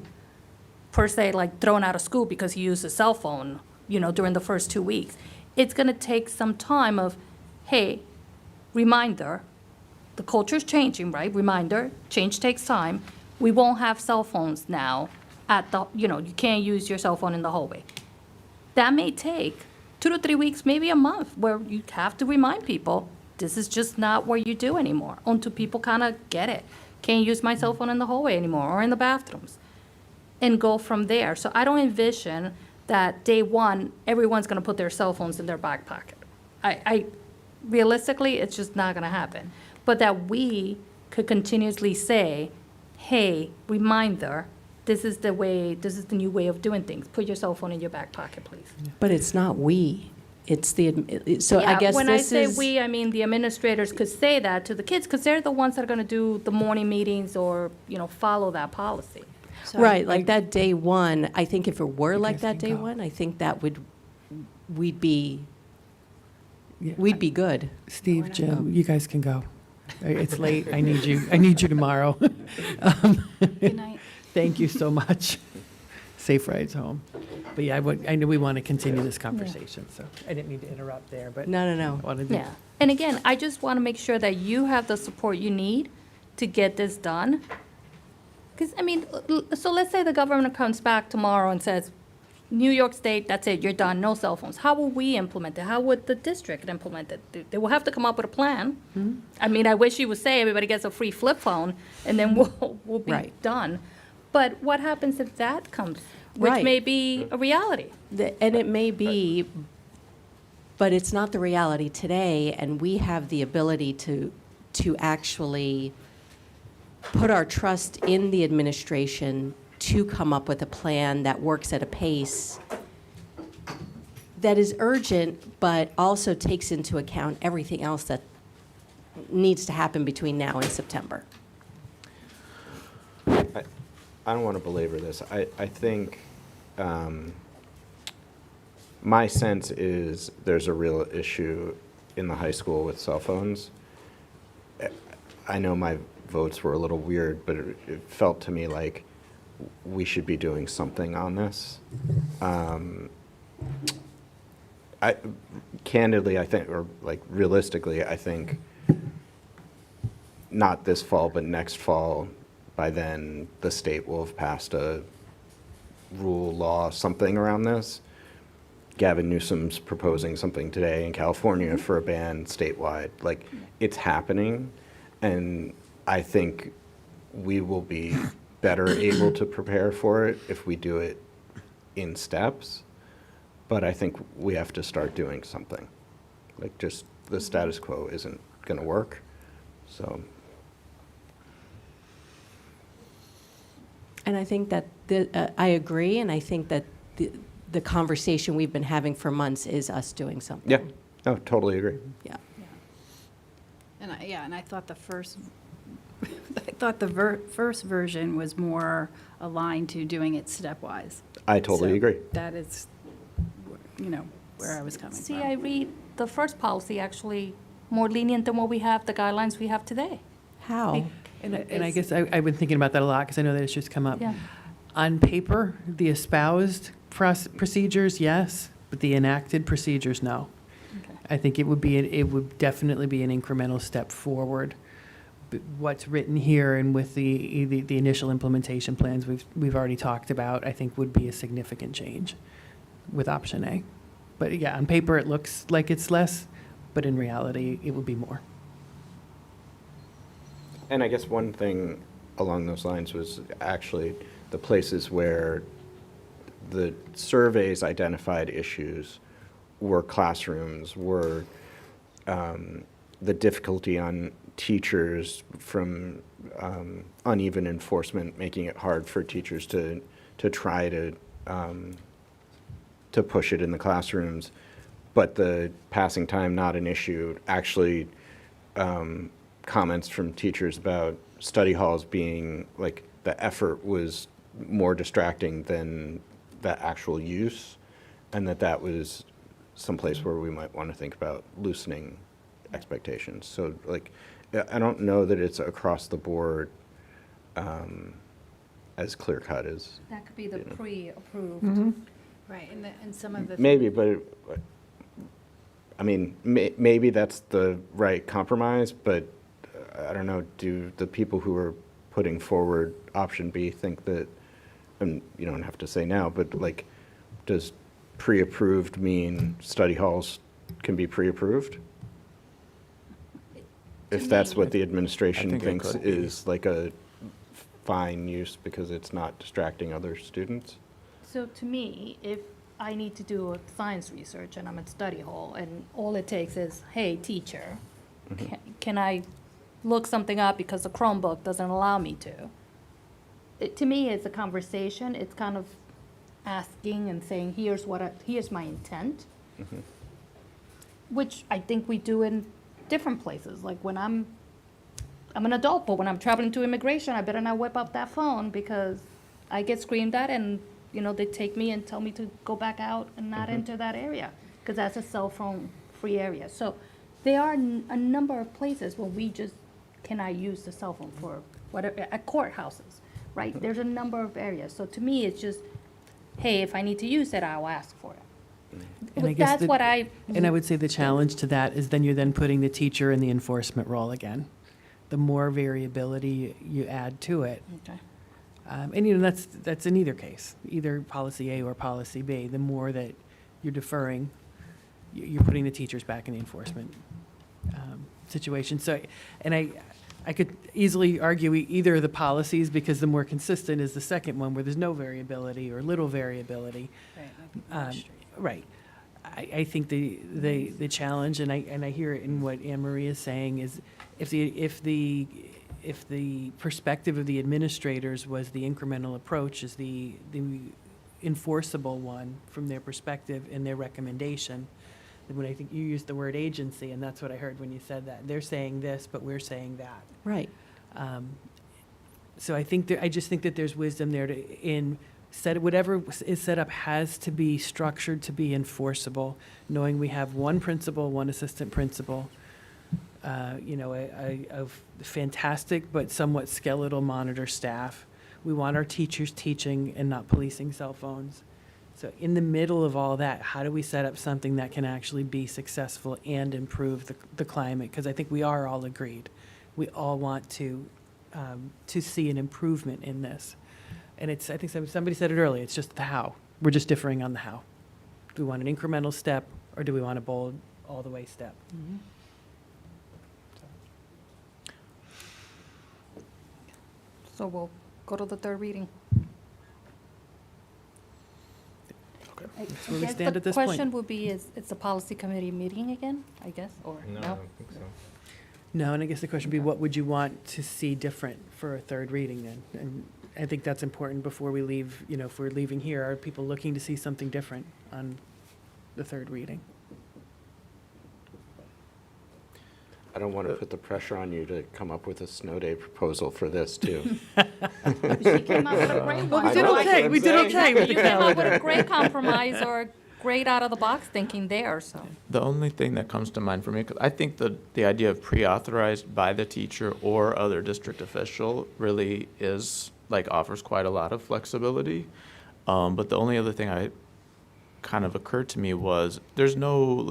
per se, like thrown out of school because he used a cell phone, during the first 2 weeks. It's gonna take some time of, hey, reminder, the culture's changing, right? Reminder, change takes time. We won't have cell phones now you can't use your cell phone in the hallway. That may take 2 to 3 weeks, maybe a month, where you have to remind people, this is just not what you do anymore, until people kind of get it. Can't use my cell phone in the hallway anymore or in the bathrooms, and go from there. So I don't envision that day one, everyone's going to put their cell phones in their back pocket. Realistically, it's just not going to happen. But that we could continuously say, hey, reminder, this is the new way of doing things. Put your cell phone in your back pocket, please. But it's not we. It's so I guess when this I say we, I mean the administrators could say that to the kids, because they're the ones that are going to do the morning meetings or, follow that policy. So right, like that day one, I think if it were like that day one, I think that we'd be good. Steve, Jim, you guys can go. It's late. I need you tomorrow. Good night. Thank you so much. Safe rides home. But yeah, I know we want to continue this conversation, so I didn't mean to interrupt there, but. No. I wanted to- Yeah. And again, I just want to make sure that you have the support you need to get this done. Because, so let's say the governor comes back tomorrow and says, New York State, that's it, you're done, no cell phones. How will we implement it? How would the district implement it? They will have to come up with a plan. I wish you would say everybody gets a free flip phone, and then we'll be done. But what happens if that comes, which may be a reality? And it may be, but it's not the reality today, and we have the ability to actually put our trust in the administration to come up with a plan that works at a pace that is urgent, but also takes into account everything else that needs to happen between now and September. I don't want to belabor this. I think my sense is there's a real issue in the high school with cell phones. I know my votes were a little weird, but it felt to me like we should be doing something on this. Candidly, I think, or like realistically, I think not this fall, but next fall, by then the state will have passed a rule, law, something around this. Gavin Newsom's proposing something today in California for a ban statewide. Like, it's happening, and I think we will be better able to prepare for it if we do it in steps. But I think we have to start doing something. Like, just the status quo isn't going to work. So. And I think that I agree, and I think that the conversation we've been having for months is us doing something. Yeah, no, totally agree. Yeah. And I thought the first first version was more aligned to doing it stepwise. I totally So agree. That is, where I was coming See, from. I read the first policy actually more lenient than what we have, the guidelines we have today. How? And I guess I've been thinking about that a lot because I know that issue's come up. Yeah. On paper, the espoused procedures, yes, but the enacted procedures, no. Okay. I think it would definitely be an incremental step forward. But what's written here and with the initial implementation plans we've already talked about, I think would be a significant change with option A. But yeah, on paper it looks like it's less, but in reality it would be more. And I guess one thing along those lines was actually the places where the surveys identified issues were classrooms, were the difficulty on teachers from uneven enforcement, making it hard for teachers to try to to push it in the classrooms, but the passing time not an issue. Actually, comments from teachers about study halls being like the effort was more distracting than the actual use, and that was someplace where we might want to think about loosening expectations. So like, I don't know that it's across the board as clear cut as. That could be the pre-approved. Right, and some of the. Maybe, but I mean, maybe that's the right compromise, but I don't know, do the people who are putting forward option B think that, and you don't have to say now, but like, does pre-approved mean study halls can be pre-approved? If that's what the administration thinks is like a fine use because it's not distracting other students? So to me, if I need to do a science research and I'm at study hall and all it takes is, hey, teacher, can I look something up because the Chromebook doesn't allow me to? To me, it's a conversation. It's kind of asking and saying, here's my intent, which I think we do in different places. Like when I'm an adult, but when I'm traveling to immigration, I better not whip up that phone because I get screamed at and, you know, they take me and tell me to go back out and not enter that area because that's a cell phone free area. So there are a number of places where we just cannot use the cell phone for whatever, at courthouses, right? There's a number of areas. So to me, it's just, hey, if I need to use it, I'll ask for it. And I guess That's what I. And I would say the challenge to that is then you're then putting the teacher in the enforcement role again. The more variability you add to it. Okay. And, you know, that's in either case, either policy A or policy B. The more that you're deferring, you're putting the teachers back in the enforcement situation. So, and I could easily argue either of the policies because the more consistent is the second one where there's no variability or little variability. Right. I think the challenge, and I hear it in what Anne Marie is saying, is if the perspective of the administrators was the incremental approach is the enforceable one from their perspective and their recommendation, then when I think you used the word agency, and that's what I heard when you said that. They're saying this, but we're saying that. Right. So I just think that there's wisdom there whatever is set up has to be structured to be enforceable, knowing we have one principal, one assistant principal, a fantastic but somewhat skeletal monitor staff. We want our teachers teaching and not policing cell phones. So in the middle of all that, how do we set up something that can actually be successful and improve the climate? Because I think we are all agreed. We all want to see an improvement in this. And I think somebody said it earlier, it's just the how. We're just differing on the how. Do we want an incremental step or do we want a bold all the way step? So we'll go to the third reading. Okay. I That's where we guess stand the at this point. question would be, it's a policy committee meeting again, I guess, or No, I no? don't think so. No, and I guess the question would be, what would you want to see different for a third reading then? And I think that's important before we leave, if we're leaving here, are people looking to see something different on the third reading? I don't want to put the pressure on you to come up with a snow day proposal for this too. She came up with a great one. We did okay. We did okay with the You came up with calendar. a great compromise or a great out-of-the-box thinking there, so. The only thing that comes to mind for me, 'cause I think the idea of pre-authorized by the teacher or other district official really offers quite a lot of flexibility. But the only other thing kind of occurred to me was there's no,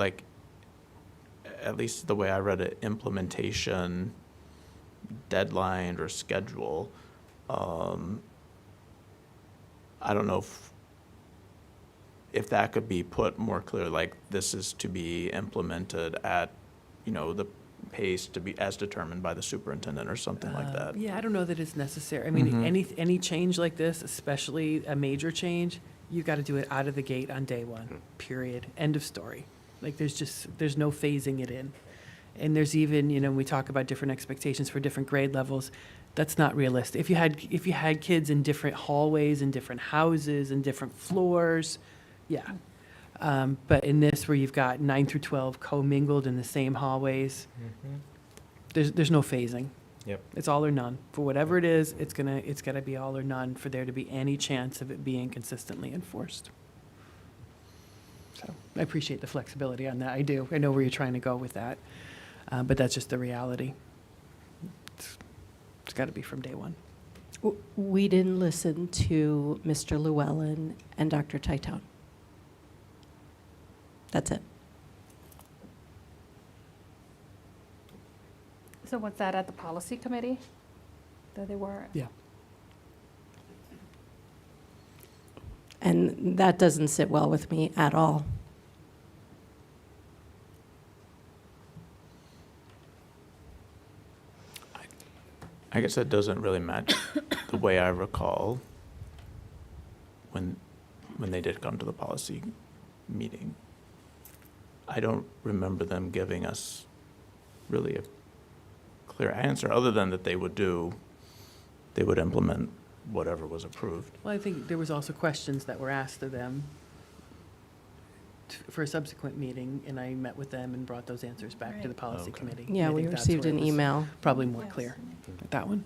at least the way I read it, implementation deadline or schedule. I don't know if that could be put more clear, like this is to be implemented at, the pace to be as determined by the superintendent or something like that. Yeah, I don't know that it's necessary. I mean, any change like this, especially a major change, you've got to do it out of the gate on day one, period, end of story. Like there's no phasing it in. And there's even, when we talk about different expectations for different grade levels, that's not realistic. If you had kids in different hallways, in different houses, in different floors, yeah. But in this, where you've got 9 through 12 commingled in the same hallways, there's no phasing. Yep. It's all or none. For whatever it is, it's gotta be all or none for there to be any chance of it being consistently enforced. So I appreciate the flexibility on that. I do. I know where you're trying to go with that. But that's just the reality. It's gotta be from day one. We didn't listen to Mr. Llewellyn and Dr. Titone. That's it. So was that at the policy committee that they were? Yeah. And that doesn't sit well with me at all. I guess that doesn't really match the way I recall when they did come to the policy meeting. I don't remember them giving us really a clear answer, other than that they would implement whatever was approved. Well, I think there was also questions that were asked of them for a subsequent meeting, and I met with them and brought those answers back to the policy committee. Yeah, And I we think that's received where it an was email. Probably more clear with that one.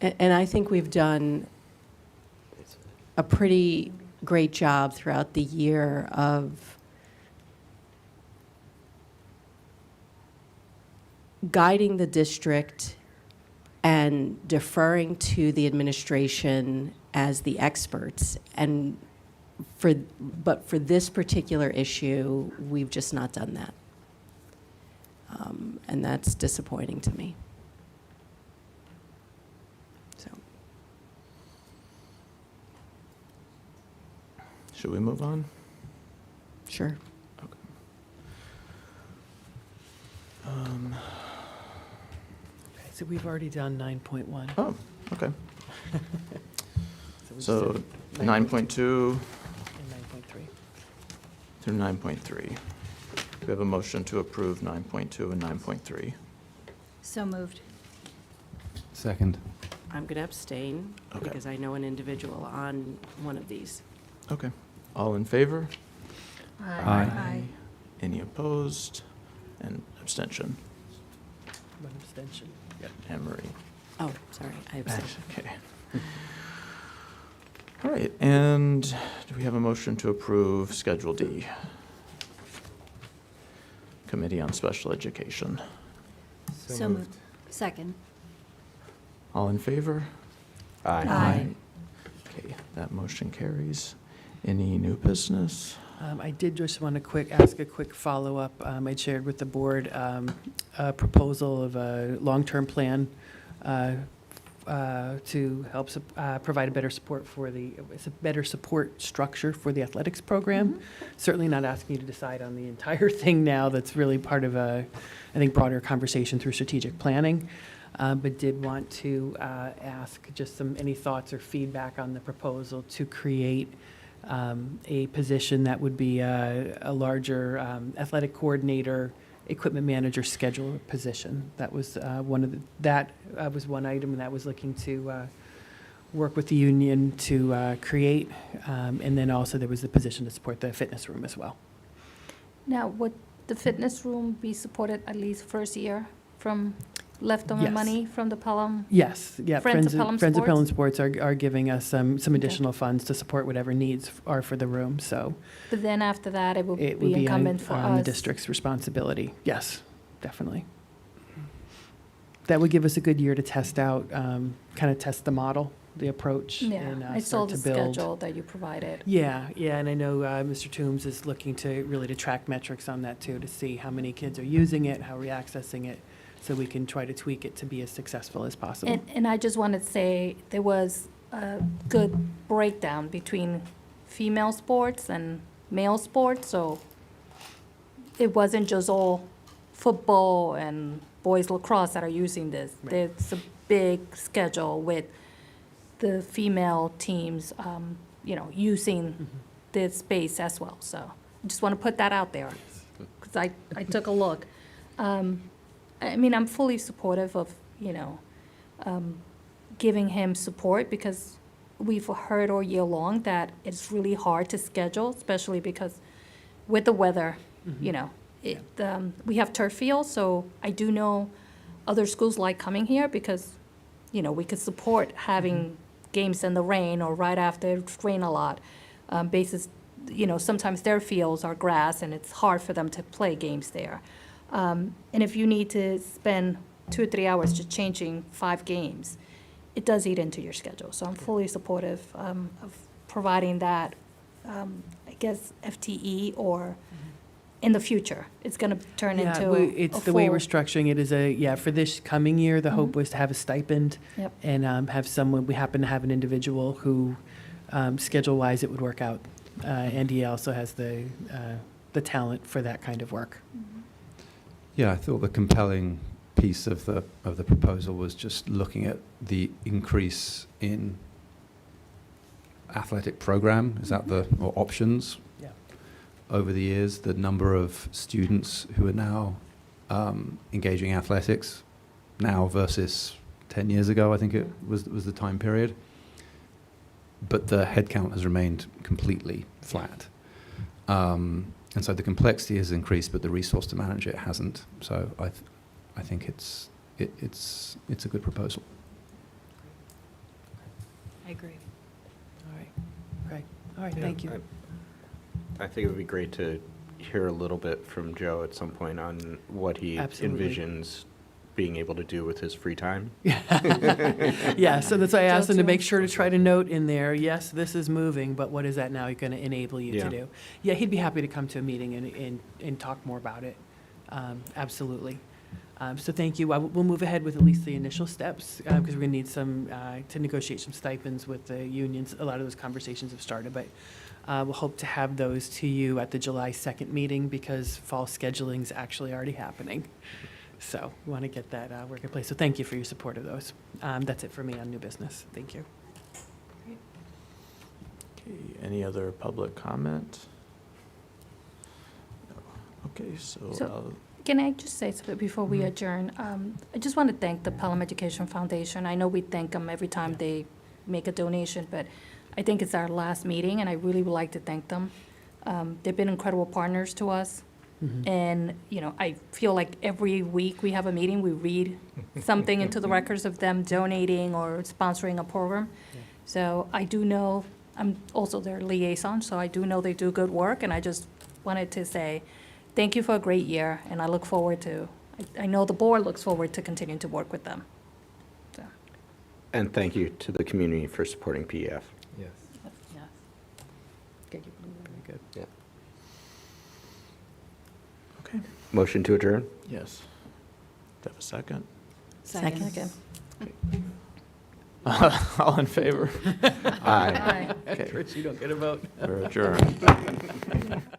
And I think we've done a pretty great job throughout the year of guiding the district and deferring to the administration as the experts. But for this particular issue, we've just not done that. And that's disappointing to me. So. Should we move on? Sure. Okay. Okay, so we've already done 9.1. Oh, okay. we So just did 9.2 And 9.3. through 9.3. We have a motion to approve 9.2 and 9.3. So moved. Second. I'm going to abstain Okay. because I know an individual on one of these. Okay. All in favor? Aye. Any opposed? And abstention? One abstention. Yeah, Anne Marie. Oh, sorry, I abstain. Okay. All right, and do we have a motion to approve Schedule D? Committee on Special Education. So moved. Second. All in favor? Aye. Okay, that motion carries. Any new business? I did just want to ask a quick follow-up. I shared with the board a proposal of a long-term plan to help provide a better support it's a better support structure for the athletics program. Certainly not asking you to decide on the entire thing now. That's really part of I think, broader conversation through strategic planning. But did want to ask just any thoughts or feedback on the proposal to create a position that would be a larger athletic coordinator, equipment manager scheduler position. That was was one item that was looking to work with the union to create. And then also there was the position to support the fitness room as well. Now, would the fitness room be supported at least first year from leftover Yes. money from the Pelham? Yes, yeah. Friends of Pelham Friends of Sports? Pelham Sports are giving us some additional funds to support whatever needs are for the room, so But then after that, it will it would be be incumbent for on the us. district's responsibility. Yes, definitely. That would give us a good year to test out, kind of test the model, the approach, Yeah, and I saw start the to build. schedule that you provided. Yeah, and I know Mr. Toombs is looking to track metrics on that too, to see how many kids are using it, how we're accessing it, so we can try to tweak it to be as successful as possible. And I just wanted to say, there was a good breakdown between female sports and male sports, so it wasn't just all football and boys lacrosse that are using this. Right. There's a big schedule with the female teams, using the space as well. So I just want to put that out there, because I took a look. I mean, I'm fully supportive of, giving him support, because we've heard all year long that it's really hard to schedule, especially because with the weather, you know, we have turf fields, so I do know other schools like coming here because, you know, we could support having games in the rain or right after it's rained a lot. Bases, you know, sometimes their fields are grass and it's hard for them to play games there. And if you need to spend 2 or 3 hours just changing 5 games, it does eat into your schedule. So I'm fully supportive of providing that, I guess, FTE or in the future. It's going to turn into it's the way we're structuring it is for this coming year, the hope was to have a stipend Yep. and have someone, we happen to have an individual who, schedule-wise, it would work out. And he also has the talent for that kind of work. Yeah, I thought the compelling piece of the proposal was just looking at the increase in athletic program. Is that or options? Yeah. Over the years, the number of students who are now engaging in athletics now versus 10 years ago, I think it was the time period. But the headcount has remained completely flat. And so the complexity has increased, but the resource to manage it hasn't. So I think it's a good proposal. I agree. All right, great. All right, thank you. I think it would be great to hear a little bit from Joe at some point on what he Absolutely. envisions being able to do with his free time. Yeah, so that's why I asked him to make sure to try to note in there, yes, this is moving, but what is that now going to enable you to do? Yeah, he'd be happy to come to a meeting and talk more about it. Absolutely. So thank you. We'll move ahead with at least the initial steps because we're going to need some to negotiate some stipends with the unions. A lot of those conversations have started, but we'll hope to have those to you at the July 2nd meeting because fall scheduling is actually already happening. So we want to get that work in place. So thank you for your support of those. That's it for me on new business. Thank you. Okay, any other public comment? No. Okay, so Can I just say something before we adjourn? I just want to thank the Pelham Education Foundation. I know we thank them every time they make a donation, but I think it's our last meeting, and I really would like to thank them. They've been incredible partners to us. And, you know, I feel like every week we have a meeting, we read something into the records of them donating or sponsoring a program. So I do know, I'm also their liaison, so I do know they do good work, and I just wanted to say thank you for a great year, and I look forward to, I know the board looks forward to continuing to work with them. So. And thank you to the community for supporting PEF. Yes. Yes. Very good. Yeah. okay, Motion to adjourn? yes. Do you have a second? Second. All in favor? Aye. Aye. Okay, Chris, you don't get a vote. we're adjourned.